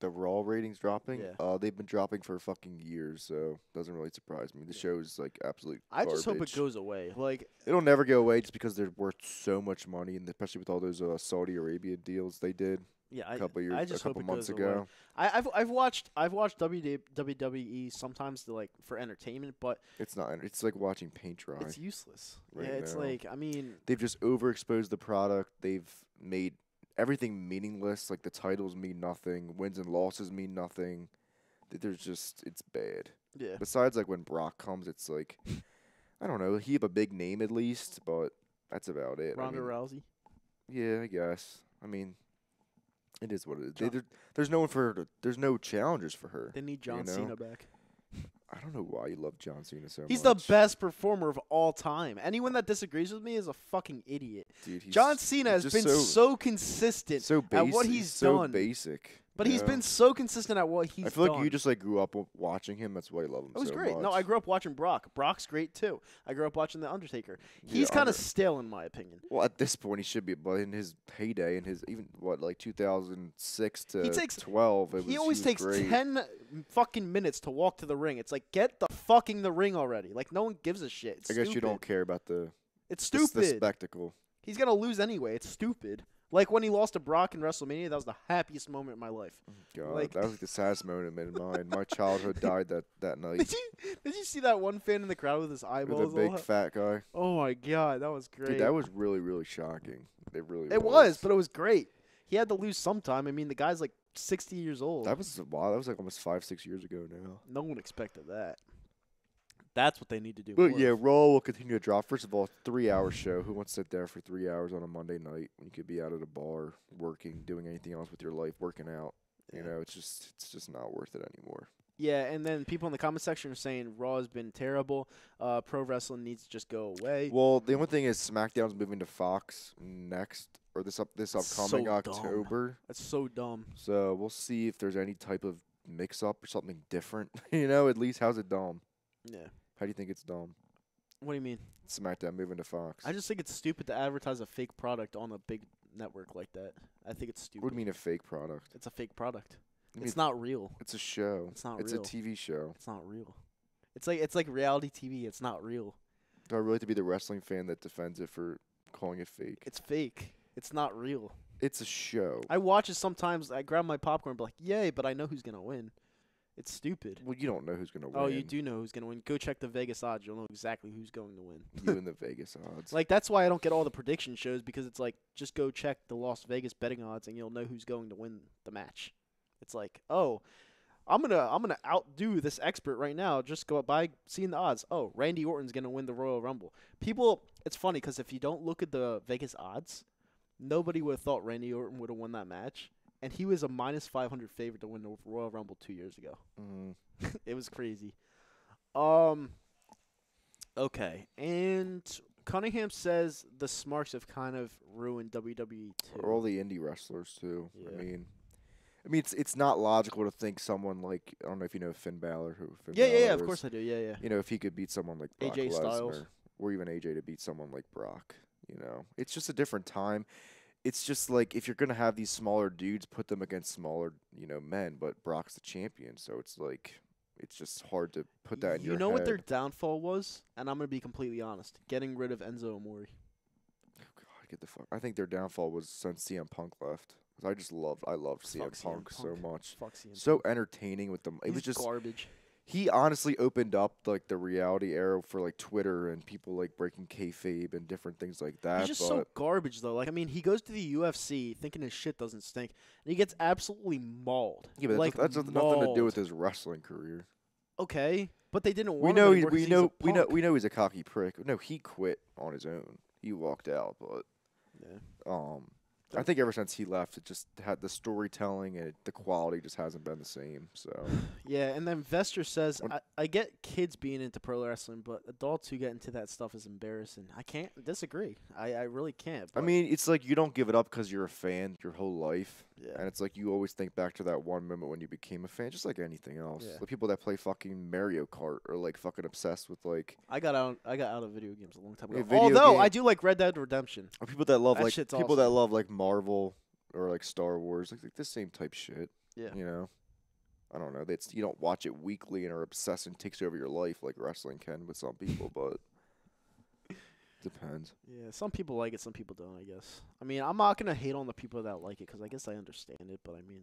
the Raw ratings dropping. Yeah. They've been dropping for fucking years, so doesn't really surprise me. The show's like absolute. I just hope it garbage. goes away. Like, It'll never go away just because they're worth so much money, and especially with all those Saudi Arabia deals they did yeah, a couple years, I just a couple hope it months goes ago. away. I've watched WWE sometimes to like for entertainment, but It's not. It's like watching paint dry. it's useless. right yeah, it's now. like I mean, They've just overexposed the product. They've made everything meaningless. Like the titles mean nothing. Wins and losses mean nothing. It's bad. Yeah. Besides, like when Brock comes, it's like, I don't know. He have a big name at least, but that's about it. Ronda Rousey. Yeah, I guess. I mean, it is what it is. There's no one for her there's no challengers for her. They need John Cena back. I don't know why you love John Cena so much. He's the best performer of all time. Anyone that disagrees with me is a fucking idiot. Dude, John Cena has been so consistent at what he's done. So basic. But he's been so consistent at what he's done. I feel like you just like grew up watching him. That's why you love him so much. It was great. No, I grew up watching Brock. Brock's great too. I grew up watching The Undertaker. He's kind of stale in my opinion. Well, at this point he should be, but in his heyday, in his even like 2006 to 12, he always takes great. 10 fucking minutes to walk to the ring. It's like, get the fucking the ring already. Like no one gives a shit. It's I guess stupid. you don't care about It's stupid. The spectacle. He's gonna lose anyway. It's stupid. Like when he lost to Brock in WrestleMania, that was the happiest moment in my life. God, like, that was the saddest moment in mine. My childhood died that night. Did you see that one fan in the crowd with his eyeballs? With a big fat guy. Oh my god, that was great. Dude, that was really, really shocking. It was, but it was great. He had to lose sometime. I mean, the guy's like 60 years old. That was wow. That was like almost 5-6 years ago now. No one expected that. That's what they need to do. But yeah, Raw will continue to drop. First of all, 3-hour show. Who wants to sit there for 3 hours on a Monday night when you could be out at a bar, working, doing anything else with your life, working out? Yeah. You know, it's just not worth it anymore. Yeah, and then people in the comment section are saying Raw has been terrible. Pro wrestling needs to just go away. Well, the only thing is SmackDown's moving to Fox next, or this upcoming October. That's so dumb. So we'll see if there's any type of mix-up or something different. You know, at least how's it dumb? Yeah. How do you think it's dumb? What do you mean? SmackDown moving to Fox. I just think it's stupid to advertise a fake product on a big network like that. I think it's stupid. What do you mean a fake product? It's a fake product. It's not real. It's a show. It's not real. It's a TV show. It's not real. It's like reality TV. It's not real. Do I really have to be the wrestling fan that defends it for calling it fake? It's fake. It's not real. It's a show. I watch it sometimes. I grab my popcorn and be like, yay, but I know who's going to win. It's stupid. Well, you don't know who's going to win. Oh, you do know who's going to win. Go check the Vegas odds. You'll know exactly who's going to win. You and the Vegas odds. Like, that's why I don't get all the prediction shows, because it's like, just go check the Las Vegas betting odds and you'll know who's going to win the match. It's like, oh, I'm gonna outdo this expert right now. Just go by seeing the odds. Oh, Randy Orton's going to win the Royal Rumble. People, it's funny because if you don't look at the Vegas odds, nobody would have thought Randy Orton would have won that match. And he was a minus 500 favorite to win the Royal Rumble 2 years ago. It was crazy. Okay. And Cunningham says the Smarks have kind of ruined WWE too. Or all the indie wrestlers too. Yeah. I mean, it's not logical to think someone like, I don't know if you know Finn Balor. Yeah, of course I do. Yeah. You know, if he could beat someone like Brock AJ Styles. Lesnar, or even AJ to beat someone like Brock. You know, it's just a different time. It's just like, if you're going to have these smaller dudes, put them against smaller, men. But Brock's the champion, so it's like, it's just hard to put that in your head. You know what their downfall was? And I'm going to be completely honest. Getting rid of Enzo Amore. Oh, God, get the fuck. I think their downfall was since CM Punk left. I loved CM Punk so much. Fuck CM Punk. So entertaining with them. It was just garbage. He honestly opened up like the reality era for like Twitter and people like breaking kayfabe and different things like that. He's just so garbage though. Like, I mean, he goes to the UFC thinking his shit doesn't stink, and he gets absolutely mauled. Yeah, but that's nothing to do with his wrestling career. Okay, but they didn't we want know him we know he's a cocky prick. No, he quit on his own. He walked out, but I think ever since he left, it just had the storytelling and the quality just hasn't been the same. So yeah, and then Vester says, I get kids being into pro wrestling, but adults who get into that stuff is embarrassing. I can't disagree. I really can't. I mean, it's like you don't give it up because you're a fan your whole life. Yeah. And it's like you always think back to that one moment when you became a fan, just like anything else. Yeah. The people that play fucking Mario Kart are like fucking obsessed with like. I got out of video games a long time ago. Yeah, Although I do like Red Dead Redemption. Or people that love That love like Marvel or like Star Wars, like the same type shit. Yeah. You know. I don't know. You don't watch it weekly and are obsessed and takes over your life like wrestling can with some people, but. Depends. Yeah, some people like it, some people don't, I guess. I mean, I'm not going to hate on the people that like it because I guess I understand it, but I mean,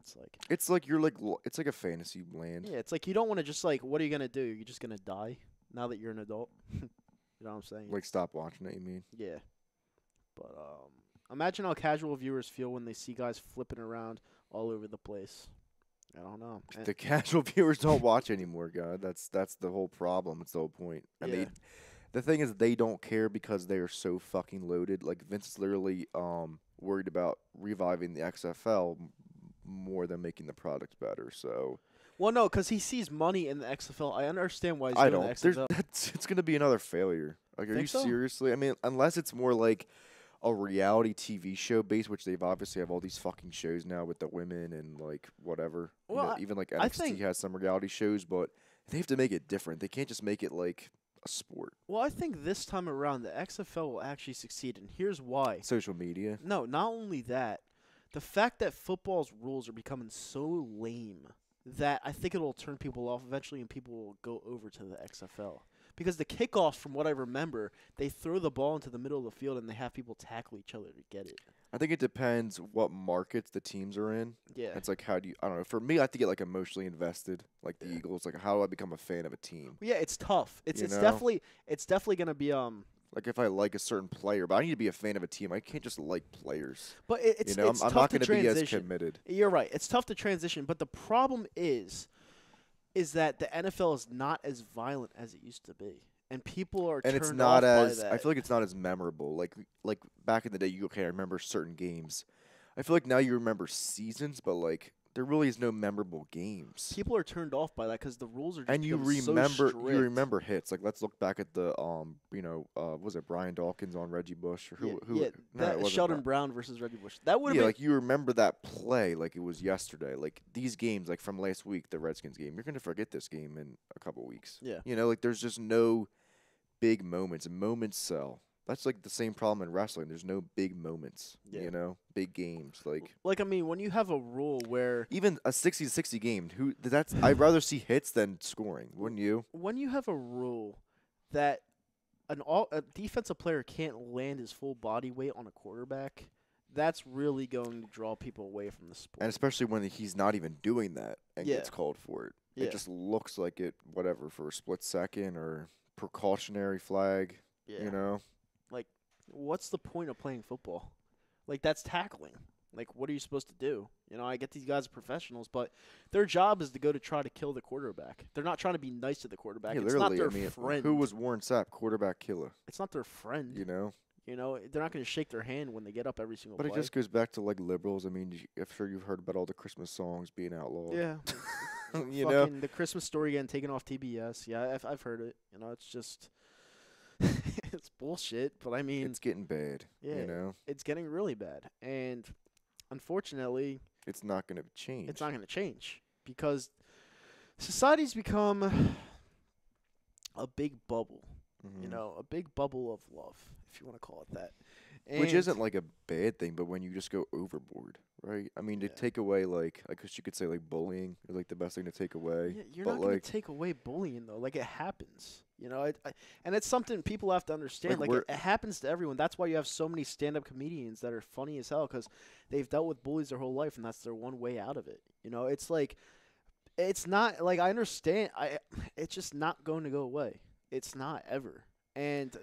it's like you're it's like a fantasy land. Yeah, it's like you don't want to just like, what are you going to do? You're just going to die now that you're an adult? You know what I'm saying? Like stop watching it, you mean? Yeah. But Imagine how casual viewers feel when they see guys flipping around all over the place. I don't know. The casual viewers don't watch anymore, God. That's the whole problem. It's the whole point. And Yeah. the thing is, they don't care because they are so fucking loaded. Like Vince is literally worried about reviving the XFL more than making the product better. So Well, no, because he sees money in the XFL. I understand why he's I doing don't. the XFL. It's gonna be another failure. Like, are Think you so? seriously? I mean, unless it's more like a reality TV show base, which they've obviously have all these fucking shows now with the women and like whatever. You Well, know, even like I NXT think- has some reality shows, but they have to make it different. They can't just make it like a sport. Well, I think this time around the XFL will actually succeed, and here's why. Social media. No, not only that, the fact that football's rules are becoming so lame that I think it'll turn people off eventually, and people will go over to the XFL. Because the kickoffs, from what I remember, they throw the ball into the middle of the field and they have people tackle each other to get it. I think it depends what markets the teams are in. Yeah. It's like, how do you? I don't know. For me, I have to get like emotionally invested, like the Eagles. Like, how do I become a fan of a team? Yeah, it's tough. It's You know? definitely gonna be Like, if I like a certain player, but I need to be a fan of a team. I can't just like players. but it's You know, it's I'm tough not to going to be as transition. committed. You're right. It's tough to transition, but the problem is that the NFL is not as violent as it used to be, and people are And turned it's not off as by that. I feel like it's not as memorable. Like back in the day, I remember certain games. I feel like now you remember seasons, but like there really is no memorable games. People are turned off by that because the rules are just And you become so remember strict. hits. Like, let's look back at the was it Brian Dawkins on Reggie Bush or who? Yeah, No, it that wasn't Sheldon Bri- Brown versus Reggie Bush. That would have Yeah, been like you remember that play like it was yesterday. Like these games, like from last week, the Redskins game, you're gonna forget this game in a couple weeks. Yeah. You know, like there's just no big moments, and moments sell. That's like the same problem in wrestling. There's no big moments. Yeah. You know, big games. Like I mean, when you have a rule where even a 60-60 game, I'd rather see hits than scoring. Wouldn't you? when you have a rule that a defensive player can't land his full body weight on a quarterback, that's really going to draw people away from the sport. And especially when he's not even doing that and Yeah. gets called for it. Yeah. It just looks like it, whatever, for a split second or precautionary flag. yeah. You know? What's the point of playing football? Like, that's tackling. Like, what are you supposed to do? You know, I get these guys are professionals, but their job is to go to try to kill the quarterback. They're not trying to be nice to the quarterback. Yeah, It's not literally. their I mean, friend. who was Warren Sapp? Quarterback killer. It's not their friend. You know? You know, they're not going to shake their hand when they get up every single But it play. just goes back to like liberals. I mean, I'm sure you've heard about all the Christmas songs being outlawed. Yeah. You know? Fucking the Christmas Story getting taken off TBS. Yeah, I've heard it. You know, it's just it's bullshit. But I mean, It's getting bad. yeah, You know? it's getting really bad, and unfortunately, It's not going to change. it's not going to change because society's become a big bubble. You Mhm. know, a big bubble of love, if you want to call it that. Which And- isn't like a bad thing, but when you just go overboard, right? I mean, to Yeah. take away like, I guess you could say like bullying is like the best thing to take away. Yeah, you're but not going like, to take away bullying though. Like it happens, you know. And it's something people have to understand. Like, Like it happens to everyone. That's why you have so many stand-up comedians that are funny as hell because they've dealt with bullies their whole life, and that's their one way out of it. You know, it's like, it's not like I understand. It's just not going to go away. It's not ever. And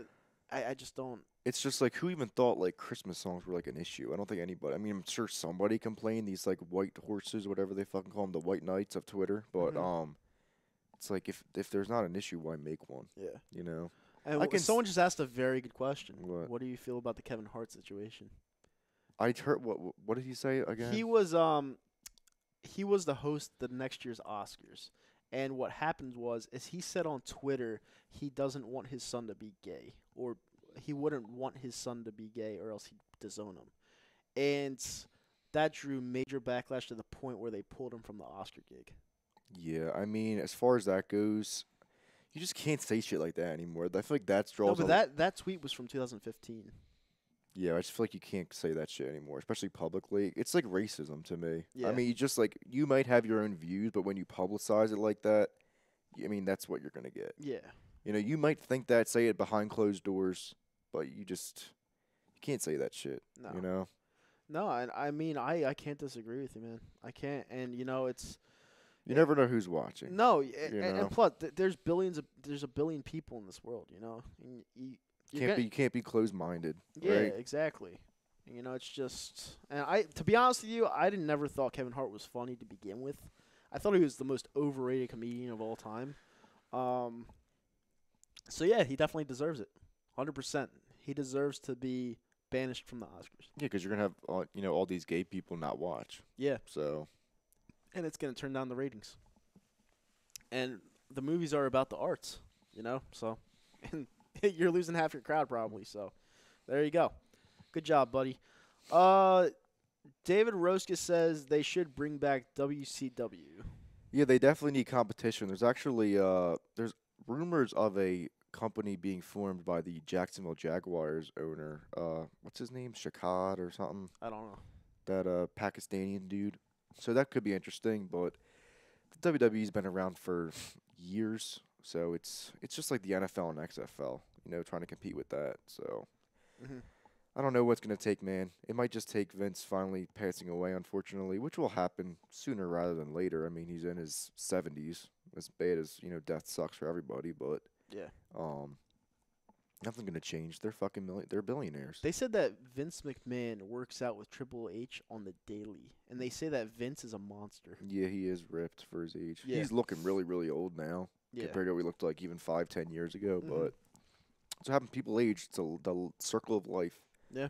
I just don't. it's just like, who even thought like Christmas songs were like an issue? I don't think anybody. I mean, I'm sure somebody complained. These like white horses, whatever they fucking call them, the white knights of Twitter. But Mhm. it's like if there's not an issue, why make one? Yeah. You know? And I can someone just asked a very good question. What? Do you feel about the Kevin Hart situation? I heard what did he say again? He was the host the next year's Oscars. And what happened is he said on Twitter he doesn't want his son to be gay, or he wouldn't want his son to be gay, or else he'd disown him. And that drew major backlash to the point where they pulled him from the Oscar gig. Yeah, I mean, as far as that goes, you just can't say shit like that anymore. I feel like No, draws. but that tweet was from 2015. Yeah, I just feel like you can't say that shit anymore, especially publicly. It's like racism to me. Yeah. I mean, you just like, you might have your own views, but when you publicize it like that, I mean, that's what you're gonna get. Yeah. You know, you might think that, say it behind closed doors, but you can't say that shit. No. You know? No, and I mean I can't disagree with you, man. I can't, and you know it's You never know who's watching. no, know? and plus there's a billion people in this world, you know. And you You can't be closed minded, yeah, right? exactly. You know, it's just, and to be honest with you, I never thought Kevin Hart was funny to begin with. I thought he was the most overrated comedian of all time. So yeah, he definitely deserves it, 100%. He deserves to be banished from the Oscars. Yeah, because you're gonna have all these gay people not watch. Yeah, So and it's gonna turn down the ratings. And the movies are about the arts, so and you're losing half your crowd probably. So there you go. Good job, buddy. David Roska says they should bring back WCW. yeah, they definitely need competition. There's actually there's rumors of a company being formed by the Jacksonville Jaguars owner. What's his name? Shakad or something? I don't know. That Pakistani dude. So that could be interesting, but the WWE's been around for years, so it's just like the NFL and XFL, trying to compete with that. So I don't know what's going to take, man. It might just take Vince finally passing away, unfortunately, which will happen sooner rather than later. I mean, he's in his 70s. As bad as, death sucks for everybody, but Yeah. nothing's going to change. They're billionaires. They said that Vince McMahon works out with Triple H on the daily, and they say that Vince is a monster. Yeah, he is ripped for his age. Yeah. He's looking really, really old now compared to what he looked like even 5-10 years ago, but it's what happens. People age. It's the circle of life. Yeah.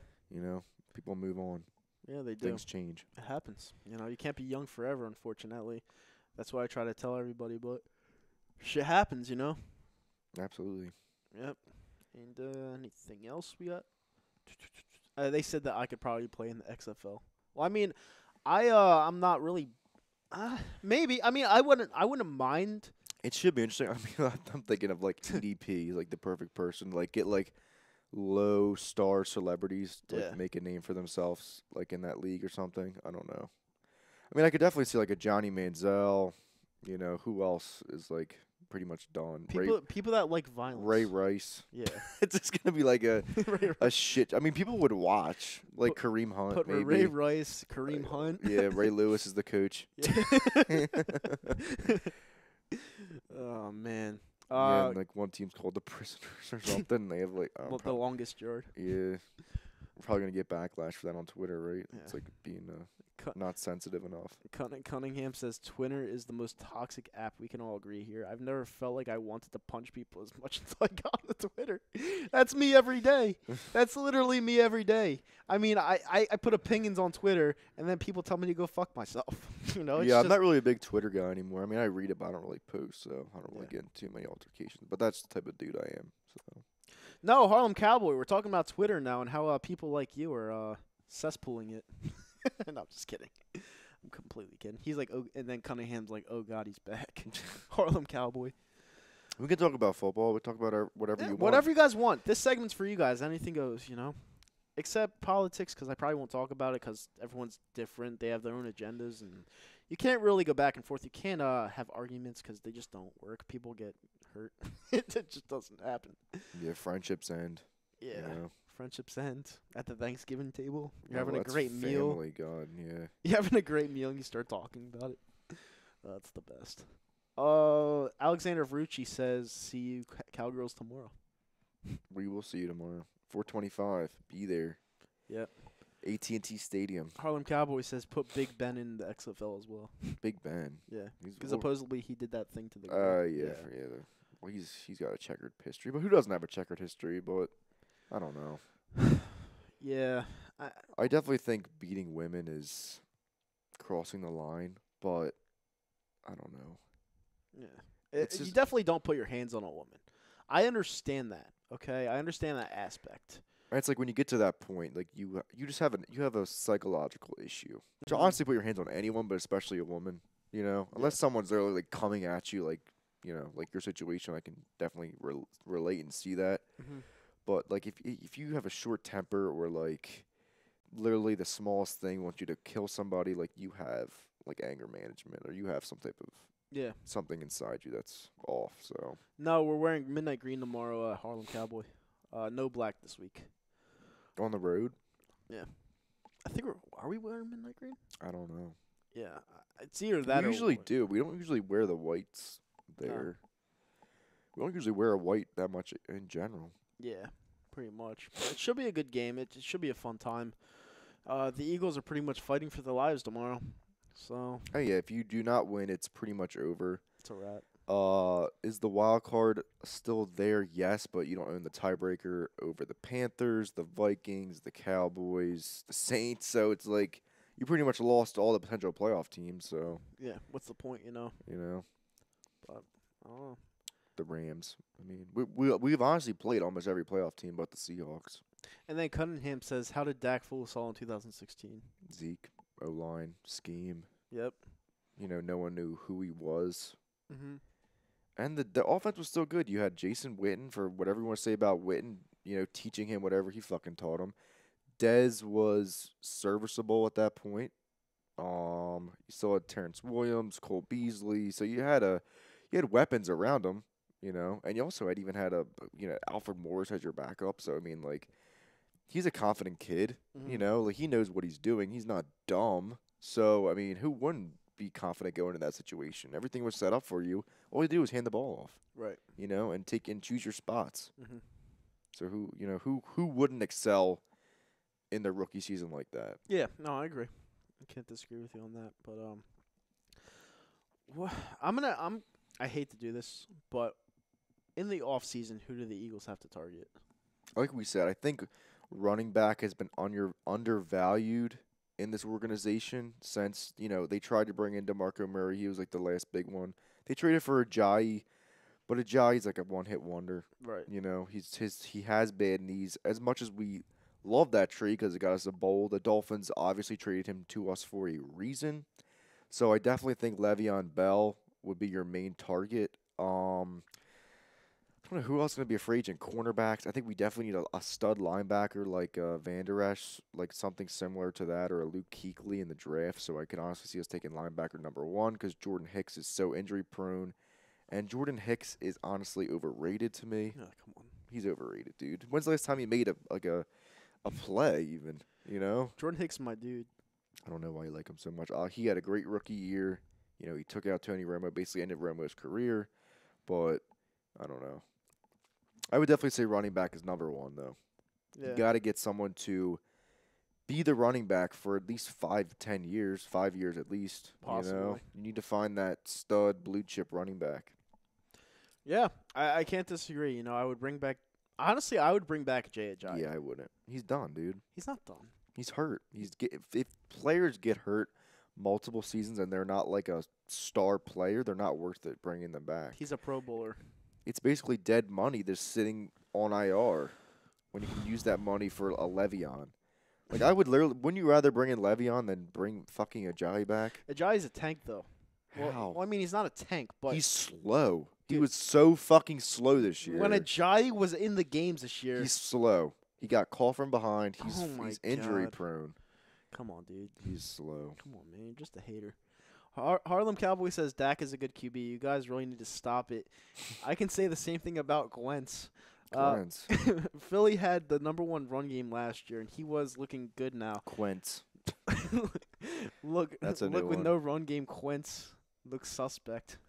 People move on. Yeah, they do. Things change. It happens. You can't be young forever, unfortunately. That's why I try to tell everybody, but shit happens, Absolutely. Yep. And anything else we got? They said that I could probably play in the XFL. Well, I mean, I'm not really. Maybe. I mean, I wouldn't mind. It should be interesting. I mean, I'm thinking of like TDP, like the perfect person, like get like low star celebrities to like, make a name for themselves, like in that league or something. I don't know. I mean, I could definitely see like a Johnny Manziel. Who else is like pretty much done? People that like violence. Ray Rice. Yeah. It's just gonna be like a shit. I mean, people would watch like Kareem Hunt. Put maybe. Ray Rice, Kareem Hunt. Yeah, Ray Lewis is the coach. Oh man. Yeah, and, like one team's called the Prisoners or something. They have like the longest yard. Yeah, we're probably gonna get backlash for that on Twitter, right? Yeah. It's like being not sensitive enough. Cunningham says Twitter is the most toxic app. We can all agree here. I've never felt like I wanted to punch people as much as I got on the Twitter. That's me every day. That's literally me every day. I mean, I put opinions on Twitter, and then people tell me to go fuck myself. It's yeah, I'm not really a big Twitter guy anymore. I mean, I read it, but I don't really post, so I don't really get into too many altercations. But that's the type of dude I am. So. No, Harlem Cowboy. We're talking about Twitter now and how people like you are cesspooling it. No, I'm just kidding. I'm completely kidding. He's like, oh, and then Cunningham's like, oh God, he's back. Harlem Cowboy. We can talk about football. We talk about whatever you want. Whatever you guys want. This segment's for you guys. Anything goes, Except politics, because I probably won't talk about it because everyone's different. They have their own agendas, and you can't really go back and forth. You can't have arguments because they just don't work. People get hurt. It just doesn't happen. Yeah, friendships end. Yeah. Friendships end at the Thanksgiving table. You're having a great family, meal. Family, God, yeah. You're having a great meal and you start talking about it. That's the best. Alexander Vrucci says, see you Cowgirls tomorrow. We will see you tomorrow. 4:25. Be there. Yep. AT&T Stadium. Harlem Cowboy says put Big Ben in the XFL as well. Big Ben. Yeah. Because supposedly he did that thing to the yeah. Well, he's got a checkered history, but who doesn't have a checkered history? But I don't know. Yeah. I definitely think beating women is crossing the line, but I don't know. Yeah. You definitely don't put your hands on a woman. I understand that. Okay, I understand that aspect. It's like when you get to that point, like you just have a psychological issue. So honestly, put your hands on anyone, but especially a woman. Unless someone's literally like coming at you, like like your situation, I can definitely relate and see that. Mm-hmm. But like if you have a short temper or like literally the smallest thing wants you to kill somebody, like you have like anger management or you have some type of something inside you that's off. So no, we're wearing midnight green tomorrow. Harlem Cowboy. No black this week. On the road? Yeah. I think are we wearing midnight green? I don't know. Yeah, it's either that. We usually do. We don't usually wear the whites there. We don't usually wear a white that much in general. Yeah, pretty much. It should be a good game. It should be a fun time. The Eagles are pretty much fighting for their lives tomorrow. So Oh yeah, if you do not win, it's pretty much over. it's a wrap. Is the wild card still there? Yes, but you don't own the tiebreaker over the Panthers, the Vikings, the Cowboys, the Saints. So it's like you pretty much lost all the potential playoff teams. So Yeah, what's the point, you know, But I don't know. the Rams. I mean, we've honestly played almost every playoff team but the Seahawks. And then Cunningham says, "How did Dak fool us all in 2016?" Zeke, O-line, scheme. Yep. No one knew who he was. Mm-hmm. And the offense was still good. You had Jason Witten, for whatever you want to say about Witten, teaching him whatever he fucking taught him. Dez was serviceable at that point. You still had Terrence Williams, Cole Beasley. So you had weapons around him, and you also had Alfred Morris as your backup. So I mean, like, he's a confident kid. Mhm. Like, he knows what he's doing. He's not dumb. So I mean, who wouldn't be confident going in that situation? Everything was set up for you. All you do is hand the ball off, Right. and take and choose your spots. Mm-hmm. So who wouldn't excel in their rookie season like that? Yeah. No, I agree. I can't disagree with you on that. But I hate to do this, but in the off season, who do the Eagles have to target? Like we said, I think running back has been undervalued in this organization since, they tried to bring in DeMarco Murray. He was like the last big one. They traded for Ajayi, but Ajayi's like a one-hit wonder. Right. He has bad knees. As much as we love that trade because it got us a bowl, the Dolphins obviously traded him to us for a reason. So I definitely think Le'Veon Bell would be your main target. I don't know who else is going to be a free agent. Cornerbacks. I think we definitely need a stud linebacker like Van Der Esch, like something similar to that, or a Luke Kuechly in the draft. So I could honestly see us taking linebacker number 1 because Jordan Hicks is so injury prone. And Jordan Hicks is honestly overrated to me. Yeah, come on. He's overrated, dude. When's the last time he made a play even, Jordan Hicks, my dude. I don't know why you like him so much. He had a great rookie year. He took out Tony Romo, basically ended Romo's career. But I don't know. I would definitely say running back is number 1, though. Yeah. You got to get someone to be the running back for at least 5 to 10 years, 5 years at least. Possibly. You need to find that stud blue chip running back. Yeah, I can't disagree. I would bring back. Honestly, I would bring back Jay Ajayi. Yeah, I wouldn't. He's done, dude. He's not done. He's hurt. If players get hurt multiple seasons and they're not like a star player, they're not worth it bringing them back. He's a Pro Bowler. It's basically dead money that's sitting on IR when you can use that money for a Le'Veon. Like, wouldn't you rather bring in Le'Veon than bring fucking Ajayi back? Ajayi's a tank, though. How? Well, I mean, he's not a tank, but He's slow. He Dude. was so fucking slow this year. when Ajayi was in the games this year, He's slow. He got caught from behind. Oh my He's injury God. prone. come on, dude. He's slow. Come on, man. You're just a hater. Harlem Cowboy says Dak is a good QB. You guys really need to stop it. I can say the same thing about Glentz. Quentz. Philly had the #1 run game last year, and he was looking good now. Quentz. Look, That's a new look with one. no run game, Quentz looks suspect.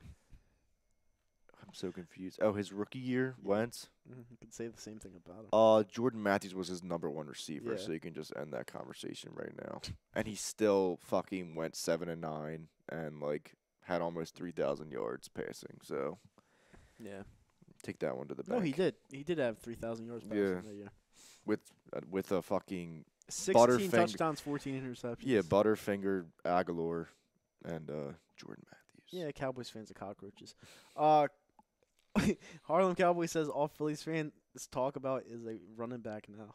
I'm so confused. Oh, his rookie year, Wentz. You could say the same thing about him. Jordan Matthews was his #1 receiver, Yeah. so you can just end that conversation right now. And he still fucking went 7-9 and like had almost 3,000 yards passing. So Yeah. take that one to the No, bank. he did. He did have 3,000 yards passing Yeah. that year. With a fucking 16 Butterfinger- touchdowns, 14 interceptions. yeah, Butterfinger, Aguilar, and Jordan Matthews. Yeah, Cowboys fans are cockroaches. Harlem Cowboy says all Phillies fans talk about is a running back now.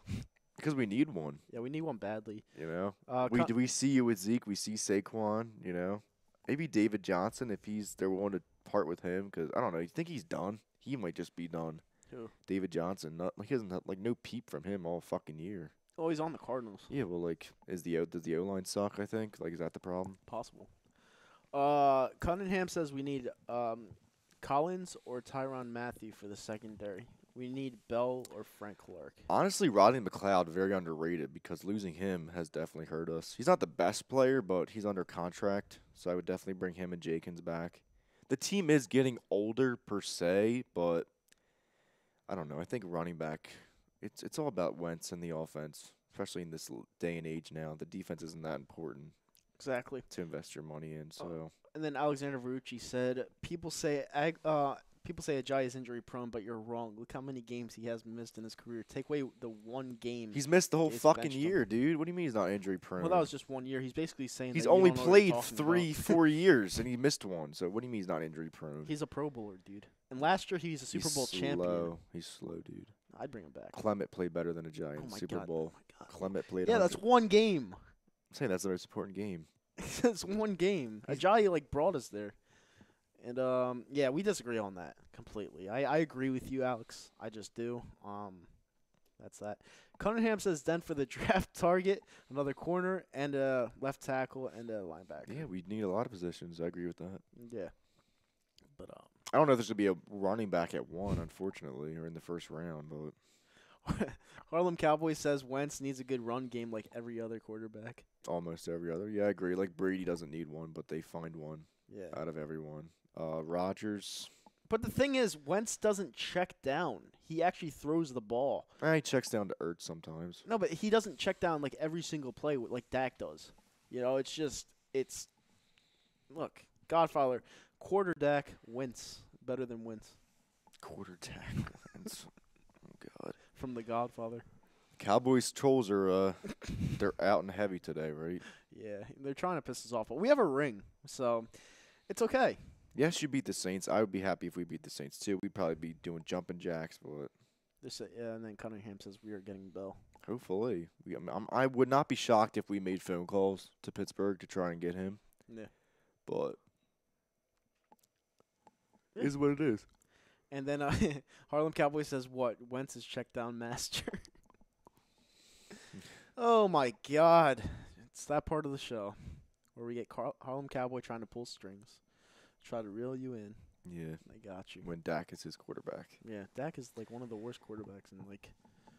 Because we need one. Yeah, we need one badly. We see you with Zeke. We see Saquon. Maybe David Johnson if they're willing to part with him. Because I don't know. You think he's done? He might just be done. Who? David Johnson. He hasn't had no peep from him all fucking year. Oh, he's on the Cardinals. Yeah, well, does the O line suck? I think. Is that the problem? Possible. Cunningham says we need Collins or Tyrann Mathieu for the secondary. We need Bell or Frank Clark. Honestly, Rodney McLeod very underrated because losing him has definitely hurt us. He's not the best player, but he's under contract, so I would definitely bring him and Jenkins back. The team is getting older per se, but I don't know. I think running back, it's all about Wentz and the offense. especially in this day and age now. The defense isn't that important Exactly. to invest your money in. So And then Alexander Verrucci said, people say Ajayi is injury prone, but you're wrong. Look how many games he has missed in his career. Take away the one game. he's missed the whole He's fucking benched him. year, dude. What do you mean he's not injury prone? Well, that was just 1 year. He's basically saying He's that you only don't know what you're played talking about. 4 years and he missed one. So what do you mean he's not injury prone? He's a Pro Bowler, dude. And last year he was a Super Bowl champion. He's slow, dude. I'd bring him back. Clement played better than Ajayi in Oh the my Super God. Bowl. Oh my God. Clement played. Yeah, that's 1 game. I'm saying that's the most important game. That's 1 game. Ajayi brought us there. And yeah, we disagree on that completely. I agree with you, Alex. I just do. That's that. Cunningham says then for the draft target, another corner and a left tackle and a linebacker. Yeah, we need a lot of positions. I agree with that. Yeah. But I don't know if there's gonna be a running back at 1, unfortunately, or in the first round. But Harlem Cowboys says Wentz needs a good run game like every other quarterback. almost every other. Yeah, I agree. Like Brady doesn't need one, but they find one Yeah. out of everyone. Rodgers. But the thing is, Wentz doesn't check down. He actually throws the ball. He checks down to Ertz sometimes. No, but he doesn't check down every single play like Dak does. Look, Godfather, quarter Dak, Wentz, better than Wentz Quarter tackle. Oh God. from the Godfather. Cowboys trolls are they're out and heavy today, right? Yeah, they're trying to piss us off, but we have a ring, so it's okay. Yes, you beat the Saints. I would be happy if we beat the Saints too. We'd probably be doing jumping jacks, but Yeah, and then Cunningham says we are getting Bell. hopefully, I would not be shocked if we made phone calls to Pittsburgh to try and get him. Yeah. But Yeah. is what it is. And then Harlem Cowboy says what? Wentz is check down master. Oh my God, it's that part of the show where we get Harlem Cowboy trying to pull strings, try to reel you in. Yeah. They got you. When Dak is his quarterback. Yeah, Dak is one of the worst quarterbacks in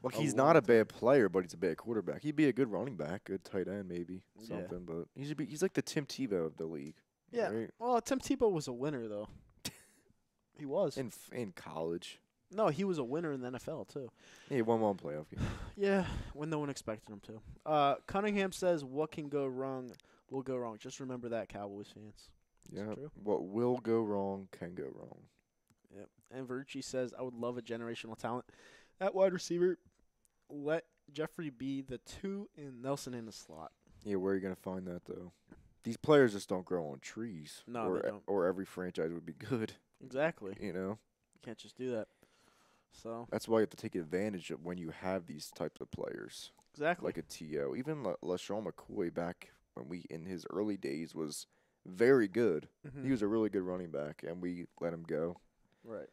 Well, a he's long not a time. bad player, but he's a bad quarterback. He'd be a good running back, good tight end, maybe Yeah. something. But he's like the Tim Tebow of the league. Yeah. Right? Well, Tim Tebow was a winner though. He was. In college. No, he was a winner in the NFL too. Yeah, he won one playoff game. Yeah, when no one expected him to. Cunningham says, "What can go wrong will go wrong." Just remember that, Cowboys fans. Yeah. true. What will go wrong can go wrong. Yep. And Verrucci says, "I would love a generational talent at wide receiver. Let Jeffrey be the 2 and Nelson in the slot." Yeah, where are you gonna find that though? These players just don't grow on trees. No, they don't. Or every franchise would be good. Exactly. You know. You can't just do that. So That's why you have to take advantage of when you have these types of players, exactly. like a T.O. Even LaShawn McCoy back when in his early days was very good. Mhm. He was a really good running back, and we let him go. Right.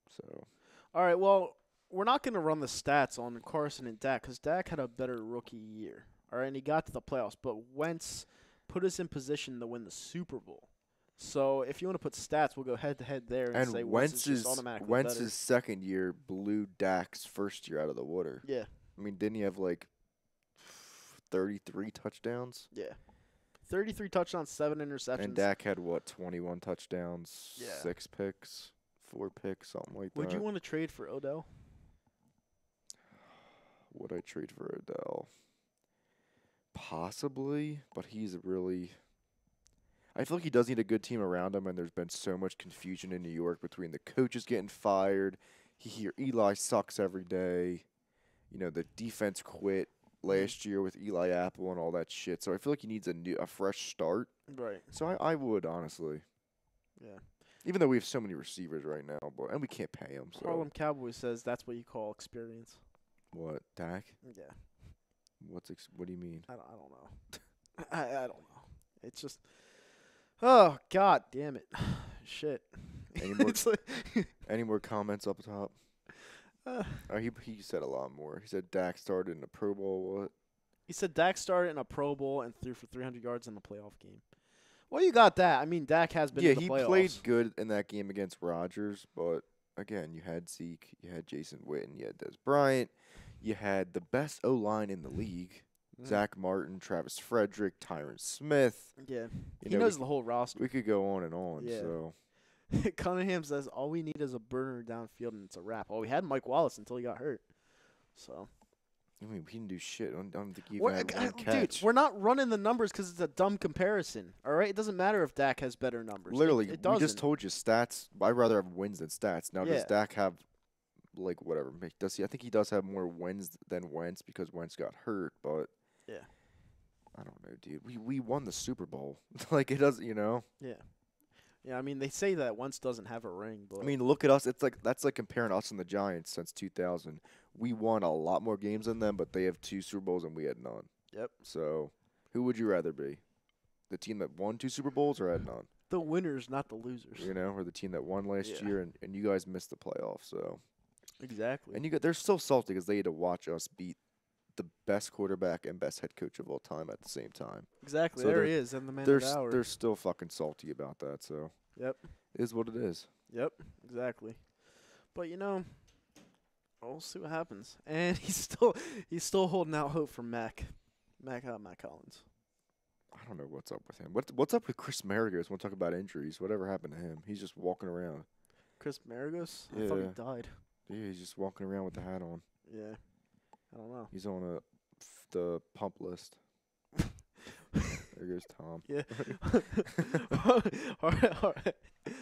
So All right. Well, we're not going to run the stats on Carson and Dak because Dak had a better rookie year. All right, and he got to the playoffs, but Wentz put us in position to win the Super Bowl. So if you want to put stats, we'll go head to head there and say Wentz is just automatically Wentz's better. second year blew Dak's first year out of the water. Yeah. I mean, didn't he have 33 touchdowns? Yeah. 33 touchdowns, 7 interceptions. And Dak had 21 touchdowns, Yeah. 6 picks, 4 picks, something like that. Would you want to trade for Odell? Would I trade for Odell? Possibly, but he's really. I feel like he does need a good team around him, and there's been so much confusion in New York between the coaches getting fired. Eli sucks every day. You know, the defense quit last year with Eli Apple and all that shit. So I feel like he needs a fresh start. Right. So I would, honestly. Yeah. Even though we have so many receivers right now, and we can't pay them. So. Harlem Cowboy says that's what you call experience. What, Dak? Yeah. What do you mean? I don't know. I don't know. It's just. Oh, God damn it. Shit. Any more, It's like- any more comments up top? He said a lot more. He said Dak started in the Pro Bowl. What? He said Dak started in a Pro Bowl and threw for 300 yards in the playoff game. Well, you got that. I mean, Dak has been in the He playoffs. played good in that game against Rodgers, but again, you had Zeke, you had Jason Witten, you had Des Bryant, you had the best O-line in the league. Zach Martin, Travis Frederick, Tyron Smith. Yeah. You He know, knows the whole roster. We could go on and on. Yeah. So Cunningham says all we need is a burner downfield and it's a wrap. Well, we had Mike Wallace until he got hurt. So I mean, he didn't do shit. I don't think he We're- even had one Dude, catch. we're not running the numbers because it's a dumb comparison. All right, it doesn't matter if Dak has better numbers. Literally, it we doesn't. just told you stats. I'd rather have wins than stats. Now, does Yeah. Dak have, like, whatever? Does he? I think he does have more wins than Wentz because Wentz got hurt. But Yeah. I don't know, dude. We won the Super Bowl. Like, it doesn't, Yeah. Yeah, I mean, they say that Wentz doesn't have a ring, but I mean, look at us. It's like that's like comparing us and the Giants since 2000. We won a lot more games than them, but they have 2 Super Bowls and we had none. Yep. So, who would you rather be? The team that won 2 Super Bowls or had none? the winners, not the losers. Or the team that won last Yeah. year and you guys missed the playoffs. So, Exactly. and they're still salty because they had to watch us beat the best quarterback and best head coach of all time at the same time. Exactly. So there they're- he is, and the man They're of the hour. they're still fucking salty about that. So, Yep. it is what it is. Yep. Exactly. But we'll see what happens. And he's still holding out hope for Mac Collins. I don't know what's up with him. What's up with Chris Maragos? Want to talk about injuries? Whatever happened to him? He's just walking around. Chris Maragos? I thought Yeah. he died. Yeah, he's just walking around with the hat on. Yeah. I don't know. He's on the pump list. There goes Tom. Yeah.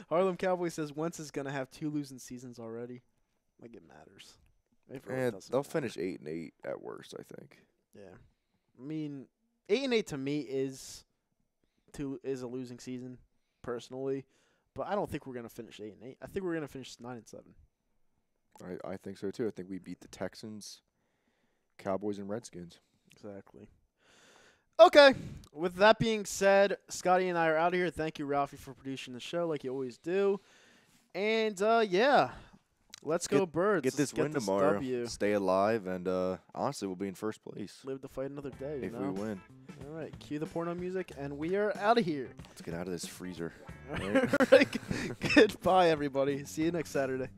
Harlem Cowboy says Wentz is gonna have 2 losing seasons already. Like it matters. It really And doesn't they'll matter. finish 8-8 at worst, I think. Yeah. I mean, 8-8 to me is a losing season personally, but I don't think we're gonna finish 8-8. I think we're gonna finish 9-7. I think so too. I think we beat the Texans, Cowboys, and Redskins. Exactly. Okay. With that being said, Scotty and I are out of here. Thank you, Ralphie, for producing the show like you always do. And yeah, let's go Birds. Get this Let's win tomorrow. W. Stay alive, and honestly, we'll be in first place Live to fight another day. if we win. All right. Cue the porno music, and we are out of here. Let's get out of this freezer. All right. Goodbye, everybody. See you next Saturday.